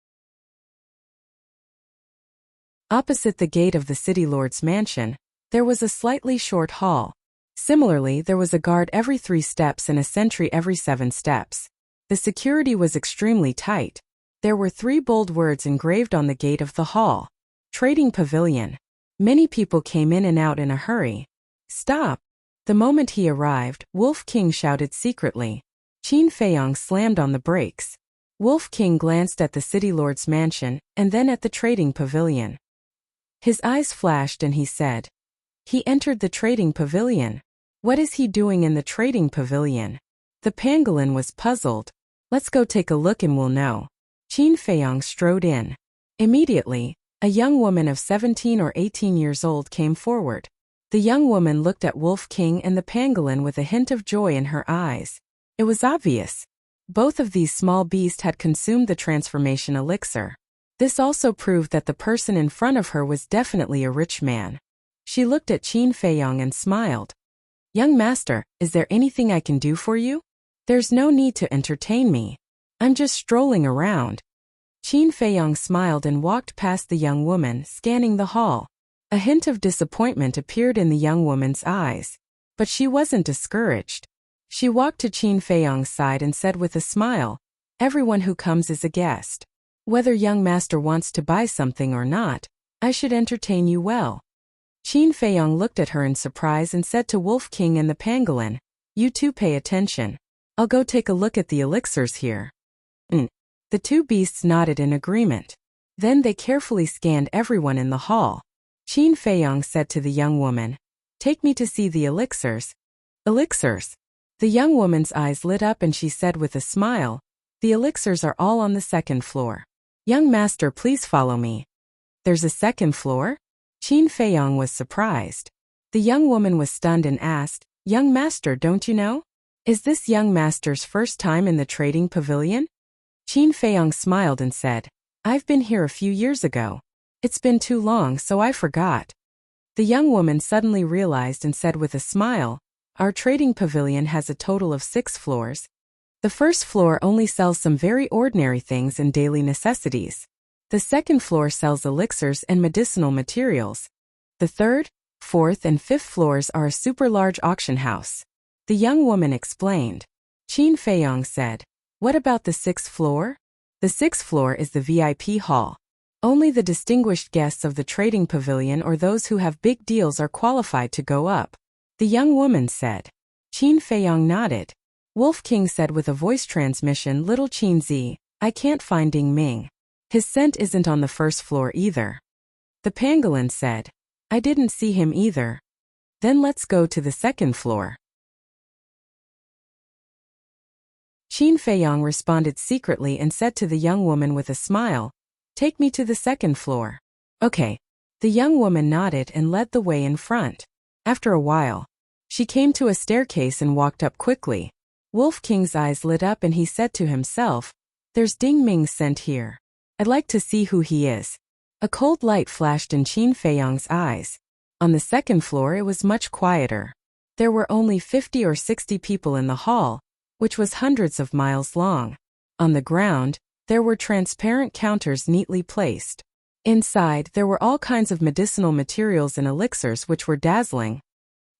Opposite the gate of the city lord's mansion, there was a slightly short hall. Similarly, there was a guard every 3 steps and a sentry every 7 steps. The security was extremely tight. There were 3 bold words engraved on the gate of the hall. Trading Pavilion. Many people came in and out in a hurry. Stop! The moment he arrived, Wolf King shouted secretly. Qin Feiyang slammed on the brakes. Wolf King glanced at the city lord's mansion, and then at the trading pavilion. His eyes flashed and he said. He entered the trading pavilion. What is he doing in the trading pavilion? The pangolin was puzzled. Let's go take a look and we'll know. Qin Feiyang strode in. Immediately, a young woman of 17 or 18 years old came forward. The young woman looked at Wolf King and the pangolin with a hint of joy in her eyes. It was obvious. Both of these small beasts had consumed the transformation elixir. This also proved that the person in front of her was definitely a rich man. She looked at Qin Feiyang and smiled. Young master, is there anything I can do for you? There's no need to entertain me. I'm just strolling around. Qin Feiyang smiled and walked past the young woman, scanning the hall. A hint of disappointment appeared in the young woman's eyes. But she wasn't discouraged. She walked to Qin Feiyang's side and said with a smile, Everyone who comes is a guest. Whether young master wants to buy something or not, I should entertain you well. Qin Feiyang looked at her in surprise and said to Wolf King and the pangolin, You two pay attention. I'll go take a look at the elixirs here. The two beasts nodded in agreement. Then they carefully scanned everyone in the hall. Qin Feiyang said to the young woman, Take me to see the elixirs. Elixirs. The young woman's eyes lit up and she said with a smile, The elixirs are all on the 2nd floor. Young master, please follow me. There's a 2nd floor? Qin Feiyang was surprised. The young woman was stunned and asked, Young master, don't you know? Is this young master's first time in the trading pavilion? Qin Feiyang smiled and said, I've been here a few years ago. It's been too long, so I forgot. The young woman suddenly realized and said with a smile, Our trading pavilion has a total of 6 floors. The first floor only sells some very ordinary things and daily necessities. The second floor sells elixirs and medicinal materials. The third, fourth, and fifth floors are a super large auction house. The young woman explained. Qin Feiyong said, "What about the sixth floor?" The sixth floor is the VIP hall. Only the distinguished guests of the trading pavilion or those who have big deals are qualified to go up. The young woman said. Qin Feiyong nodded. Wolf King said with a voice transmission, "Little Qin Zi, I can't find Ding Ming. His scent isn't on the first floor either." The pangolin said, "I didn't see him either." "Then let's go to the second floor." Qin Feiyong responded secretly and said to the young woman with a smile, "Take me to the second floor." "Okay." The young woman nodded and led the way in front. After a while, she came to a staircase and walked up quickly. Wolf King's eyes lit up and he said to himself, "There's Ding Ming's scent here. I'd like to see who he is." A cold light flashed in Qin Feiyong's eyes. On the second floor it was much quieter. There were only 50 or 60 people in the hall, which was hundreds of miles long. On the ground, there were transparent counters neatly placed. Inside, there were all kinds of medicinal materials and elixirs which were dazzling.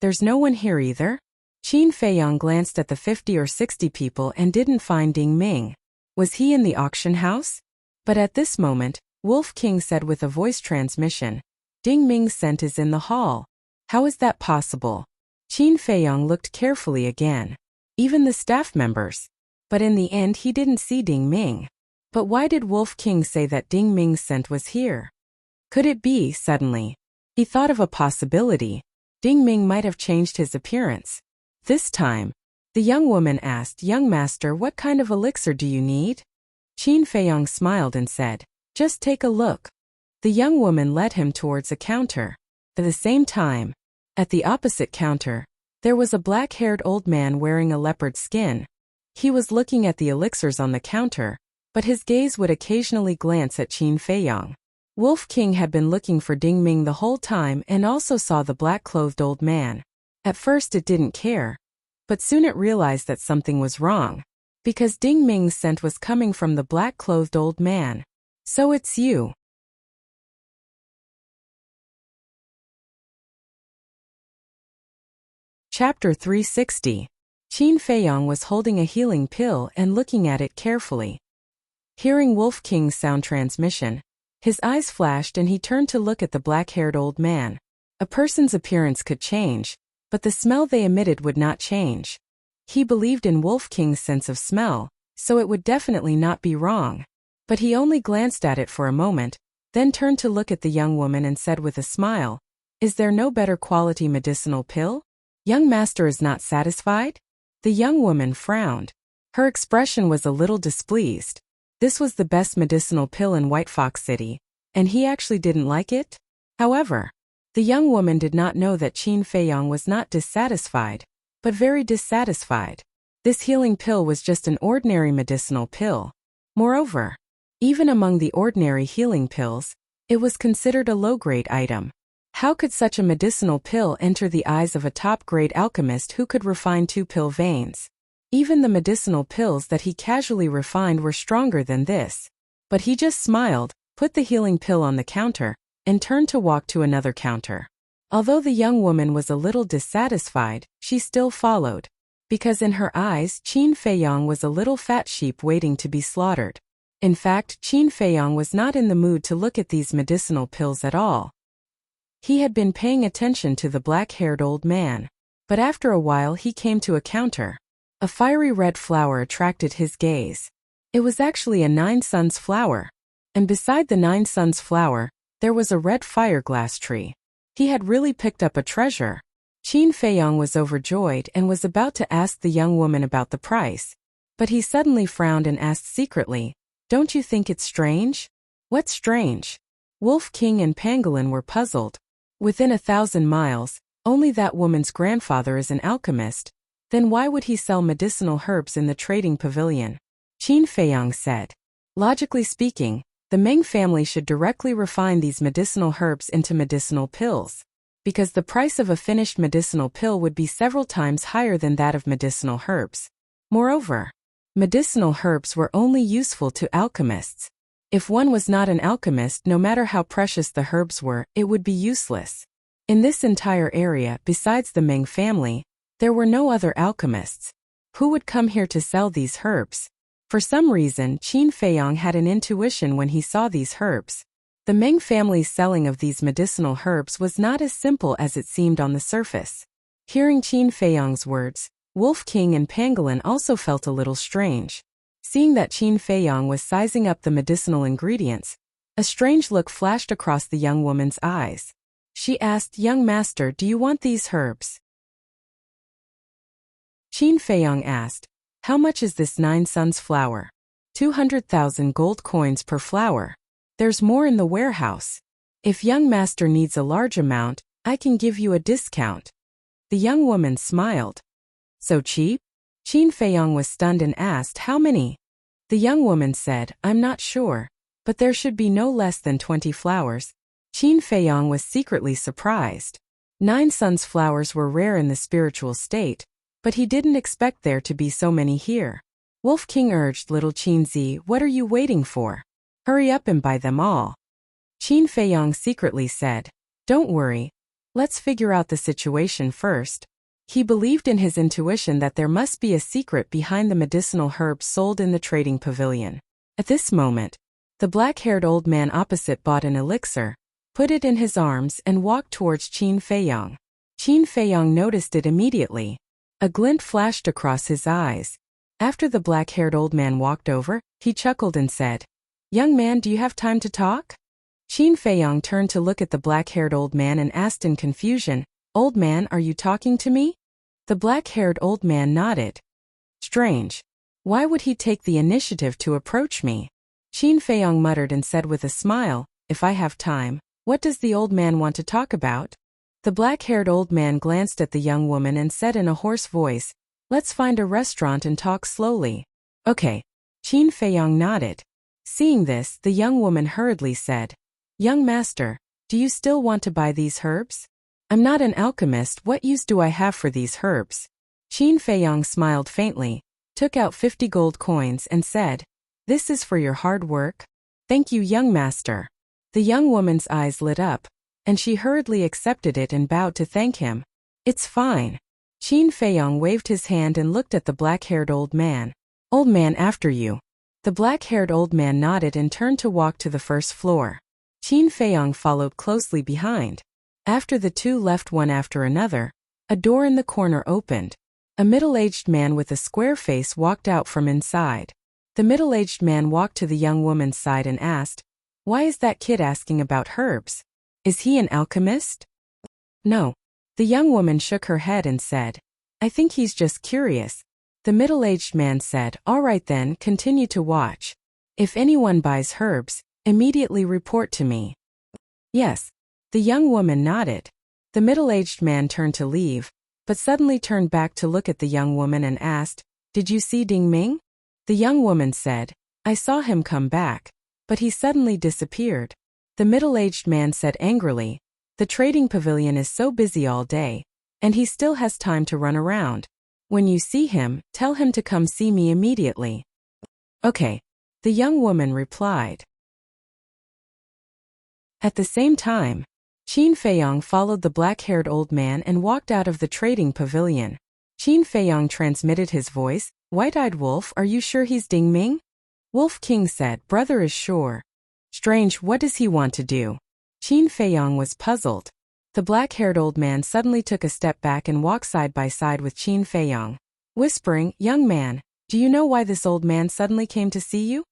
"There's no one here either?" Qin Feiyong glanced at the 50 or 60 people and didn't find Ding Ming. Was he in the auction house? But at this moment, Wolf King said with a voice transmission, "Ding Ming's scent is in the hall. How is that possible?" Qin Feiyong looked carefully again. Even the staff members. But in the end he didn't see Ding Ming. But why did Wolf King say that Ding Ming's scent was here? Could it be, suddenly? He thought of a possibility. Ding Ming might have changed his appearance. This time, the young woman asked, "Young master, what kind of elixir do you need?" Qin Feiyong smiled and said, "Just take a look." The young woman led him towards a counter. At the same time, at the opposite counter, there was a black-haired old man wearing a leopard skin. He was looking at the elixirs on the counter, but his gaze would occasionally glance at Qin Feiyong. Wolf King had been looking for Ding Ming the whole time and also saw the black-clothed old man. At first it didn't care, but soon it realized that something was wrong, because Ding Ming's scent was coming from the black-clothed old man. "So it's you." Chapter 360. Qin Feiyong was holding a healing pill and looking at it carefully. Hearing Wolf King's sound transmission, his eyes flashed and he turned to look at the black-haired old man. A person's appearance could change, but the smell they emitted would not change. He believed in Wolf King's sense of smell, so it would definitely not be wrong. But he only glanced at it for a moment, then turned to look at the young woman and said with a smile, "Is there no better quality medicinal pill? Young master is not satisfied?" The young woman frowned. Her expression was a little displeased. This was the best medicinal pill in White Fox City, and he actually didn't like it? However, the young woman did not know that Qin Feiyong was not dissatisfied, but very dissatisfied. This healing pill was just an ordinary medicinal pill. Moreover, even among the ordinary healing pills, it was considered a low-grade item. How could such a medicinal pill enter the eyes of a top-grade alchemist who could refine 2 pill veins? Even the medicinal pills that he casually refined were stronger than this. But he just smiled, put the healing pill on the counter, and turned to walk to another counter. Although the young woman was a little dissatisfied, she still followed. Because in her eyes, Qin Feiyong was a little fat sheep waiting to be slaughtered. In fact, Qin Feiyong was not in the mood to look at these medicinal pills at all. He had been paying attention to the black-haired old man. But after a while he came to a counter. A fiery red flower attracted his gaze. It was actually a 9 suns flower. And beside the 9 suns flower, there was a red fireglass tree. He had really picked up a treasure. Qin Feiyong was overjoyed and was about to ask the young woman about the price. But he suddenly frowned and asked secretly, "Don't you think it's strange?" "What's strange?" Wolf King and Pangolin were puzzled. Within 1,000 miles, only that woman's grandfather is an alchemist. Then why would he sell medicinal herbs in the trading pavilion? Qin Feiyong said. Logically speaking, the Meng family should directly refine these medicinal herbs into medicinal pills, because the price of a finished medicinal pill would be several times higher than that of medicinal herbs. Moreover, Medicinal herbs were only useful to alchemists. If one was not an alchemist, no matter how precious the herbs were, it would be useless. In this entire area, besides the Ming family, there were no other alchemists. Who would come here to sell these herbs? For some reason, Qin Feiyong had an intuition when he saw these herbs. The Ming family's selling of these medicinal herbs was not as simple as it seemed on the surface. Hearing Qin Feiyong's words, Wolf King and Pangolin also felt a little strange. Seeing that Qin Feiyong was sizing up the medicinal ingredients, a strange look flashed across the young woman's eyes. She asked, "Young master, do you want these herbs?" Qin Feiyong asked, "How much is this 9 suns flower?" 200,000 gold coins per flower. There's more in the warehouse. If young master needs a large amount, I can give you a discount. The young woman smiled. So cheap? Qin Feiyong was stunned and asked, "How many?" The young woman said, "I'm not sure, but there should be no less than 20 flowers. Qin Feiyong was secretly surprised. 9 suns flowers were rare in the spiritual state, but he didn't expect there to be so many here. Wolf King urged little Qin Zi, "What are you waiting for? Hurry up and buy them all." Qin Feiyong secretly said, "Don't worry. Let's figure out the situation first." He believed in his intuition that there must be a secret behind the medicinal herbs sold in the trading pavilion. At this moment, the black-haired old man opposite bought an elixir, put it in his arms and walked towards Qin Feiyong. Qin Feiyong noticed it immediately. A glint flashed across his eyes. After the black-haired old man walked over, he chuckled and said, "Young man, do you have time to talk?" Qin Feiyong turned to look at the black-haired old man and asked in confusion, "Old man, are you talking to me?" The black-haired old man nodded. "Strange. Why would he take the initiative to approach me?" Qin Feiyong muttered and said with a smile, "If I have time, what does the old man want to talk about?" The black-haired old man glanced at the young woman and said in a hoarse voice, "Let's find a restaurant and talk slowly." "Okay." Qin Feiyong nodded. Seeing this, the young woman hurriedly said, "Young master, do you still want to buy these herbs? I'm not an alchemist, what use do I have for these herbs?" Qin Feiyong smiled faintly, took out 50 gold coins and said, "This is for your hard work. Thank you, young master." The young woman's eyes lit up, and she hurriedly accepted it and bowed to thank him. "It's fine." Qin Feiyong waved his hand and looked at the black-haired old man. "Old man, after you." The black-haired old man nodded and turned to walk to the first floor. Qin Feiyong followed closely behind. After the two left one after another, a door in the corner opened. A middle-aged man with a square face walked out from inside. The middle-aged man walked to the young woman's side and asked, "Why is that kid asking about herbs? Is he an alchemist?" "No." The young woman shook her head and said, "I think he's just curious." The middle-aged man said, "All right then, continue to watch. If anyone buys herbs, immediately report to me." "Yes." The young woman nodded. The middle-aged man turned to leave, but suddenly turned back to look at the young woman and asked, "Did you see Ding Ming?" The young woman said, "I saw him come back, but he suddenly disappeared." The middle-aged man said angrily, "The trading pavilion is so busy all day, and he still has time to run around. When you see him, tell him to come see me immediately." "Okay," the young woman replied. At the same time, Qin Feiyong followed the black-haired old man and walked out of the trading pavilion. Qin Feiyong transmitted his voice, "White-eyed wolf, are you sure he's Ding Ming?" Wolf King said, "Brother is sure." "Strange, what does he want to do?" Qin Feiyong was puzzled. The black-haired old man suddenly took a step back and walked side by side with Qin Feiyong, whispering, "Young man, do you know why this old man suddenly came to see you?"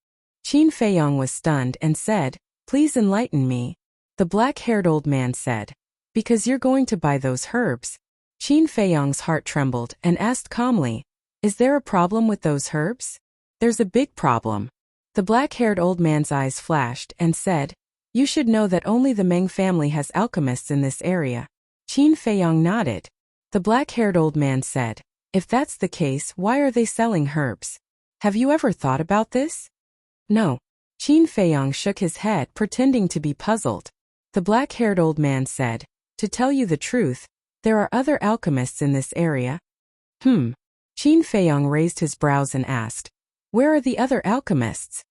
Qin Feiyong was stunned and said, "Please enlighten me." The black-haired old man said, "Because you're going to buy those herbs." Qin Feiyong's heart trembled and asked calmly, "Is there a problem with those herbs?" "There's a big problem." The black-haired old man's eyes flashed and said, "You should know that only the Meng family has alchemists in this area." Qin Feiyong nodded. The black-haired old man said, "If that's the case, why are they selling herbs? Have you ever thought about this?" "No." Qin Feiyong shook his head, pretending to be puzzled. The black-haired old man said, "To tell you the truth, there are other alchemists in this area." Qin Feiyong raised his brows and asked, Where are the other alchemists?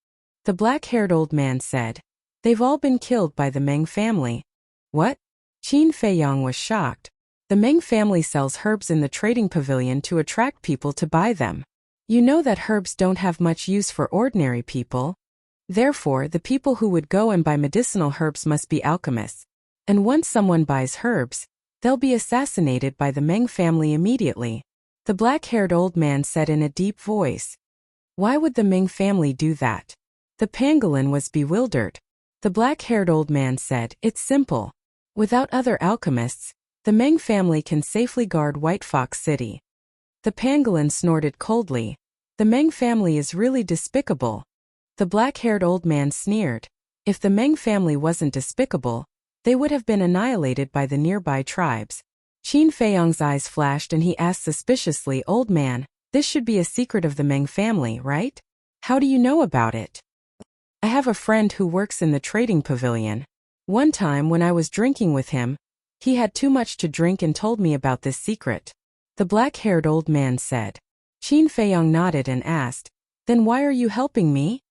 The black-haired old man said. They've all been killed by the Meng family. What? Qin Feiyong was shocked. The Meng family sells herbs in the trading pavilion to attract people to buy them. You know that herbs don't have much use for ordinary people. Therefore, the people who would go and buy medicinal herbs must be alchemists. And once someone buys herbs, they'll be assassinated by the Meng family immediately. The black-haired old man said in a deep voice. Why would the Meng family do that? The pangolin was bewildered. The black-haired old man said, it's simple. Without other alchemists, the Meng family can safely guard White Fox City. The pangolin snorted coldly. The Meng family is really despicable. The black-haired old man sneered. If the Meng family wasn't despicable, they would have been annihilated by the nearby tribes. Qin Feiyong's eyes flashed and he asked suspiciously, Old man, this should be a secret of the Meng family, right? How do you know about it? I have a friend who works in the trading pavilion. One time when I was drinking with him, he had too much to drink and told me about this secret. The black-haired old man said. Qin Feiyong nodded and asked, Then why are you helping me?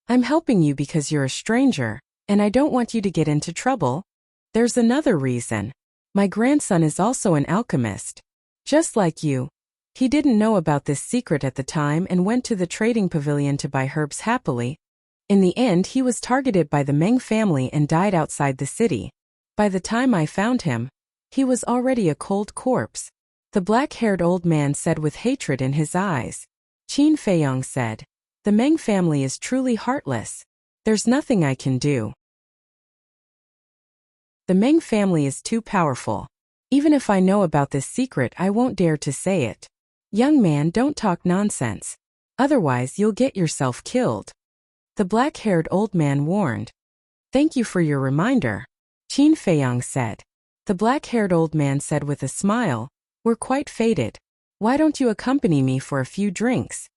I'm helping you because you're a stranger, and I don't want you to get into trouble. There's another reason. My grandson is also an alchemist. Just like you. He didn't know about this secret at the time and went to the trading pavilion to buy herbs happily. In the end, he was targeted by the Meng family and died outside the city. By the time I found him, he was already a cold corpse. The black-haired old man said with hatred in his eyes. Qin Feiyong said, The Meng family is truly heartless. There's nothing I can do. The Meng family is too powerful. Even if I know about this secret, I won't dare to say it. Young man, don't talk nonsense. Otherwise, you'll get yourself killed. The black-haired old man warned. Thank you for your reminder, Qin Feiyong said. The black-haired old man said with a smile, We're quite faded. Why don't you accompany me for a few drinks?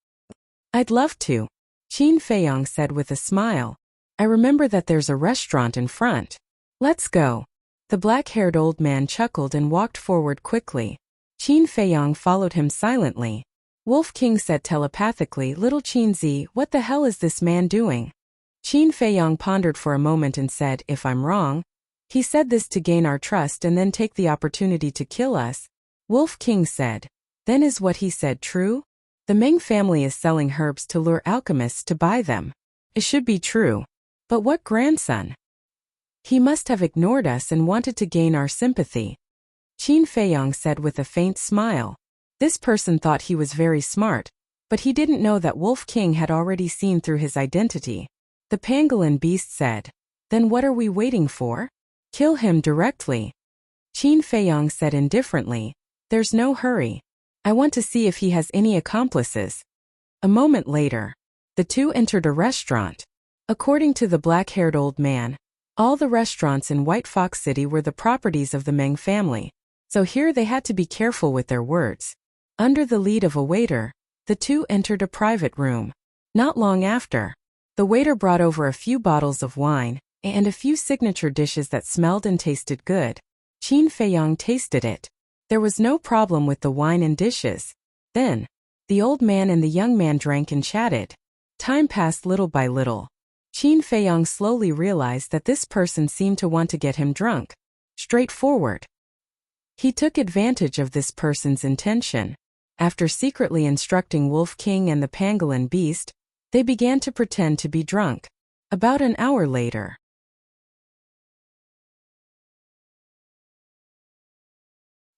I'd love to, Qin Feiyong said with a smile. I remember that there's a restaurant in front. Let's go. The black-haired old man chuckled and walked forward quickly. Qin Feiyong followed him silently. Wolf King said telepathically, Little Qinzi, what the hell is this man doing? Qin Feiyong pondered for a moment and said, If I'm wrong, he said this to gain our trust and then take the opportunity to kill us. Wolf King said, Then is what he said true? The Meng family is selling herbs to lure alchemists to buy them. It should be true. But what grandson? He must have ignored us and wanted to gain our sympathy. Qin Feiyong said with a faint smile. This person thought he was very smart, but he didn't know that Wolf King had already seen through his identity. The pangolin beast said, Then what are we waiting for? Kill him directly. Qin Feiyong said indifferently, There's no hurry. I want to see if he has any accomplices. A moment later, the two entered a restaurant. According to the black-haired old man, all the restaurants in White Fox City were the properties of the Meng family, so here they had to be careful with their words. Under the lead of a waiter, the two entered a private room. Not long after, the waiter brought over a few bottles of wine and a few signature dishes that smelled and tasted good. Qin Feiyong tasted it. There was no problem with the wine and dishes. Then, the old man and the young man drank and chatted. Time passed little by little. Qin Feiyong slowly realized that this person seemed to want to get him drunk. Straightforward. He took advantage of this person's intention. After secretly instructing Wolf King and the pangolin beast, they began to pretend to be drunk. About an hour later.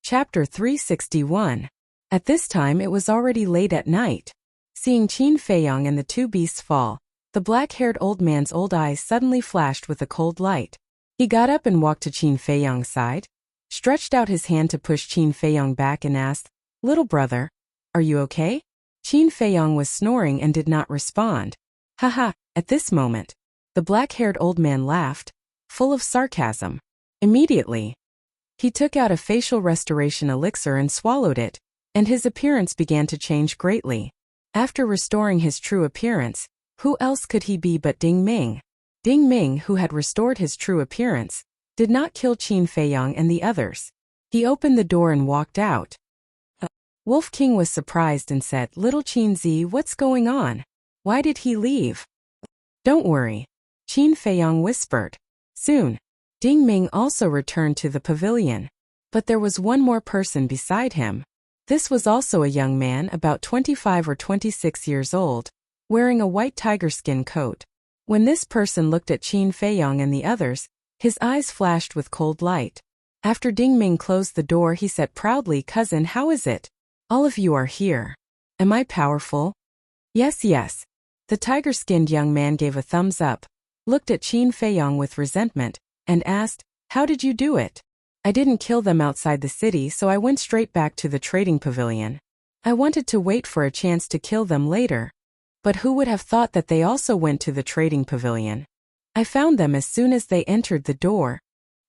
Chapter 361. At this time it was already late at night. Seeing Qin Feiyong and the two beasts fall, the black-haired old man's old eyes suddenly flashed with a cold light. He got up and walked to Qin Feiyong's side, stretched out his hand to push Qin Feiyong back and asked, Little brother, are you okay? Qin Feiyong was snoring and did not respond. Haha, at this moment, the black-haired old man laughed, full of sarcasm. Immediately, he took out a facial restoration elixir and swallowed it, and his appearance began to change greatly. After restoring his true appearance, who else could he be but Ding Ming? Ding Ming, who had restored his true appearance, did not kill Qin Feiyong and the others. He opened the door and walked out. Wolf King was surprised and said, Little Qinzi, what's going on? Why did he leave? Don't worry, Qin Feiyong whispered. Soon, Ding Ming also returned to the pavilion. But there was one more person beside him. This was also a young man about 25 or 26 years old, wearing a white tiger skin coat. When this person looked at Qin Feiyong and the others, his eyes flashed with cold light. After Ding Ming closed the door, he said proudly, "Cousin, how is it? All of you are here. Am I powerful?" Yes, yes. The tiger-skinned young man gave a thumbs up, looked at Qin Feiyong with resentment, and asked, "How did you do it?" "I didn't kill them outside the city, so I went straight back to the trading pavilion. I wanted to wait for a chance to kill them later. But who would have thought that they also went to the trading pavilion? I found them as soon as they entered the door.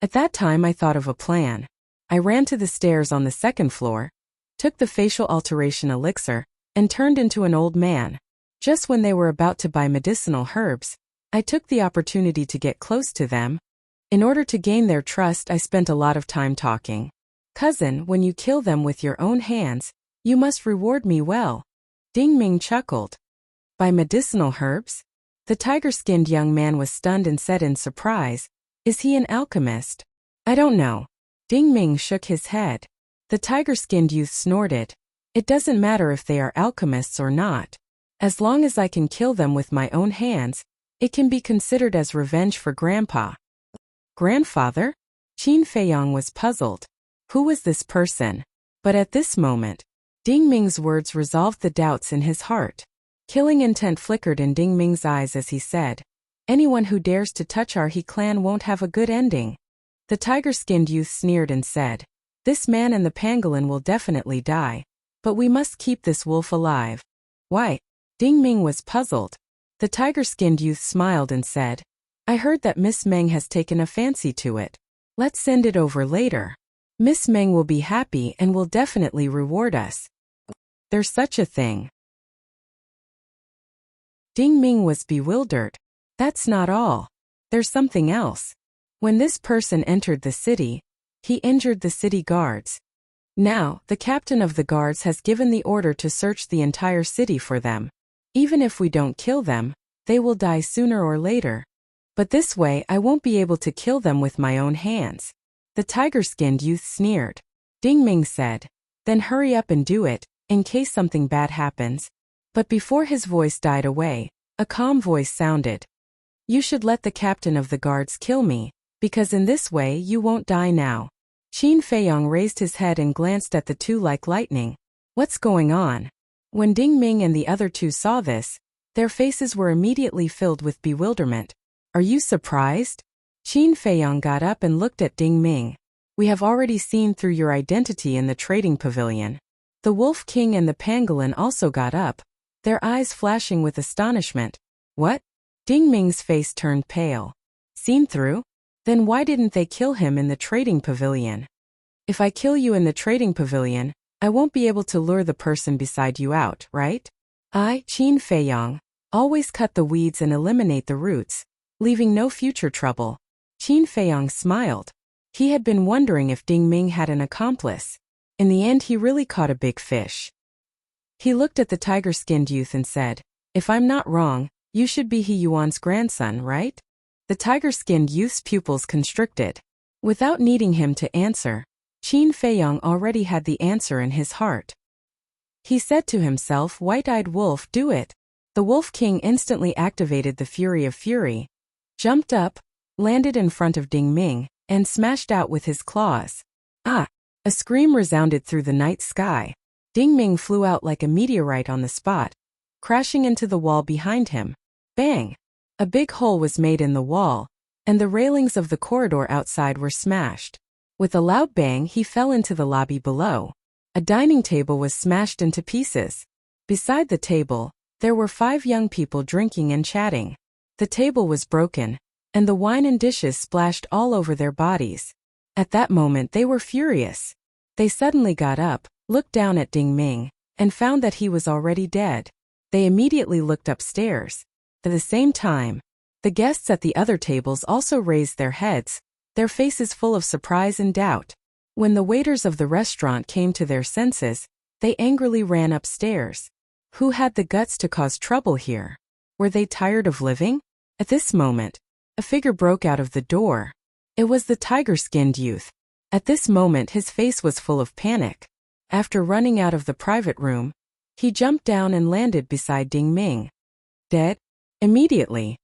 At that time I thought of a plan. I ran to the stairs on the second floor, took the facial alteration elixir, and turned into an old man. Just when they were about to buy medicinal herbs, I took the opportunity to get close to them. In order to gain their trust, I spent a lot of time talking. Cousin, when you kill them with your own hands, you must reward me well." Ding Ming chuckled. "By medicinal herbs?" The tiger-skinned young man was stunned and said in surprise, "Is he an alchemist?" "I don't know." Ding Ming shook his head. The tiger-skinned youth snorted. "It doesn't matter if they are alchemists or not. As long as I can kill them with my own hands, it can be considered as revenge for Grandpa." Grandfather? Qin Feiyong was puzzled. Who was this person? But at this moment, Ding Ming's words resolved the doubts in his heart. Killing intent flickered in Ding Ming's eyes as he said, "Anyone who dares to touch our He clan won't have a good ending." The tiger-skinned youth sneered and said, "This man and the pangolin will definitely die. But we must keep this wolf alive." "Why?" Ding Ming was puzzled. The tiger-skinned youth smiled and said, "I heard that Miss Meng has taken a fancy to it. Let's send it over later. Miss Meng will be happy and will definitely reward us." "There's such a thing." Ding Ming was bewildered. "That's not all. There's something else. When this person entered the city, he injured the city guards. Now, the captain of the guards has given the order to search the entire city for them. Even if we don't kill them, they will die sooner or later. But this way I won't be able to kill them with my own hands." The tiger-skinned youth sneered. Ding Ming said, "Then hurry up and do it, in case something bad happens." But before his voice died away, a calm voice sounded. "You should let the captain of the guards kill me, because in this way you won't die now." Qin Feiyong raised his head and glanced at the two like lightning. What's going on? When Ding Ming and the other two saw this, their faces were immediately filled with bewilderment. "Are you surprised?" Qin Feiyong got up and looked at Ding Ming. "We have already seen through your identity in the trading pavilion." The Wolf King and the pangolin also got up, their eyes flashing with astonishment. "What?" Ding Ming's face turned pale. "Seen through? Then why didn't they kill him in the trading pavilion?" "If I kill you in the trading pavilion, I won't be able to lure the person beside you out, right? I, Qin Feiyong, always cut the weeds and eliminate the roots, leaving no future trouble." Qin Feiyong smiled. He had been wondering if Ding Ming had an accomplice. In the end, he really caught a big fish. He looked at the tiger-skinned youth and said, "If I'm not wrong, you should be He Yuan's grandson, right?" The tiger-skinned youth's pupils constricted. Without needing him to answer, Qin Feiyong already had the answer in his heart. He said to himself, "White-eyed wolf, do it." The Wolf King instantly activated the Fury of Fury, jumped up, landed in front of Ding Ming, and smashed out with his claws. "Ah!" A scream resounded through the night sky. Ding Ming flew out like a meteorite on the spot, crashing into the wall behind him. Bang! A big hole was made in the wall, and the railings of the corridor outside were smashed. With a loud bang, he fell into the lobby below. A dining table was smashed into pieces. Beside the table, there were 5 young people drinking and chatting. The table was broken, and the wine and dishes splashed all over their bodies. At that moment they were furious. They suddenly got up, looked down at Ding Ming, and found that he was already dead. They immediately looked upstairs. At the same time, the guests at the other tables also raised their heads, their faces full of surprise and doubt. When the waiters of the restaurant came to their senses, they angrily ran upstairs. Who had the guts to cause trouble here? Were they tired of living? At this moment, a figure broke out of the door. It was the tiger-skinned youth. At this moment his face was full of panic. After running out of the private room, he jumped down and landed beside Ding Ming. Dead? Immediately.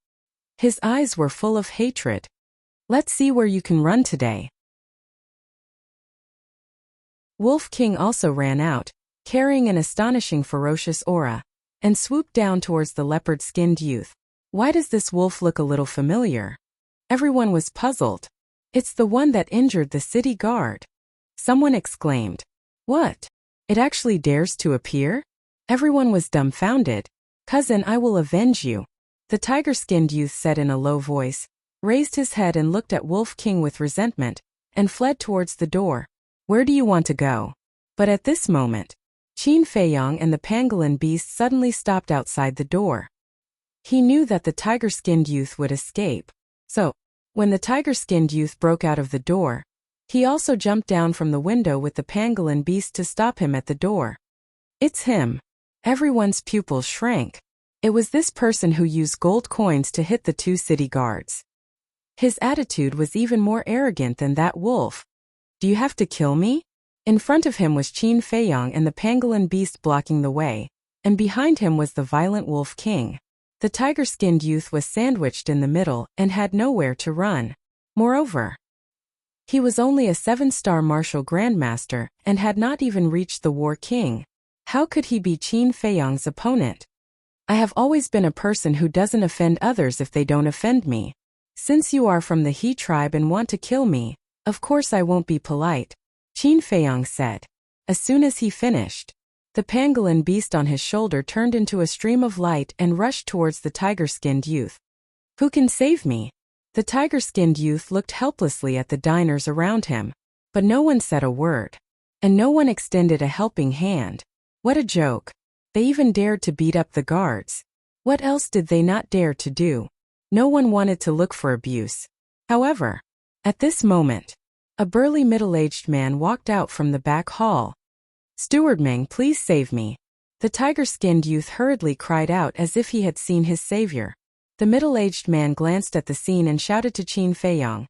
His eyes were full of hatred. Let's see where you can run today. Wolf King also ran out, carrying an astonishing ferocious aura, and swooped down towards the leopard-skinned youth. Why does this wolf look a little familiar? Everyone was puzzled. It's the one that injured the city guard. Someone exclaimed. What? It actually dares to appear? Everyone was dumbfounded. Cousin, I will avenge you. The tiger-skinned youth said in a low voice, raised his head and looked at Wolf King with resentment, and fled towards the door. Where do you want to go? But at this moment, Qin Feiyang and the pangolin beast suddenly stopped outside the door. He knew that the tiger-skinned youth would escape. So, when the tiger-skinned youth broke out of the door, he also jumped down from the window with the pangolin beast to stop him at the door. It's him. Everyone's pupils shrank. It was this person who used gold coins to hit the two city guards. His attitude was even more arrogant than that wolf. Do you have to kill me? In front of him was Qin Feiyang and the pangolin beast blocking the way, and behind him was the violent Wolf King. The tiger-skinned youth was sandwiched in the middle and had nowhere to run. Moreover, he was only a 7-star martial grandmaster and had not even reached the War King. How could he be Qin Feiyang's opponent? I have always been a person who doesn't offend others if they don't offend me. Since you are from the He tribe and want to kill me, of course I won't be polite, Qin Feiyang said. As soon as he finished, the pangolin beast on his shoulder turned into a stream of light and rushed towards the tiger-skinned youth. Who can save me? The tiger-skinned youth looked helplessly at the diners around him, but no one said a word, and no one extended a helping hand. What a joke. They even dared to beat up the guards. What else did they not dare to do? No one wanted to look for abuse. However, at this moment, a burly middle-aged man walked out from the back hall. Steward Meng, please save me. The tiger-skinned youth hurriedly cried out as if he had seen his savior. The middle-aged man glanced at the scene and shouted to Qin Feiyang,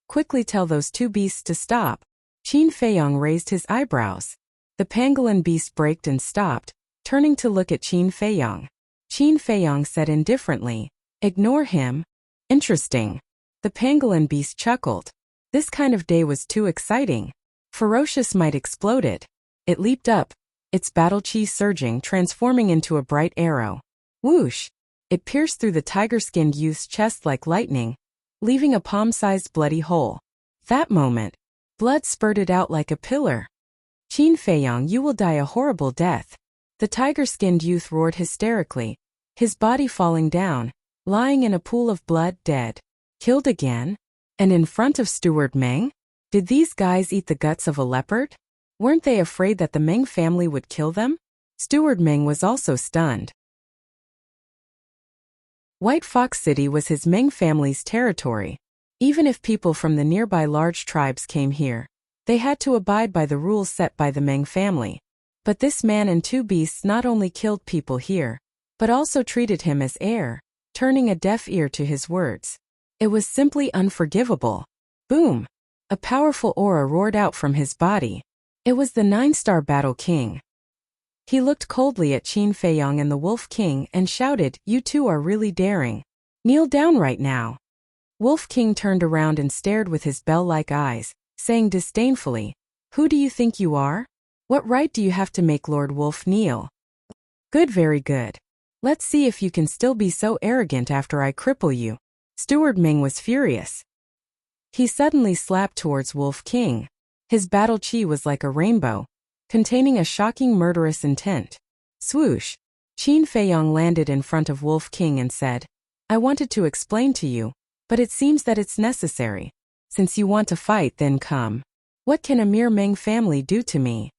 quickly tell those two beasts to stop. Qin Feiyang raised his eyebrows. The pangolin beast braked and stopped, turning to look at Qin Feiyang. Qin Feiyang said indifferently, ignore him. Interesting. The pangolin beast chuckled. This kind of day was too exciting. Ferocious might exploded. It leaped up, its battle chi surging, transforming into a bright arrow. Whoosh! It pierced through the tiger-skinned youth's chest like lightning, leaving a palm-sized bloody hole. That moment, blood spurted out like a pillar. Qin Feiyang, you will die a horrible death. The tiger-skinned youth roared hysterically, his body falling down, lying in a pool of blood, dead. Killed again? And in front of Steward Meng? Did these guys eat the guts of a leopard? Weren't they afraid that the Meng family would kill them? Steward Meng was also stunned. White Fox City was his Meng family's territory. Even if people from the nearby large tribes came here, they had to abide by the rules set by the Meng family. But this man and two beasts not only killed people here, but also treated him as heir, turning a deaf ear to his words. It was simply unforgivable. Boom! A powerful aura roared out from his body. It was the 9-star Battle King. He looked coldly at Qin Feiyang and the Wolf King and shouted, you two are really daring. Kneel down right now. Wolf King turned around and stared with his bell-like eyes, saying disdainfully, who do you think you are? What right do you have to make Lord Wolf kneel? Good, very good. Let's see if you can still be so arrogant after I cripple you. Steward Meng was furious. He suddenly slapped towards Wolf King. His battle chi was like a rainbow, containing a shocking murderous intent. Swoosh! Qin Feiyang landed in front of Wolf King and said, I wanted to explain to you, but it seems that it's necessary. Since you want to fight, then come. What can a mere Meng family do to me?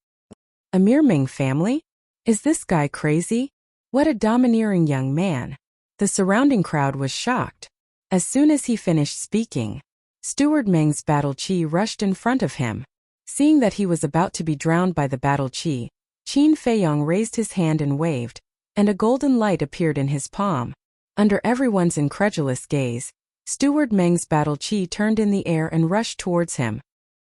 A mere Meng family? Is this guy crazy? What a domineering young man. The surrounding crowd was shocked. As soon as he finished speaking, Steward Meng's battle chi rushed in front of him. Seeing that he was about to be drowned by the battle chi, Qin Feiyang raised his hand and waved, and a golden light appeared in his palm. Under everyone's incredulous gaze, Steward Meng's battle chi turned in the air and rushed towards him.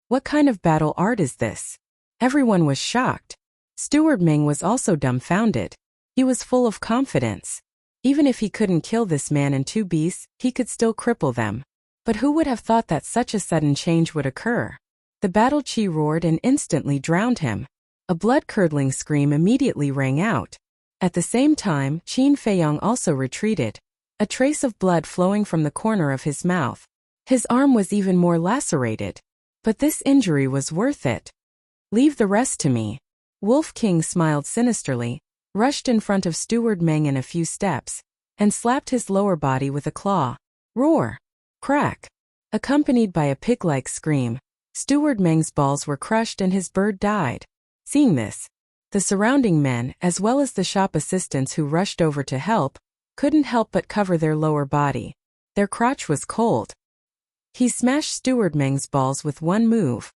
What kind of battle art is this? Everyone was shocked. Steward Meng was also dumbfounded. He was full of confidence. Even if he couldn't kill this man and two beasts, he could still cripple them. But who would have thought that such a sudden change would occur? The battle chi roared and instantly drowned him. A blood-curdling scream immediately rang out. At the same time, Qin Feiyong also retreated, a trace of blood flowing from the corner of his mouth. His arm was even more lacerated. But this injury was worth it. Leave the rest to me. Wolf King smiled sinisterly, rushed in front of Steward Meng in a few steps, and slapped his lower body with a claw. Roar! Crack! Accompanied by a pig-like scream, Steward Meng's balls were crushed and his bird died. Seeing this, the surrounding men, as well as the shop assistants who rushed over to help, couldn't help but cover their lower body. Their crotch was cold. He smashed Steward Meng's balls with one move.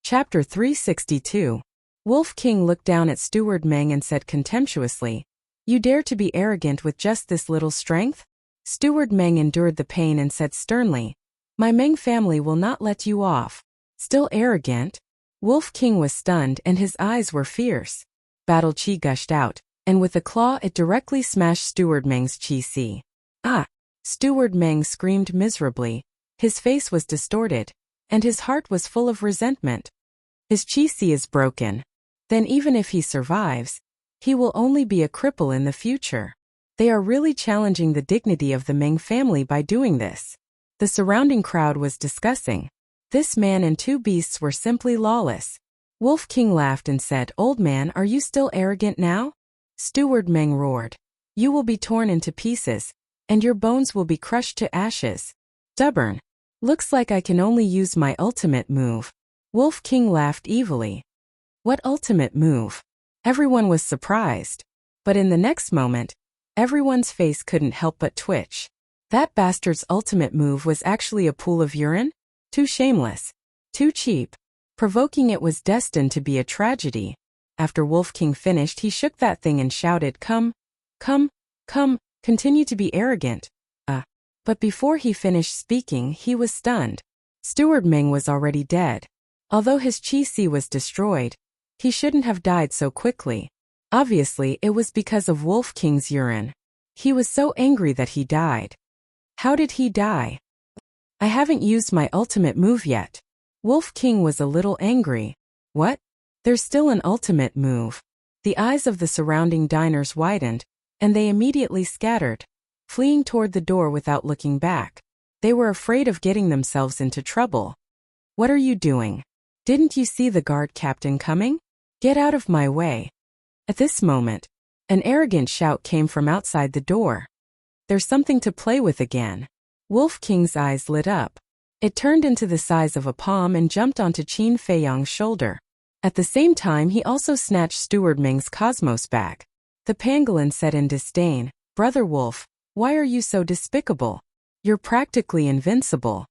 Chapter 362. Wolf King looked down at Steward Meng and said contemptuously, "You dare to be arrogant with just this little strength?" Steward Meng endured the pain and said sternly, "My Meng family will not let you off." Still arrogant? Wolf King was stunned and his eyes were fierce. Battle chi gushed out, and with a claw it directly smashed Steward Meng's chi. Ah! Steward Meng screamed miserably. His face was distorted, and his heart was full of resentment. His chi is broken. Then even if he survives, he will only be a cripple in the future. They are really challenging the dignity of the Meng family by doing this. The surrounding crowd was discussing. This man and two beasts were simply lawless. Wolf King laughed and said, "Old man, are you still arrogant now?" Steward Meng roared, "You will be torn into pieces, and your bones will be crushed to ashes. Stubborn. Looks like I can only use my ultimate move." Wolf King laughed evilly. What ultimate move? Everyone was surprised. But in the next moment, everyone's face couldn't help but twitch. That bastard's ultimate move was actually a pool of urine? Too shameless. Too cheap. Provoking it was destined to be a tragedy. After Wolf King finished, he shook that thing and shouted, Come, continue to be arrogant. But before he finished speaking, he was stunned. Steward Meng was already dead. Although his chi was destroyed, he shouldn't have died so quickly. Obviously, it was because of Wolf King's urine. He was so angry that he died. How did he die? I haven't used my ultimate move yet. Wolf King was a little angry. What? There's still an ultimate move. The eyes of the surrounding diners widened, and they immediately scattered, fleeing toward the door without looking back. They were afraid of getting themselves into trouble. What are you doing? Didn't you see the guard captain coming? Get out of my way. At this moment, an arrogant shout came from outside the door. There's something to play with again. Wolf King's eyes lit up. It turned into the size of a palm and jumped onto Qin Feiyong's shoulder. At the same time, he also snatched Steward Meng's cosmos back. The pangolin said in disdain, "Brother Wolf, why are you so despicable? You're practically invincible.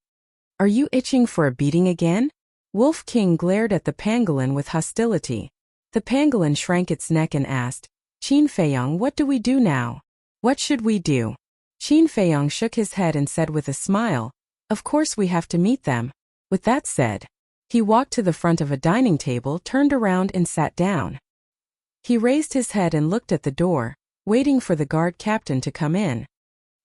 Are you itching for a beating again?" Wolf King glared at the pangolin with hostility. The pangolin shrank its neck and asked, "Qin Feiyong, what do we do now?" "What should we do?" Qin Feiyong shook his head and said with a smile, "Of course we have to meet them." With that said, he walked to the front of a dining table, turned around and sat down. He raised his head and looked at the door, waiting for the guard captain to come in.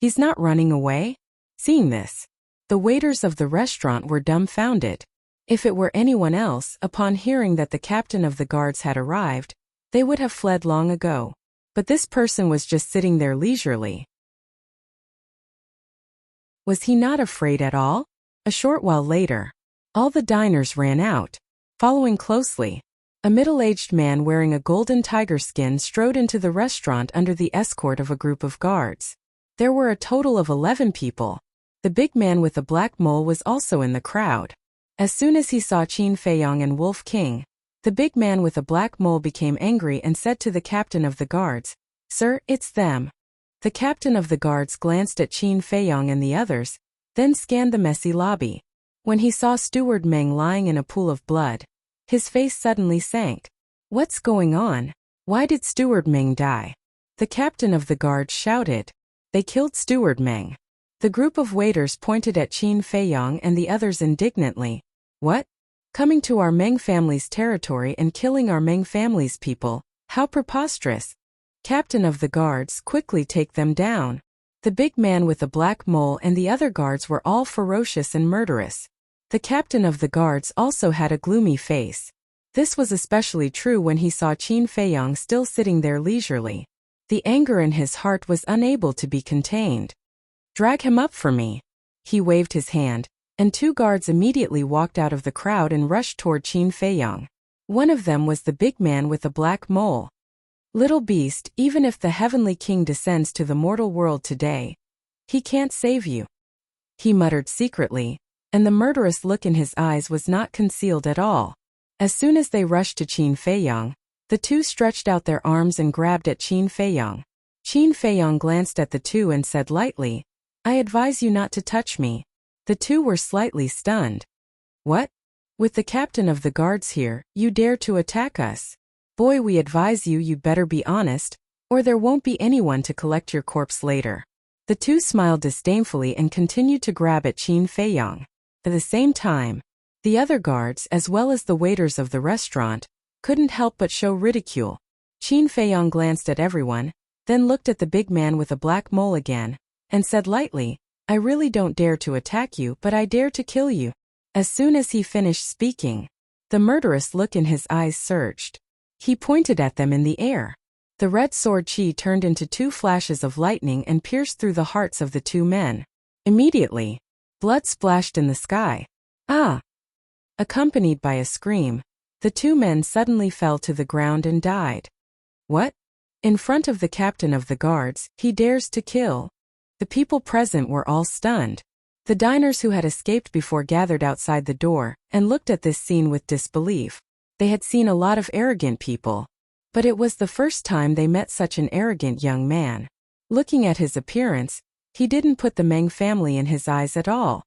He's not running away? Seeing this, the waiters of the restaurant were dumbfounded. If it were anyone else, upon hearing that the captain of the guards had arrived, they would have fled long ago. But this person was just sitting there leisurely. Was he not afraid at all? A short while later, all the diners ran out. Following closely, a middle-aged man wearing a golden tiger skin strode into the restaurant under the escort of a group of guards. There were a total of 11 people. The big man with the black mole was also in the crowd. As soon as he saw Qin Feiyong and Wolf King, the big man with a black mole became angry and said to the captain of the guards, "Sir, it's them." The captain of the guards glanced at Qin Feiyong and the others, then scanned the messy lobby. When he saw Steward Meng lying in a pool of blood, his face suddenly sank. What's going on? Why did Steward Meng die? The captain of the guard shouted. They killed Steward Meng. The group of waiters pointed at Qin Feiyong and the others indignantly. What? Coming to our Meng family's territory and killing our Meng family's people? How preposterous! Captain of the guards, quickly take them down. The big man with the black mole and the other guards were all ferocious and murderous. The captain of the guards also had a gloomy face. This was especially true when he saw Qin Feiyong still sitting there leisurely. The anger in his heart was unable to be contained. Drag him up for me. He waved his hand, and two guards immediately walked out of the crowd and rushed toward Qin Feiyong. One of them was the big man with the black mole. Little beast, even if the heavenly king descends to the mortal world today, he can't save you, he muttered secretly, and the murderous look in his eyes was not concealed at all. As soon as they rushed to Qin Feiyong, the two stretched out their arms and grabbed at Qin Feiyong. Qin Feiyong glanced at the two and said lightly, I advise you not to touch me. The two were slightly stunned. What? With the captain of the guards here, you dare to attack us? Boy, we advise you'd better be honest, or there won't be anyone to collect your corpse later. The two smiled disdainfully and continued to grab at Qin Feiyong. At the same time, the other guards, as well as the waiters of the restaurant, couldn't help but show ridicule. Qin Feiyong glanced at everyone, then looked at the big man with a black mole again, and said lightly, I really don't dare to attack you, but I dare to kill you. As soon as he finished speaking, the murderous look in his eyes surged. He pointed at them in the air. The red sword chi turned into two flashes of lightning and pierced through the hearts of the two men. Immediately, blood splashed in the sky. Ah! Accompanied by a scream, the two men suddenly fell to the ground and died. What? In front of the captain of the guards, he dares to kill? The people present were all stunned. The diners who had escaped before gathered outside the door and looked at this scene with disbelief. They had seen a lot of arrogant people, but it was the first time they met such an arrogant young man. Looking at his appearance, he didn't put the Meng family in his eyes at all.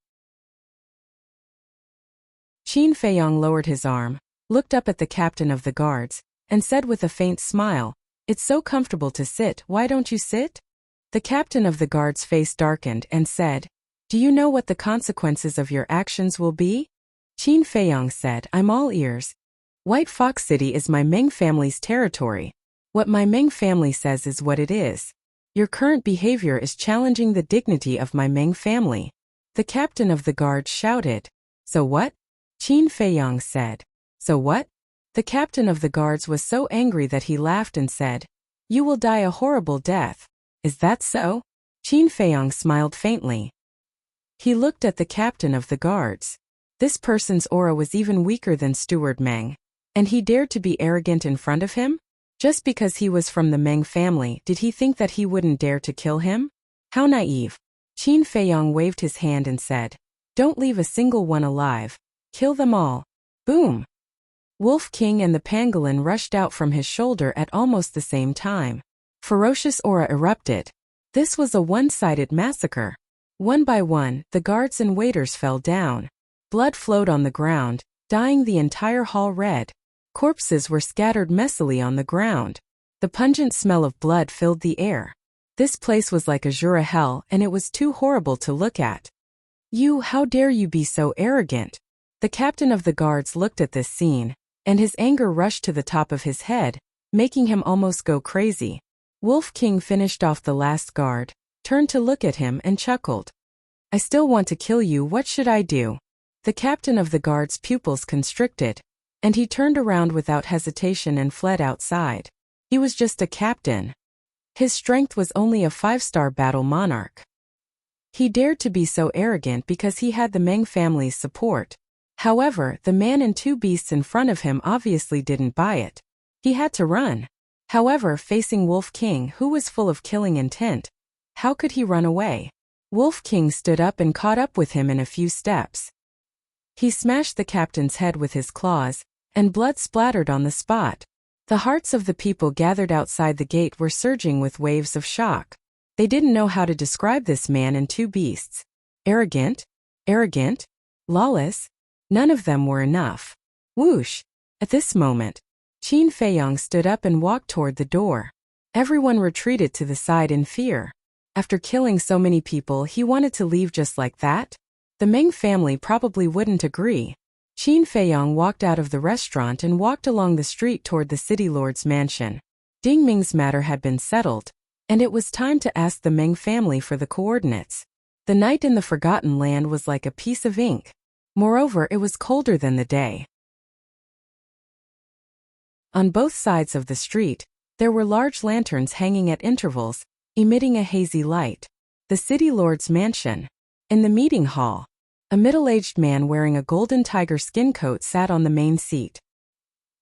Qin Feiyong lowered his arm, looked up at the captain of the guards, and said with a faint smile, It's so comfortable to sit, why don't you sit? The captain of the guard's face darkened and said, Do you know what the consequences of your actions will be? Qin Feiyong said, I'm all ears. White Fox City is my Meng family's territory. What my Meng family says is what it is. Your current behavior is challenging the dignity of my Meng family. The captain of the guard shouted. So what? Qin Feiyong said. So what? The captain of the guards was so angry that he laughed and said, You will die a horrible death. Is that so? Qin Feiyong smiled faintly. He looked at the captain of the guards. This person's aura was even weaker than Steward Meng. And he dared to be arrogant in front of him? Just because he was from the Meng family, did he think that he wouldn't dare to kill him? How naive. Qin Feiyong waved his hand and said, Don't leave a single one alive. Kill them all. Boom. Wolf King and the pangolin rushed out from his shoulder at almost the same time. Ferocious aura erupted. This was a one-sided massacre. One by one, the guards and waiters fell down. Blood flowed on the ground, dyeing the entire hall red. Corpses were scattered messily on the ground. The pungent smell of blood filled the air. This place was like a Jura hell, and it was too horrible to look at. How dare you be so arrogant? The captain of the guards looked at this scene, and his anger rushed to the top of his head, making him almost go crazy. Wolf King finished off the last guard, turned to look at him and chuckled. I still want to kill you, what should I do? The captain of the guard's pupils constricted, and he turned around without hesitation and fled outside. He was just a captain. His strength was only a 5-star battle monarch. He dared to be so arrogant because he had the Meng family's support. However, the man and two beasts in front of him obviously didn't buy it. He had to run. However, facing Wolf King, who was full of killing intent, how could he run away? Wolf King stood up and caught up with him in a few steps. He smashed the captain's head with his claws, and blood splattered on the spot. The hearts of the people gathered outside the gate were surging with waves of shock. They didn't know how to describe this man and two beasts. Arrogant? Arrogant? Lawless? None of them were enough. Whoosh! At this moment, Qin Feiyong stood up and walked toward the door. Everyone retreated to the side in fear. After killing so many people, he wanted to leave just like that? The Meng family probably wouldn't agree. Qin Feiyong walked out of the restaurant and walked along the street toward the city lord's mansion. Ding Ming's matter had been settled, and it was time to ask the Meng family for the coordinates. The night in the Forgotten Land was like a piece of ink. Moreover, it was colder than the day. On both sides of the street, there were large lanterns hanging at intervals, emitting a hazy light. The city lord's mansion. In the meeting hall, a middle-aged man wearing a golden tiger skin coat sat on the main seat.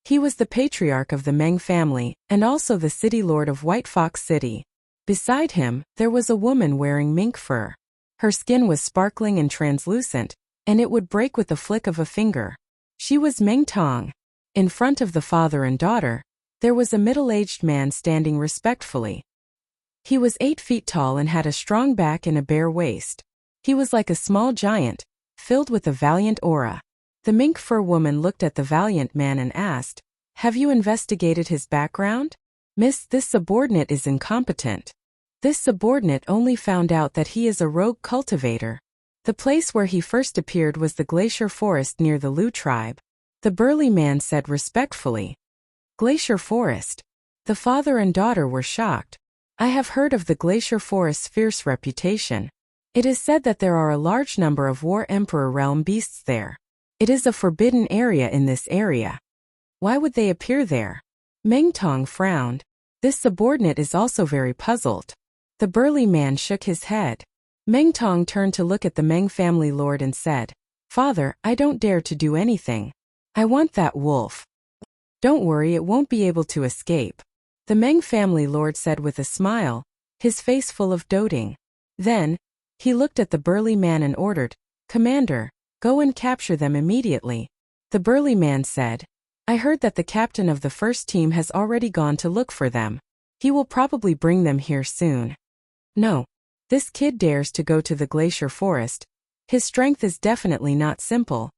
He was the patriarch of the Meng family and also the city lord of White Fox City. Beside him, there was a woman wearing mink fur. Her skin was sparkling and translucent, and it would break with the flick of a finger. She was Meng Tong. In front of the father and daughter, there was a middle-aged man standing respectfully. He was 8 feet tall and had a strong back and a bare waist. He was like a small giant, filled with a valiant aura. The mink fur woman looked at the valiant man and asked, "Have you investigated his background?" "Miss, this subordinate is incompetent." This subordinate only found out that he is a rogue cultivator. The place where he first appeared was the glacier forest near the Lu tribe. The burly man said respectfully. Glacier forest. The father and daughter were shocked. I have heard of the glacier forest's fierce reputation. It is said that there are a large number of War Emperor realm beasts there. It is a forbidden area in this area. Why would they appear there? Meng Tong frowned. This subordinate is also very puzzled. The burly man shook his head. Meng Tong turned to look at the Meng family lord and said, "Father, I don't dare to do anything. I want that wolf." "Don't worry, it won't be able to escape," the Meng family lord said with a smile, his face full of doting. Then, he looked at the burly man and ordered, "Commander, go and capture them immediately." The burly man said, "I heard that the captain of the first team has already gone to look for them. He will probably bring them here soon." "No. This kid dares to go to the glacier forest. His strength is definitely not simple.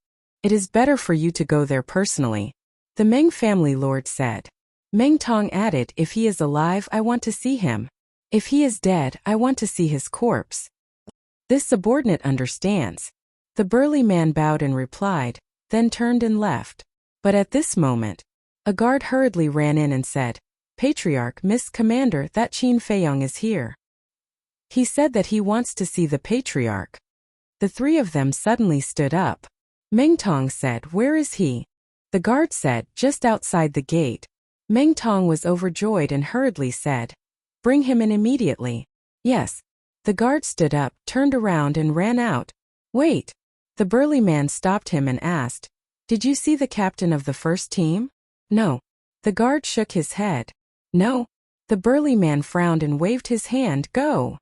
It is better for you to go there personally," the Meng family lord said. Meng Tong added, "If he is alive, I want to see him. If he is dead, I want to see his corpse." This subordinate understands. The burly man bowed and replied, then turned and left. But at this moment, a guard hurriedly ran in and said, "Patriarch, Miss Commander, that Qin Feiyong is here. He said that he wants to see the patriarch." The three of them suddenly stood up. Meng Tong said, "Where is he?" The guard said, "Just outside the gate." Meng Tong was overjoyed and hurriedly said, "Bring him in immediately." "Yes." The guard stood up, turned around and ran out. "Wait." The burly man stopped him and asked, "Did you see the captain of the first team?" "No." The guard shook his head. "No." The burly man frowned and waved his hand. "Go."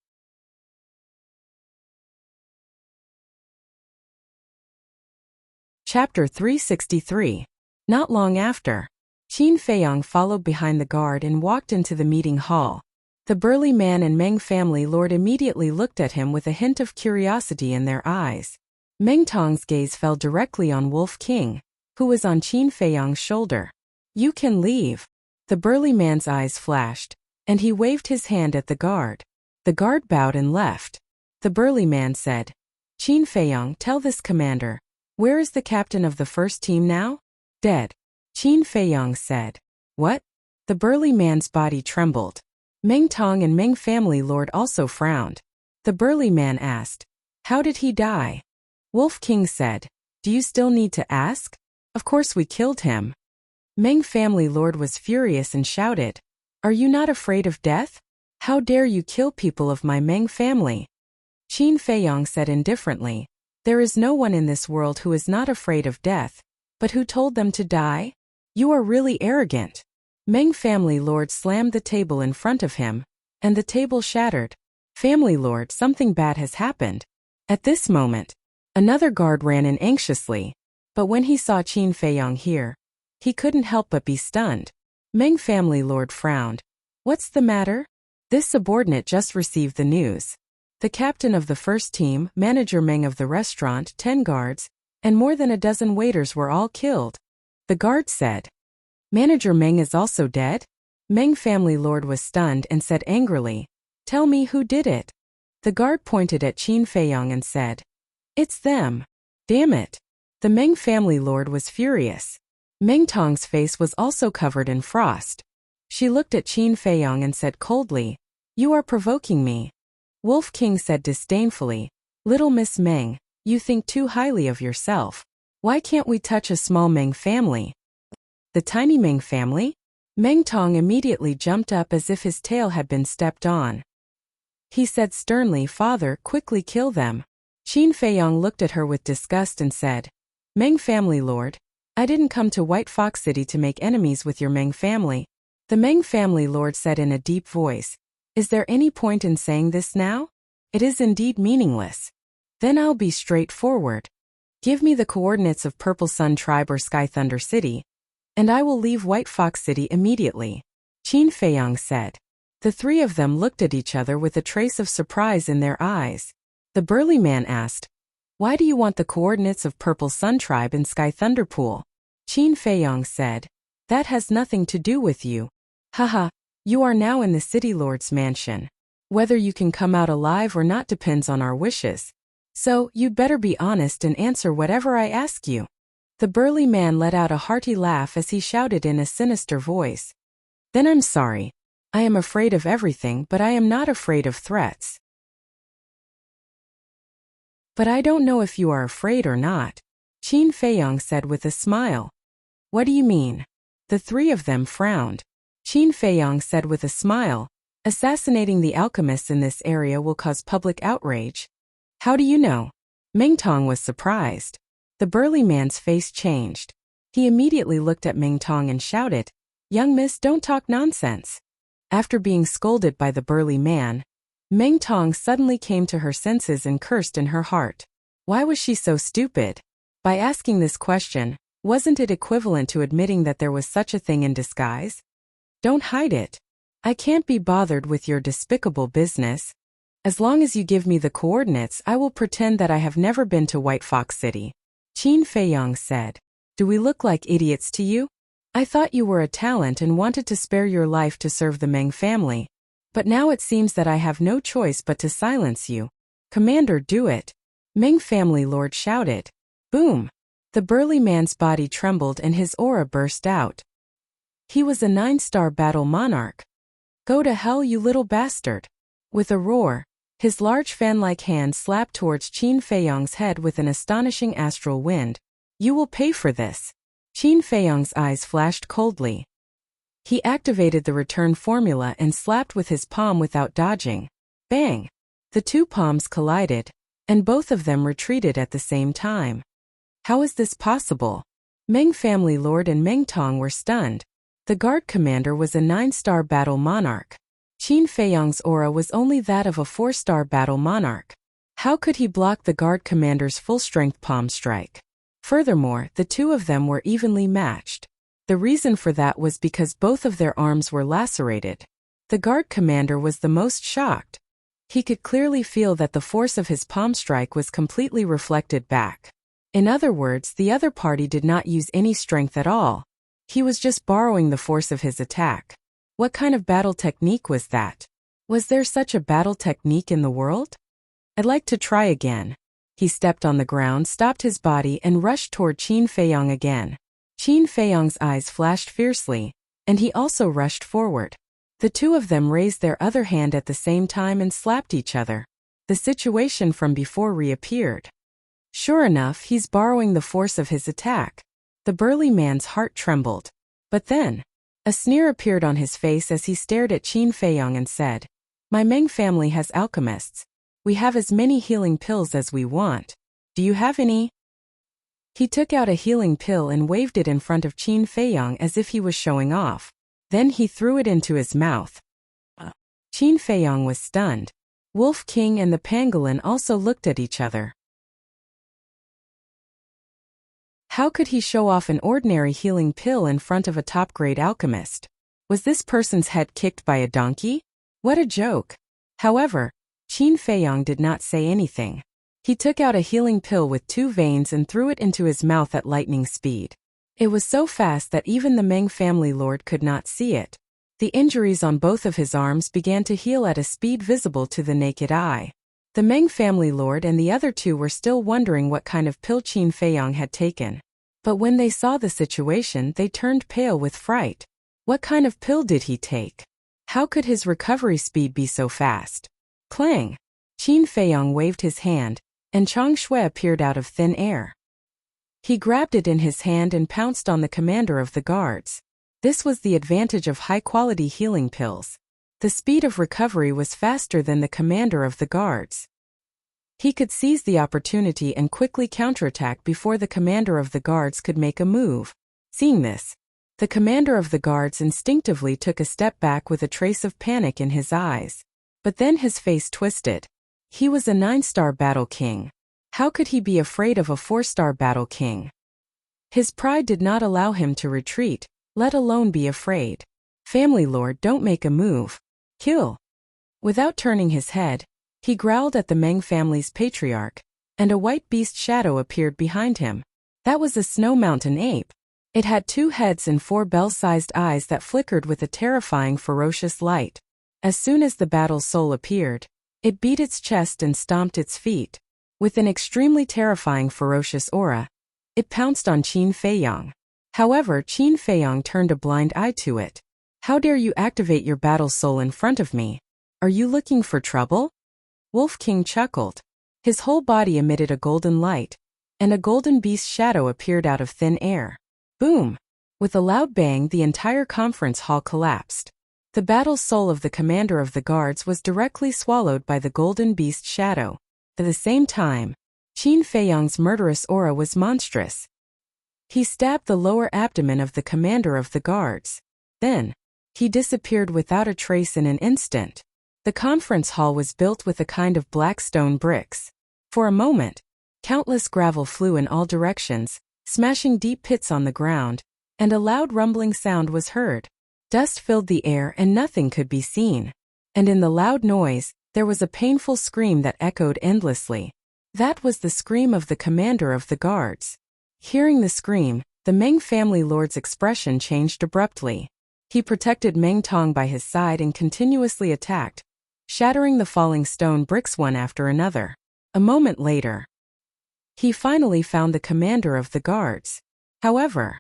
Chapter 363. Not long after, Qin Feiyong followed behind the guard and walked into the meeting hall. The burly man and Meng family lord immediately looked at him with a hint of curiosity in their eyes. Meng Tong's gaze fell directly on Wolf King, who was on Qin Feiyong's shoulder. "You can leave." The burly man's eyes flashed, and he waved his hand at the guard. The guard bowed and left. The burly man said, "Qin Feiyong, tell this commander, where is the captain of the first team now?" "Dead." Qin Feiyong said. "What?" The burly man's body trembled. Meng Tong and Meng family lord also frowned. The burly man asked, "How did he die?" Wolf King said, "Do you still need to ask? Of course we killed him." Meng family lord was furious and shouted, "Are you not afraid of death? How dare you kill people of my Meng family?" Qin Feiyong said indifferently, "There is no one in this world who is not afraid of death, but who told them to die? You are really arrogant." Meng family lord slammed the table in front of him, and the table shattered. "Family lord, something bad has happened." At this moment, another guard ran in anxiously, but when he saw Qin Feiyong here, he couldn't help but be stunned. Meng family lord frowned. "What's the matter?" This subordinate just received the news. The captain of the first team, manager Meng of the restaurant, 10 guards, and more than a dozen waiters were all killed. The guard said, Manager Meng is also dead? Meng family lord was stunned and said angrily, "Tell me who did it." The guard pointed at Qin Feiyong and said, "It's them. Damn it." The Meng family lord was furious. Meng Tong's face was also covered in frost. She looked at Qin Feiyong and said coldly, "You are provoking me." Wolf King said disdainfully, "Little Miss Meng, you think too highly of yourself. Why can't we touch a small Meng family?" The tiny Meng family? Meng Tong immediately jumped up as if his tail had been stepped on. He said sternly, "Father, quickly kill them." Qin Feiyong looked at her with disgust and said, "Meng family lord, I didn't come to White Fox City to make enemies with your Meng family." The Meng family lord said in a deep voice, "Is there any point in saying this now? It is indeed meaningless. Then I'll be straightforward. Give me the coordinates of Purple Sun Tribe or Sky Thunder City, and I will leave White Fox City immediately," Qin Feiyong said. The three of them looked at each other with a trace of surprise in their eyes. The burly man asked, "Why do you want the coordinates of Purple Sun Tribe and Sky Thunder Pool?" Qin Feiyong said, "That has nothing to do with you. Haha, you are now in the City Lord's mansion. Whether you can come out alive or not depends on our wishes. So, you'd better be honest and answer whatever I ask you." The burly man let out a hearty laugh as he shouted in a sinister voice, "Then I'm sorry. I am afraid of everything, but I am not afraid of threats." "But I don't know if you are afraid or not," Qin Feiyong said with a smile. "What do you mean?" The three of them frowned. Qin Feiyong said with a smile, "Assassinating the alchemists in this area will cause public outrage." "How do you know?" Meng Tong was surprised. The burly man's face changed. He immediately looked at Meng Tong and shouted, "Young miss, don't talk nonsense." After being scolded by the burly man, Meng Tong suddenly came to her senses and cursed in her heart. Why was she so stupid? By asking this question, wasn't it equivalent to admitting that there was such a thing in disguise? "Don't hide it. I can't be bothered with your despicable business. As long as you give me the coordinates, I will pretend that I have never been to White Fox City," Qin Feiyong said. "Do we look like idiots to you? I thought you were a talent and wanted to spare your life to serve the Meng family. But now it seems that I have no choice but to silence you. Commander, do it." Meng family lord shouted. Boom! The burly man's body trembled and his aura burst out. He was a 9-star battle monarch. "Go to hell, you little bastard." With a roar, his large fan-like hand slapped towards Qin Feiyong's head with an astonishing astral wind. "You will pay for this." Qin Feiyong's eyes flashed coldly. He activated the return formula and slapped with his palm without dodging. Bang! The two palms collided, and both of them retreated at the same time. How is this possible? Meng family lord and Meng Tong were stunned. The guard commander was a 9-star battle monarch. Qin Feiyong's aura was only that of a 4-star battle monarch. How could he block the guard commander's full-strength palm strike? Furthermore, the two of them were evenly matched. The reason for that was because both of their arms were lacerated. The guard commander was the most shocked. He could clearly feel that the force of his palm strike was completely reflected back. In other words, the other party did not use any strength at all. He was just borrowing the force of his attack. What kind of battle technique was that? Was there such a battle technique in the world? I'd like to try again. He stepped on the ground, stopped his body, and rushed toward Qin Feiyong again. Qin Feiyong's eyes flashed fiercely, and he also rushed forward. The two of them raised their other hand at the same time and slapped each other. The situation from before reappeared. Sure enough, he's borrowing the force of his attack. The burly man's heart trembled. But then, a sneer appeared on his face as he stared at Qin Feiyong and said, "My Meng family has alchemists. We have as many healing pills as we want. Do you have any?" He took out a healing pill and waved it in front of Qin Feiyong as if he was showing off. Then he threw it into his mouth. Qin Feiyong was stunned. Wolf King and the pangolin also looked at each other. How could he show off an ordinary healing pill in front of a top-grade alchemist? Was this person's head kicked by a donkey? What a joke! However, Qin Feiyong did not say anything. He took out a healing pill with 2 veins and threw it into his mouth at lightning speed. It was so fast that even the Meng family lord could not see it. The injuries on both of his arms began to heal at a speed visible to the naked eye. The Meng family lord and the other two were still wondering what kind of pill Qin Feiyong had taken. But when they saw the situation, they turned pale with fright. What kind of pill did he take? How could his recovery speed be so fast? Clang! Qin Feiyong waved his hand, and Chang Shui appeared out of thin air. He grabbed it in his hand and pounced on the commander of the guards. This was the advantage of high-quality healing pills. The speed of recovery was faster than the commander of the guards. He could seize the opportunity and quickly counterattack before the commander of the guards could make a move. Seeing this, the commander of the guards instinctively took a step back with a trace of panic in his eyes. But then his face twisted. He was a 9-star battle king. How could he be afraid of a 4-star battle king? His pride did not allow him to retreat, let alone be afraid. Family lord, don't make a move. Kill. Without turning his head, he growled at the Meng family's patriarch, and a white beast shadow appeared behind him. That was a snow mountain ape. It had 2 heads and 4 bell-sized eyes that flickered with a terrifying ferocious light. As soon as the battle soul appeared, it beat its chest and stomped its feet. With an extremely terrifying ferocious aura, it pounced on Qin Feiyong. However, Qin Feiyong turned a blind eye to it. How dare you activate your battle soul in front of me? Are you looking for trouble? Wolf King chuckled. His whole body emitted a golden light, and a golden beast shadow appeared out of thin air. Boom! With a loud bang, the entire conference hall collapsed. The battle soul of the commander of the guards was directly swallowed by the golden beast shadow. At the same time, Qin Feiyong's murderous aura was monstrous. He stabbed the lower abdomen of the commander of the guards. Then, he disappeared without a trace in an instant. The conference hall was built with a kind of black stone bricks. For a moment, countless gravel flew in all directions, smashing deep pits on the ground, and a loud rumbling sound was heard. Dust filled the air and nothing could be seen. And in the loud noise, there was a painful scream that echoed endlessly. That was the scream of the commander of the guards. Hearing the scream, the Meng family lord's expression changed abruptly. He protected Meng Tong by his side and continuously attacked, shattering the falling stone bricks one after another. A moment later, he finally found the commander of the guards. However,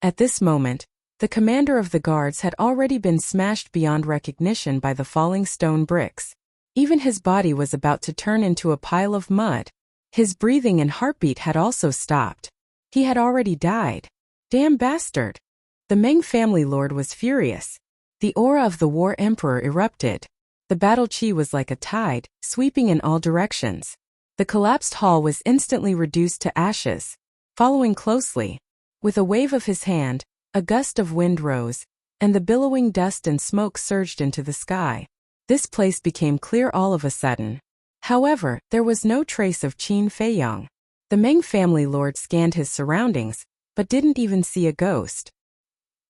at this moment, the commander of the guards had already been smashed beyond recognition by the falling stone bricks. Even his body was about to turn into a pile of mud. His breathing and heartbeat had also stopped. He had already died. Damn bastard! The Meng family lord was furious. The aura of the war emperor erupted. The battle chi was like a tide, sweeping in all directions. The collapsed hall was instantly reduced to ashes. Following closely, with a wave of his hand, a gust of wind rose, and the billowing dust and smoke surged into the sky. This place became clear all of a sudden. However, there was no trace of Qin Feiyong. The Meng family lord scanned his surroundings, but didn't even see a ghost.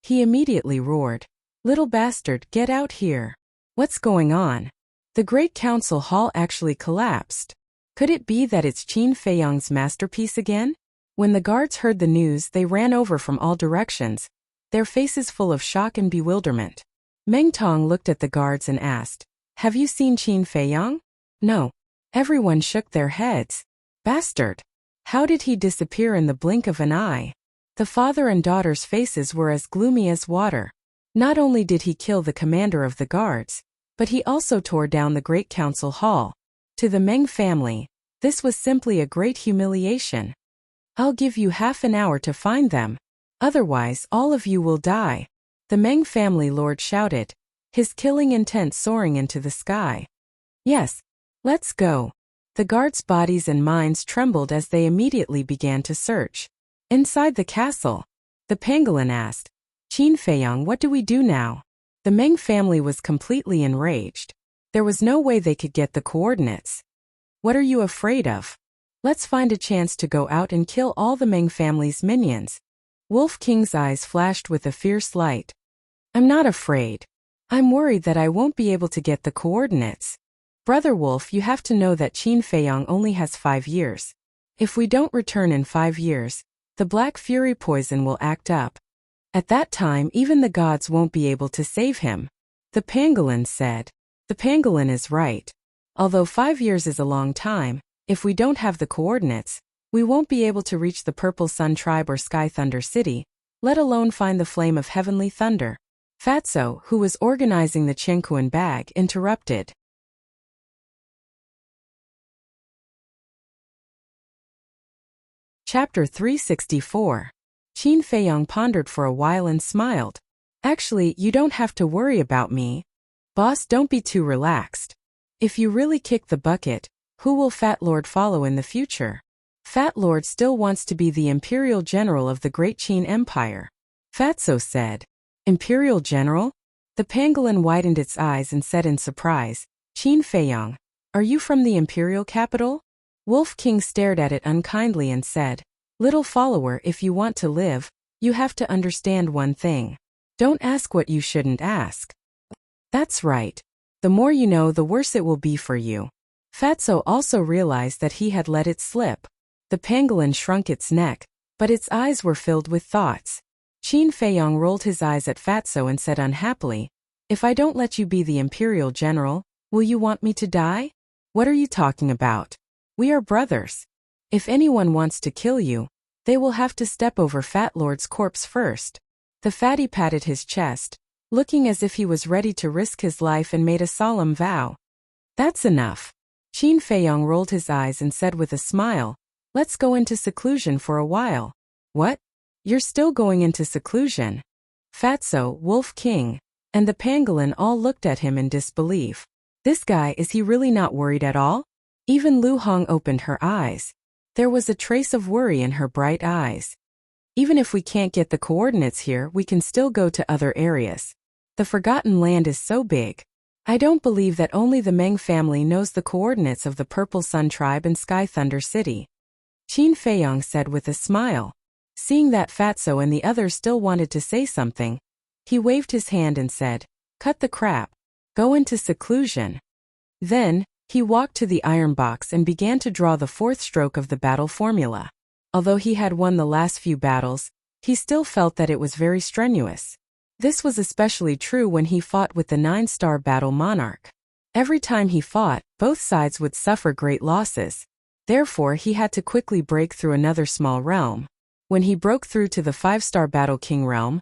He immediately roared, "Little bastard, get out here! What's going on?" The great council hall actually collapsed. Could it be that it's Qin Feiyong's masterpiece again? When the guards heard the news, they ran over from all directions, their faces full of shock and bewilderment. Meng Tong looked at the guards and asked, "Have you seen Qin Feiyong?" "No." Everyone shook their heads. "Bastard! How did he disappear in the blink of an eye?" The father and daughter's faces were as gloomy as water. Not only did he kill the commander of the guards, but he also tore down the great council hall. To the Meng family, this was simply a great humiliation. "I'll give you half an hour to find them. Otherwise, all of you will die," the Meng family lord shouted, his killing intent soaring into the sky. "Yes, let's go." The guards' bodies and minds trembled as they immediately began to search. Inside the castle, the pangolin asked, "Qin Feiyong, what do we do now?" The Meng family was completely enraged. There was no way they could get the coordinates. "What are you afraid of? Let's find a chance to go out and kill all the Meng family's minions." Wolf King's eyes flashed with a fierce light. "I'm not afraid. I'm worried that I won't be able to get the coordinates. Brother Wolf, you have to know that Qin Feiyong only has 5 years. If we don't return in 5 years, the black fury poison will act up. At that time even the gods won't be able to save him. The pangolin said. The pangolin is right. Although 5 years is a long time, if we don't have the coordinates, we won't be able to reach the Purple Sun Tribe or Sky Thunder City, let alone find the flame of heavenly thunder. Fatso, who was organizing the Chenkuan bag, interrupted. Chapter 364. Qin Feiyang pondered for a while and smiled. Actually, you don't have to worry about me. Boss, don't be too relaxed. If you really kick the bucket, who will Fat Lord follow in the future? Fat Lord still wants to be the Imperial General of the Great Qin Empire. Fatso said. Imperial General? The pangolin widened its eyes and said in surprise, Qin Feiyang, are you from the Imperial capital? Wolf King stared at it unkindly and said, Little follower, if you want to live, you have to understand one thing. Don't ask what you shouldn't ask. That's right. The more you know, the worse it will be for you. Fatso also realized that he had let it slip. The pangolin shrunk its neck, but its eyes were filled with thoughts. Qin Feiyang rolled his eyes at Fatso and said unhappily, If I don't let you be the Imperial General, will you want me to die? What are you talking about? We are brothers. If anyone wants to kill you, they will have to step over Fat Lord's corpse first. The fatty patted his chest, looking as if he was ready to risk his life, and made a solemn vow. That's enough. Qin Feiyang rolled his eyes and said with a smile, Let's go into seclusion for a while. What? You're still going into seclusion? Fatso, Wolf King, and the pangolin all looked at him in disbelief. This guy, is he really not worried at all? Even Lu Hong opened her eyes. There was a trace of worry in her bright eyes. Even if we can't get the coordinates here, we can still go to other areas. The Forgotten Land is so big. I don't believe that only the Meng family knows the coordinates of the Purple Sun Tribe and Sky Thunder City. Qin Feiyang said with a smile. Seeing that Fatso and the others still wanted to say something, he waved his hand and said, Cut the crap. Go into seclusion. Then, he walked to the iron box and began to draw the 4th stroke of the battle formula. Although he had won the last few battles, he still felt that it was very strenuous. This was especially true when he fought with the 9-star battle monarch. Every time he fought, both sides would suffer great losses. Therefore, he had to quickly break through another small realm. When he broke through to the 5-star battle king realm,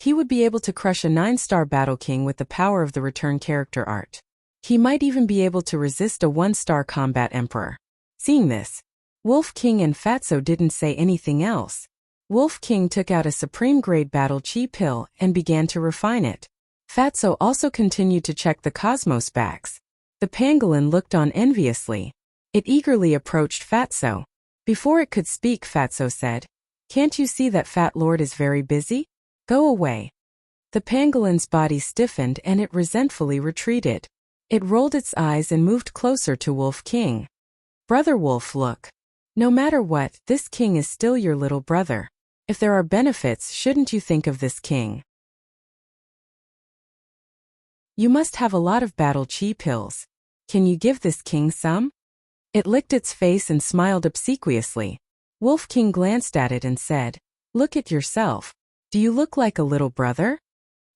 he would be able to crush a 9-star battle king with the power of the return character art. He might even be able to resist a 1-star combat emperor. Seeing this, Wolf King and Fatso didn't say anything else. Wolf King took out a supreme grade battle chi pill and began to refine it. Fatso also continued to check the cosmos bags. The pangolin looked on enviously. It eagerly approached Fatso. Before it could speak, Fatso said, Can't you see that Fat Lord is very busy? Go away. The pangolin's body stiffened and it resentfully retreated. It rolled its eyes and moved closer to Wolf King. Brother Wolf, look. No matter what, this king is still your little brother. If there are benefits, shouldn't you think of this king? You must have a lot of battle chi pills. Can you give this king some? It licked its face and smiled obsequiously. Wolf King glanced at it and said, Look at yourself. Do you look like a little brother?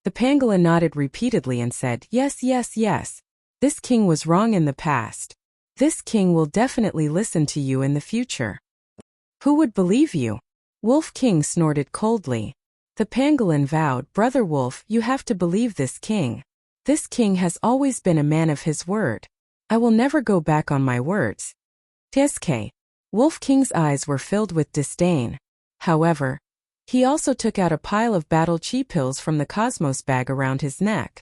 The pangolin nodded repeatedly and said, Yes, yes, yes. This king was wrong in the past. This king will definitely listen to you in the future. Who would believe you? Wolf King snorted coldly. The pangolin vowed, Brother Wolf, you have to believe this king. This king has always been a man of his word. I will never go back on my words. Tsk. Wolf King's eyes were filled with disdain. However, he also took out a pile of battle chi pills from the cosmos bag around his neck.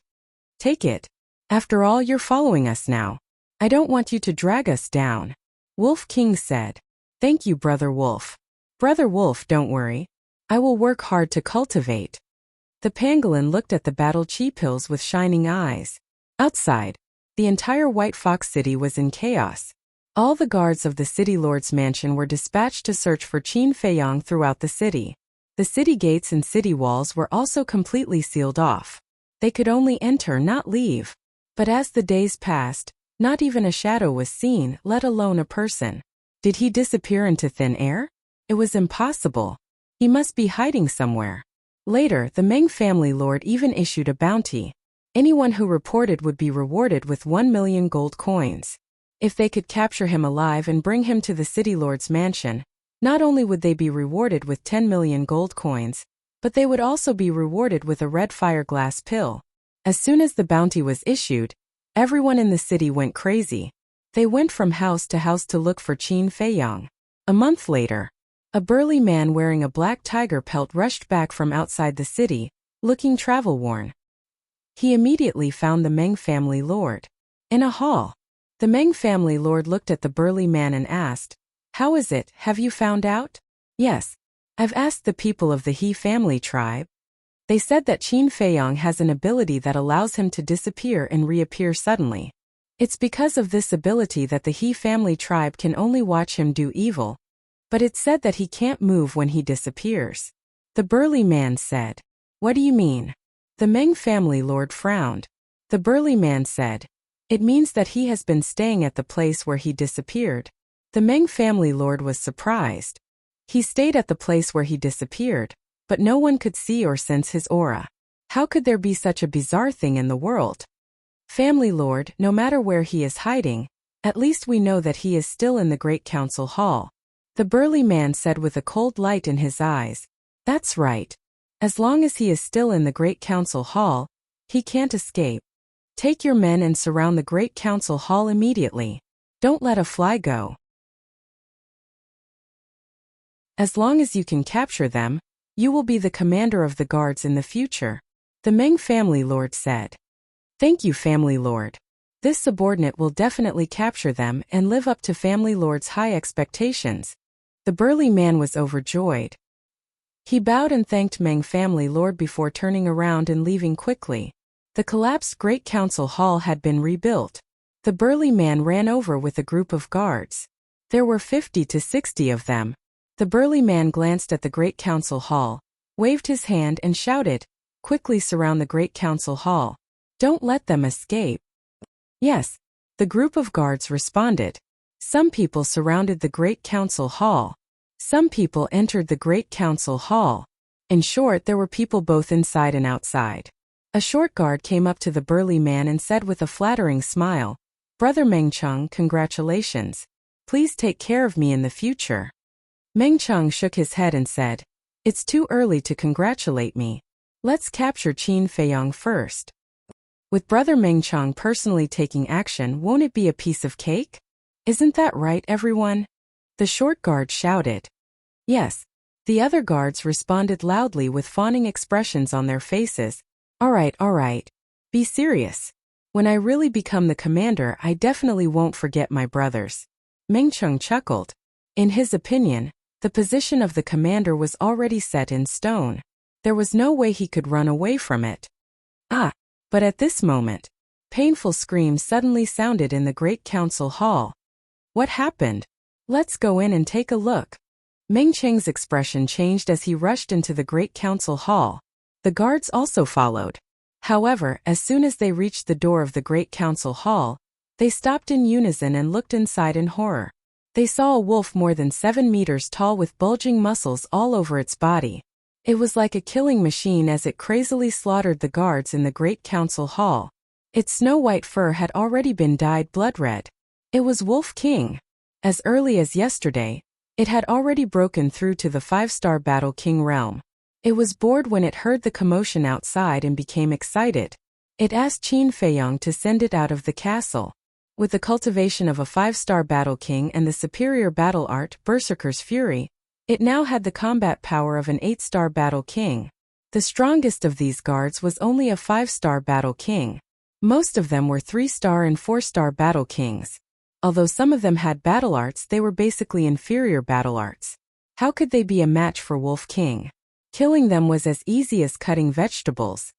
Take it. After all, you're following us now. I don't want you to drag us down. Wolf King said. Thank you, Brother Wolf. Brother Wolf, don't worry. I will work hard to cultivate. The pangolin looked at the battle chi pills with shining eyes. Outside, the entire White Fox City was in chaos. All the guards of the city lord's mansion were dispatched to search for Qin Feiyang throughout the city. The city gates and city walls were also completely sealed off. They could only enter, not leave. But as the days passed, not even a shadow was seen, let alone a person. Did he disappear into thin air? It was impossible. He must be hiding somewhere. Later, the Meng family lord even issued a bounty. Anyone who reported would be rewarded with 1 million gold coins. If they could capture him alive and bring him to the city lord's mansion, not only would they be rewarded with 10 million gold coins, but they would also be rewarded with a red fire glass pill. As soon as the bounty was issued, everyone in the city went crazy. They went from house to house to look for Qin Feiyang. A month later, a burly man wearing a black tiger pelt rushed back from outside the city, looking travel-worn. He immediately found the Meng family lord in a hall. The Meng family lord looked at the burly man and asked, "How is it, have you found out?" "Yes. I've asked the people of the He family tribe. They said that Qin Feiyang has an ability that allows him to disappear and reappear suddenly. It's because of this ability that the He family tribe can only watch him do evil, but it's said that he can't move when he disappears." The burly man said, "What do you mean?" The Meng family lord frowned. The burly man said, "It means that he has been staying at the place where he disappeared." The Meng family lord was surprised. He stayed at the place where he disappeared, but no one could see or sense his aura. How could there be such a bizarre thing in the world? "Family lord, no matter where he is hiding, at least we know that he is still in the Great Council Hall." The burly man said with a cold light in his eyes, "That's right. As long as he is still in the Great Council Hall, he can't escape. Take your men and surround the Great Council Hall immediately. Don't let a fly go. As long as you can capture them, you will be the commander of the guards in the future," the Meng family lord said. "Thank you, family lord. This subordinate will definitely capture them and live up to family lord's high expectations." The burly man was overjoyed. He bowed and thanked Meng family lord before turning around and leaving quickly. The collapsed Great Council Hall had been rebuilt. The burly man ran over with a group of guards. There were 50 to 60 of them. The burly man glanced at the Great Council Hall, waved his hand and shouted, "Quickly surround the Great Council Hall. Don't let them escape." "Yes," the group of guards responded. Some people surrounded the Great Council Hall. Some people entered the Great Council Hall. In short, there were people both inside and outside. A short guard came up to the burly man and said with a flattering smile, "Brother Meng Cheng, congratulations. Please take care of me in the future." Meng Cheng shook his head and said, "It's too early to congratulate me. Let's capture Qin Feiyang first." With Brother Meng Cheng personally taking action, won't it be a piece of cake? Isn't that right, everyone? The short guard shouted. Yes. The other guards responded loudly with fawning expressions on their faces. All right. Be serious. When I really become the commander, I definitely won't forget my brothers. Meng Cheng chuckled. In his opinion, the position of the commander was already set in stone. There was no way he could run away from it. But at this moment, painful screams suddenly sounded in the Great Council Hall. What happened? Let's go in and take a look. Meng Cheng's expression changed as he rushed into the Great Council Hall. The guards also followed. However, as soon as they reached the door of the Great Council Hall, they stopped in unison and looked inside in horror. They saw a wolf more than 7 meters tall with bulging muscles all over its body. It was like a killing machine as it crazily slaughtered the guards in the Great Council Hall. Its snow-white fur had already been dyed blood red. It was Wolf King. As early as yesterday, it had already broken through to the 5-star Battle King realm. It was bored when it heard the commotion outside and became excited. It asked Qin Feiyang to send it out of the castle. With the cultivation of a 5-star Battle King and the superior battle art, Berserker's Fury, it now had the combat power of an 8-star Battle King. The strongest of these guards was only a 5-star Battle King. Most of them were 3-star and 4-star Battle Kings. Although some of them had battle arts, they were basically inferior battle arts. How could they be a match for Wolf King? Killing them was as easy as cutting vegetables.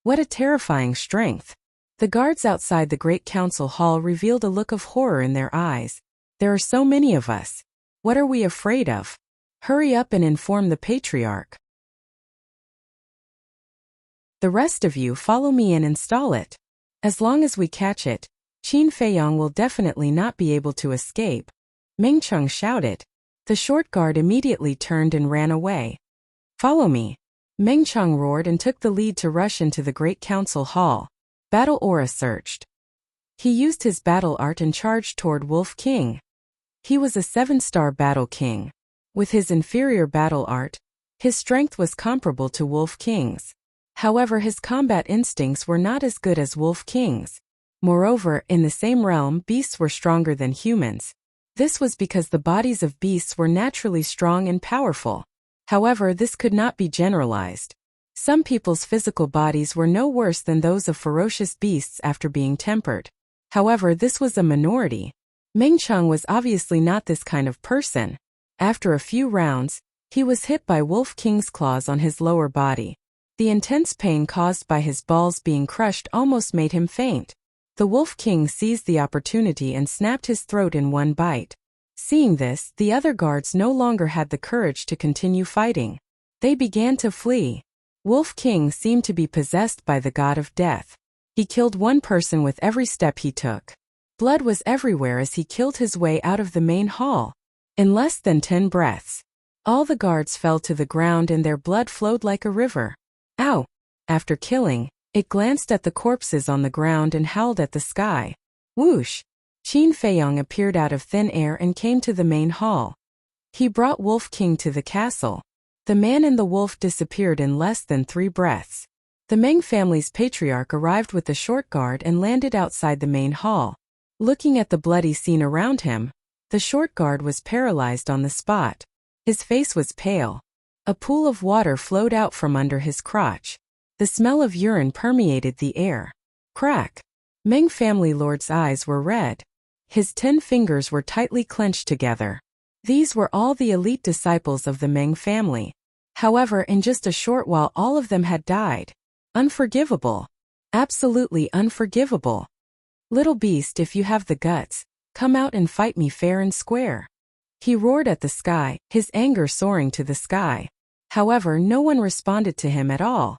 What a terrifying strength! The guards outside the Great Council Hall revealed a look of horror in their eyes. There are so many of us. What are we afraid of? Hurry up and inform the Patriarch. The rest of you follow me and install it. As long as we catch it, Qin Feiyang will definitely not be able to escape. Meng Cheng shouted. The short guard immediately turned and ran away. Follow me. Meng Cheng roared and took the lead to rush into the great council hall. Battle aura surged. He used his battle art and charged toward Wolf King. He was a 7-star battle king. With his inferior battle art, his strength was comparable to Wolf King's. However, his combat instincts were not as good as Wolf King's. Moreover, in the same realm, beasts were stronger than humans. This was because the bodies of beasts were naturally strong and powerful. However, this could not be generalized. Some people's physical bodies were no worse than those of ferocious beasts after being tempered. However, this was a minority. Meng Cheng was obviously not this kind of person. After a few rounds, he was hit by Wolf King's claws on his lower body. The intense pain caused by his balls being crushed almost made him faint. The Wolf King seized the opportunity and snapped his throat in one bite. Seeing this, the other guards no longer had the courage to continue fighting. They began to flee. Wolf King seemed to be possessed by the god of death. He killed one person with every step he took. Blood was everywhere as he killed his way out of the main hall. In less than 10 breaths, all the guards fell to the ground and their blood flowed like a river. Ow! After killing, it glanced at the corpses on the ground and howled at the sky. Whoosh! Qin Feiyong appeared out of thin air and came to the main hall. He brought Wolf King to the castle. The man and the wolf disappeared in less than 3 breaths. The Meng family's patriarch arrived with the short guard and landed outside the main hall. Looking at the bloody scene around him, the short guard was paralyzed on the spot. His face was pale. A pool of water flowed out from under his crotch. The smell of urine permeated the air. Crack! Meng family lord's eyes were red. His 10 fingers were tightly clenched together. These were all the elite disciples of the Meng family. However, in just a short while all of them had died. Unforgivable. Absolutely unforgivable. Little beast, if you have the guts, come out and fight me fair and square. He roared at the sky, his anger soaring to the sky. However, no one responded to him at all.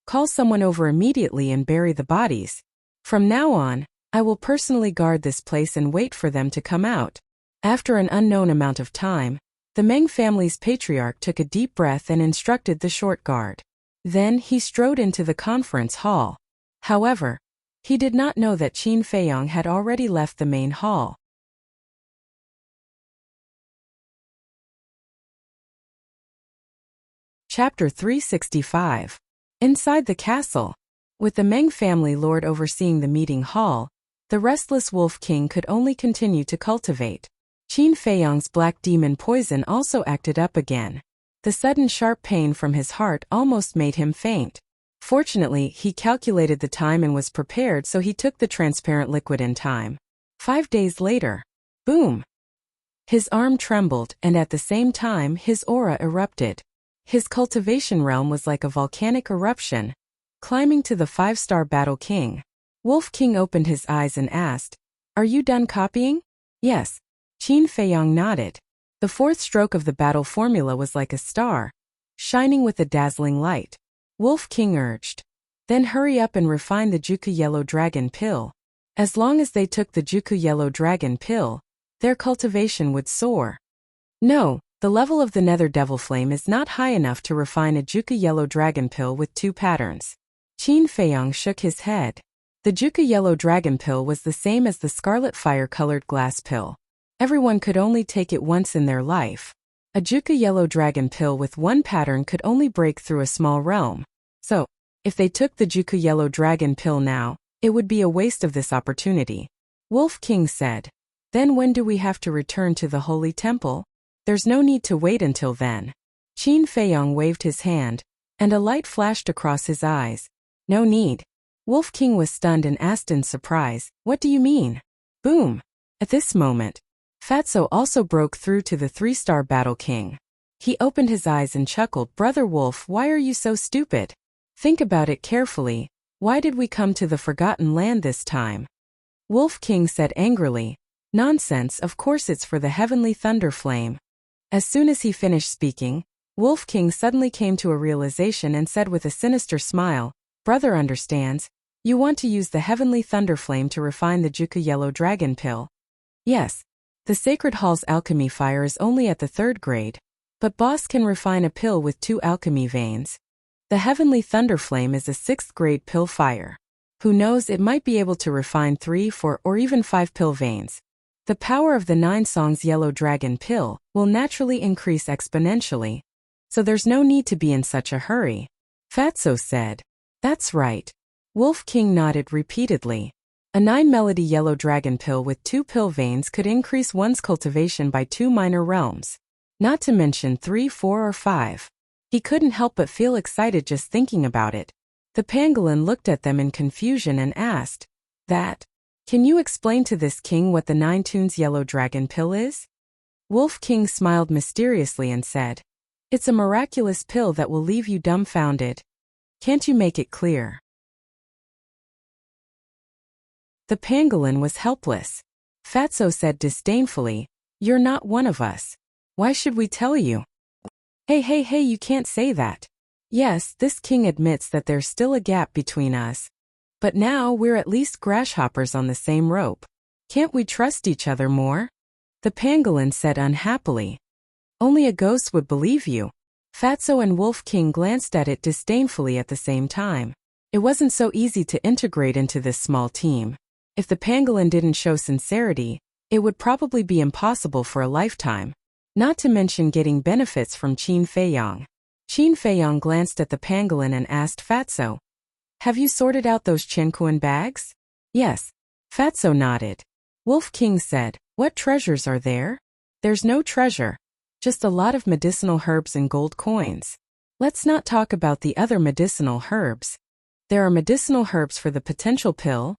Call someone over immediately and bury the bodies. From now on, I will personally guard this place and wait for them to come out. After an unknown amount of time, the Meng family's patriarch took a deep breath and instructed the short guard. Then he strode into the conference hall. However, he did not know that Qin Feiyong had already left the main hall. Chapter 365. Inside the castle. With the Meng family lord overseeing the meeting hall, the restless Wolf King could only continue to cultivate. Qin Feiyong's black demon poison also acted up again. The sudden sharp pain from his heart almost made him faint. Fortunately, he calculated the time and was prepared, so he took the transparent liquid in time. 5 days later. Boom! His arm trembled, and at the same time his aura erupted. His cultivation realm was like a volcanic eruption, climbing to the 5-star battle king. Wolf King opened his eyes and asked, "Are you done copying?" "Yes." Qin Feiyong nodded. The 4th stroke of the battle formula was like a star, shining with a dazzling light. Wolf King urged, "Then hurry up and refine the Juku Yellow Dragon Pill. As long as they took the Juku Yellow Dragon Pill, their cultivation would soar." "No, the level of the Nether Devil Flame is not high enough to refine a Juku Yellow Dragon Pill with 2 patterns." Qin Feiyong shook his head. The Juku Yellow Dragon Pill was the same as the Scarlet Fire-colored glass pill. Everyone could only take it once in their life. A Juku Yellow Dragon Pill with 1 pattern could only break through a small realm. So, if they took the Juku Yellow Dragon Pill now, it would be a waste of this opportunity. Wolf King said, "Then when do we have to return to the Holy Temple?" "There's no need to wait until then." Qin Feiyong waved his hand, and a light flashed across his eyes. "No need." Wolf King was stunned and asked in surprise, "What do you mean?" Boom! At this moment, Fatso also broke through to the 3-star battle king. He opened his eyes and chuckled, "Brother Wolf, why are you so stupid? Think about it carefully. Why did we come to the Forgotten Land this time?" Wolf King said angrily, "Nonsense, of course it's for the heavenly thunder flame." As soon as he finished speaking, Wolf King suddenly came to a realization and said with a sinister smile, "Brother understands. You want to use the heavenly thunder flame to refine the Juku Yellow Dragon Pill?" "Yes." The Sacred Hall's alchemy fire is only at the 3rd grade, but boss can refine a pill with 2 alchemy veins. The Heavenly Thunderflame is a 6th grade pill fire. Who knows, it might be able to refine 3, 4, or even 5 pill veins. The power of the 9 songs Yellow Dragon pill will naturally increase exponentially, so there's no need to be in such a hurry. Fatso said. That's right. Wolf King nodded repeatedly. A 9-melody Yellow Dragon pill with 2 pill veins could increase one's cultivation by 2 minor realms. Not to mention 3, 4, or 5. He couldn't help but feel excited just thinking about it. The pangolin looked at them in confusion and asked, Can you explain to this king what the 9 tunes Yellow Dragon pill is? Wolf King smiled mysteriously and said, It's a miraculous pill that will leave you dumbfounded. Can't you make it clear? The pangolin was helpless. Fatso said disdainfully, You're not one of us. Why should we tell you? Hey, you can't say that. Yes, this king admits that there's still a gap between us. But now we're at least grasshoppers on the same rope. Can't we trust each other more? The pangolin said unhappily. Only a ghost would believe you. Fatso and Wolf King glanced at it disdainfully at the same time. It wasn't so easy to integrate into this small team. If the pangolin didn't show sincerity, it would probably be impossible for a lifetime. Not to mention getting benefits from Qin Feiyang. Qin Feiyang glanced at the pangolin and asked Fatso, Have you sorted out those Chenkuan bags? Yes. Fatso nodded. Wolf King said, What treasures are there? There's no treasure. Just a lot of medicinal herbs and gold coins. Let's not talk about the other medicinal herbs. There are medicinal herbs for the potential pill,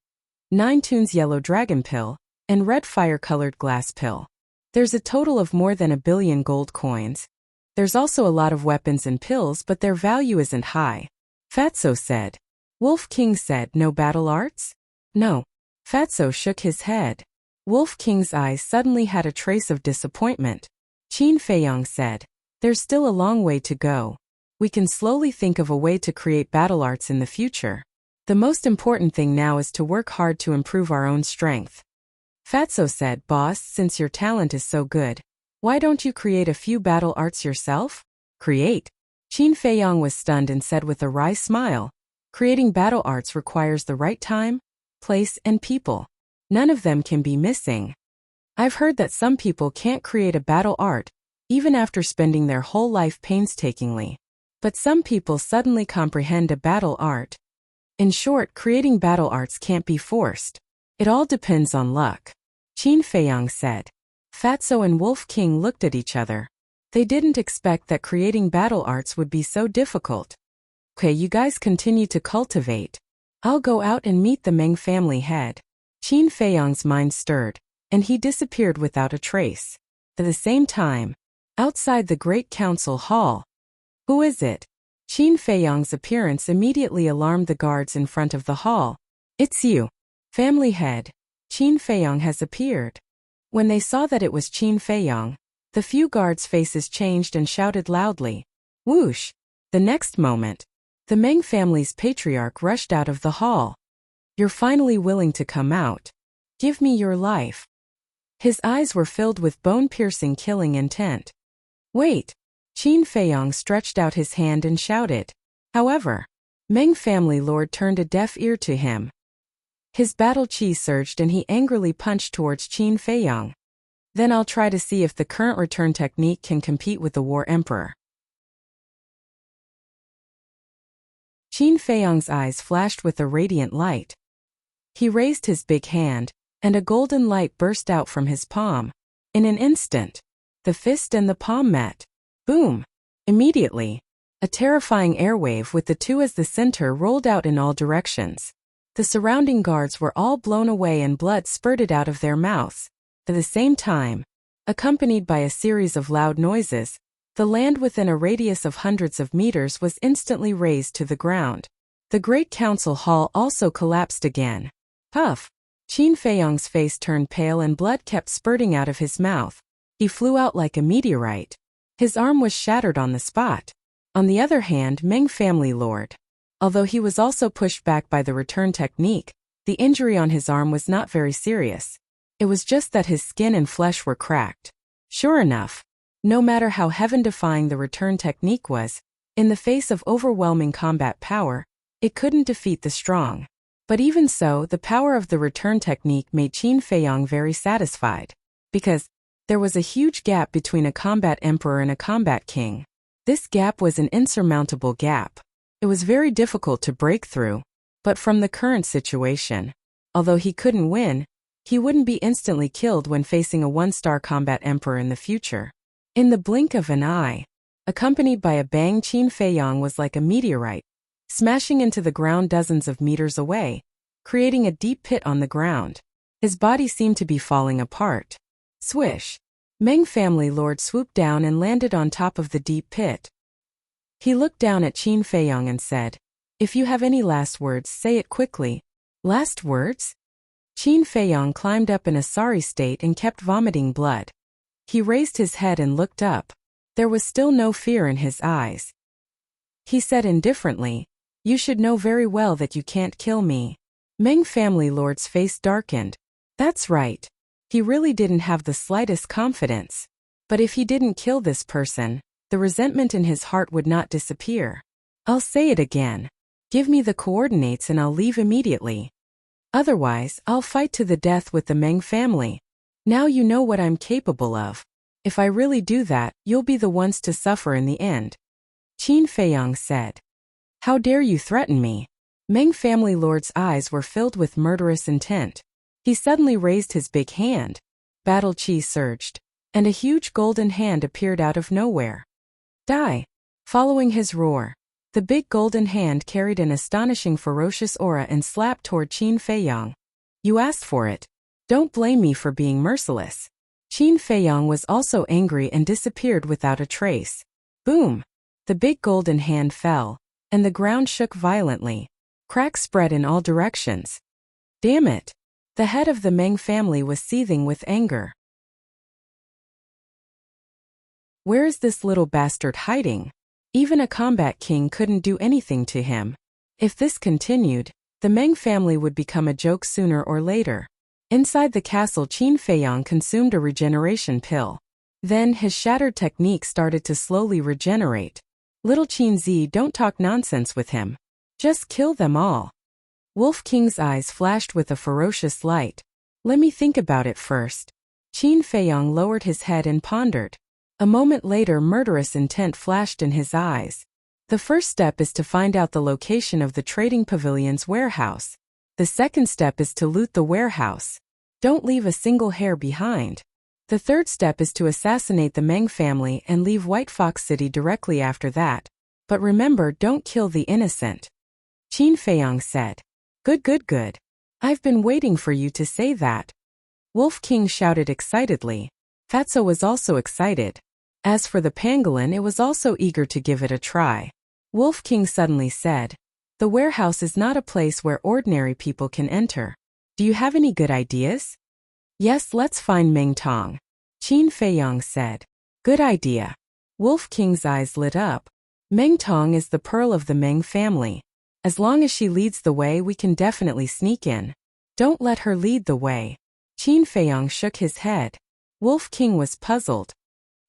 9 tunes Yellow Dragon pill, and red fire-colored glass pill. There's a total of more than 1 billion gold coins. There's also a lot of weapons and pills, but their value isn't high. Fatso said. Wolf King said, No battle arts? No. Fatso shook his head. Wolf King's eyes suddenly had a trace of disappointment. Qin Feiyang said, There's still a long way to go. We can slowly think of a way to create battle arts in the future. The most important thing now is to work hard to improve our own strength. Fatso said, Boss, since your talent is so good, why don't you create a few battle arts yourself? Create? Qin Feiyang was stunned and said with a wry smile, Creating battle arts requires the right time, place, and people. None of them can be missing. I've heard that some people can't create a battle art, even after spending their whole life painstakingly. But some people suddenly comprehend a battle art. In short, creating battle arts can't be forced. It all depends on luck. Qin Feiyang said. Fatso and Wolf King looked at each other. They didn't expect that creating battle arts would be so difficult. Okay, you guys continue to cultivate. I'll go out and meet the Meng family head. Qin Feiyang's mind stirred, and he disappeared without a trace. At the same time, outside the Great Council Hall. Who is it? Qin Feiyang's appearance immediately alarmed the guards in front of the hall. It's you. Family head. Qin Feiyang has appeared. When they saw that it was Qin Feiyang, the few guards' faces changed and shouted loudly. Whoosh! The next moment, the Meng family's patriarch rushed out of the hall. You're finally willing to come out. Give me your life. His eyes were filled with bone-piercing killing intent. Wait! Qin Feiyang stretched out his hand and shouted. However, Meng family lord turned a deaf ear to him. His battle chi surged and he angrily punched towards Qin Feiyang. Then I'll try to see if the current return technique can compete with the War Emperor. Qin Feiyang's eyes flashed with a radiant light. He raised his big hand, and a golden light burst out from his palm. In an instant, the fist and the palm met. Boom! Immediately, a terrifying airwave with the two as the center rolled out in all directions. The surrounding guards were all blown away and blood spurted out of their mouths. At the same time, accompanied by a series of loud noises, the land within a radius of hundreds of meters was instantly razed to the ground. The Great Council Hall also collapsed again. Puff! Qin Feiyang's face turned pale and blood kept spurting out of his mouth. He flew out like a meteorite. His arm was shattered on the spot. On the other hand, Meng family lord. Although he was also pushed back by the return technique, the injury on his arm was not very serious. It was just that his skin and flesh were cracked. Sure enough, no matter how heaven-defying the return technique was, in the face of overwhelming combat power, it couldn't defeat the strong. But even so, the power of the return technique made Qin Feiyong very satisfied. Because there was a huge gap between a combat emperor and a combat king. This gap was an insurmountable gap. It was very difficult to break through. But from the current situation, although he couldn't win, he wouldn't be instantly killed when facing a one-star combat emperor in the future. In the blink of an eye, accompanied by a bang, Qin Feiyong was like a meteorite, smashing into the ground dozens of meters away, creating a deep pit on the ground. His body seemed to be falling apart. Swish! Meng family lord swooped down and landed on top of the deep pit. He looked down at Qin Feiyong and said, "If you have any last words, say it quickly." Last words? Qin Feiyong climbed up in a sorry state and kept vomiting blood. He raised his head and looked up. There was still no fear in his eyes. He said indifferently, "You should know very well that you can't kill me." Meng family lord's face darkened. That's right. He really didn't have the slightest confidence. But if he didn't kill this person, the resentment in his heart would not disappear. I'll say it again. Give me the coordinates and I'll leave immediately. Otherwise, I'll fight to the death with the Meng family. Now you know what I'm capable of. If I really do that, you'll be the ones to suffer in the end. Qin Feiyong said. How dare you threaten me? Meng family lord's eyes were filled with murderous intent. He suddenly raised his big hand. Battle chi surged, and a huge golden hand appeared out of nowhere. Die! Following his roar, the big golden hand carried an astonishing ferocious aura and slapped toward Qin Feiyong. You asked for it. Don't blame me for being merciless. Qin Feiyong was also angry and disappeared without a trace. Boom! The big golden hand fell, and the ground shook violently. Cracks spread in all directions. Damn it! The head of the Meng family was seething with anger. Where is this little bastard hiding? Even a combat king couldn't do anything to him. If this continued, the Meng family would become a joke sooner or later. Inside the castle, Qin Feiyong consumed a regeneration pill. Then his shattered technique started to slowly regenerate. Little Qin Zi, don't talk nonsense with him. Just kill them all. Wolf King's eyes flashed with a ferocious light. Let me think about it first. Qin Feiyong lowered his head and pondered. A moment later, murderous intent flashed in his eyes. The first step is to find out the location of the trading pavilion's warehouse. The second step is to loot the warehouse. Don't leave a single hair behind. The third step is to assassinate the Meng family and leave White Fox City directly after that. But remember, don't kill the innocent. Qin Feiyong said. Good. I've been waiting for you to say that. Wolf King shouted excitedly. Fatso was also excited. As for the pangolin, it was also eager to give it a try. Wolf King suddenly said, the warehouse is not a place where ordinary people can enter. Do you have any good ideas? Yes, let's find Meng Tong. Qin Feiyong said. Good idea. Wolf King's eyes lit up. Meng Tong is the pearl of the Meng family. As long as she leads the way, we can definitely sneak in. Don't let her lead the way. Qin Feiyong shook his head. Wolf King was puzzled.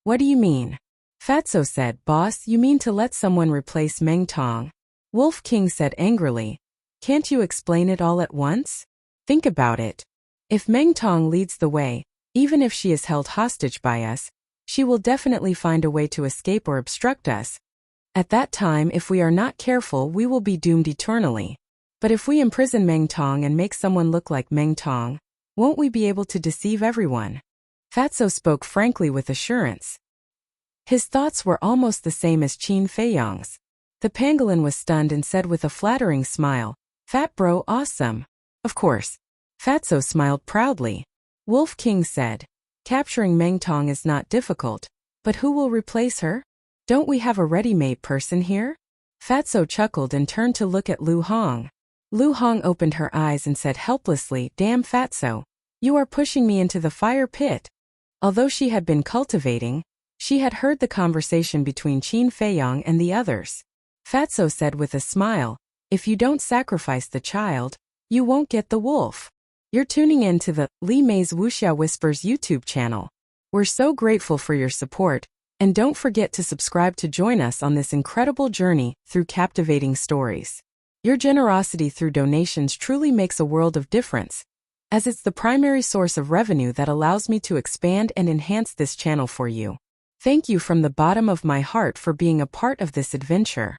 What do you mean? Fatso said, Boss, you mean to let someone replace Meng Tong? Wolf King said angrily. Can't you explain it all at once? Think about it. If Meng Tong leads the way, even if she is held hostage by us, she will definitely find a way to escape or obstruct us. At that time, if we are not careful, we will be doomed eternally. But if we imprison Meng Tong and make someone look like Meng Tong, won't we be able to deceive everyone? Fatso spoke frankly with assurance. His thoughts were almost the same as Qin Feiyong's. The pangolin was stunned and said with a flattering smile, Fat bro, awesome. Of course. Fatso smiled proudly. Wolf King said, capturing Meng Tong is not difficult, but who will replace her? Don't we have a ready-made person here? Fatso chuckled and turned to look at Lu Hong. Lu Hong opened her eyes and said helplessly, Damn Fatso, you are pushing me into the fire pit. Although she had been cultivating, she had heard the conversation between Qin Feiyong and the others. Fatso said with a smile, If you don't sacrifice the child, you won't get the wolf. You're tuning in to the Li Mei's Wuxia Whispers YouTube channel. We're so grateful for your support, and don't forget to subscribe to join us on this incredible journey through captivating stories. Your generosity through donations truly makes a world of difference, as it's the primary source of revenue that allows me to expand and enhance this channel for you. Thank you from the bottom of my heart for being a part of this adventure.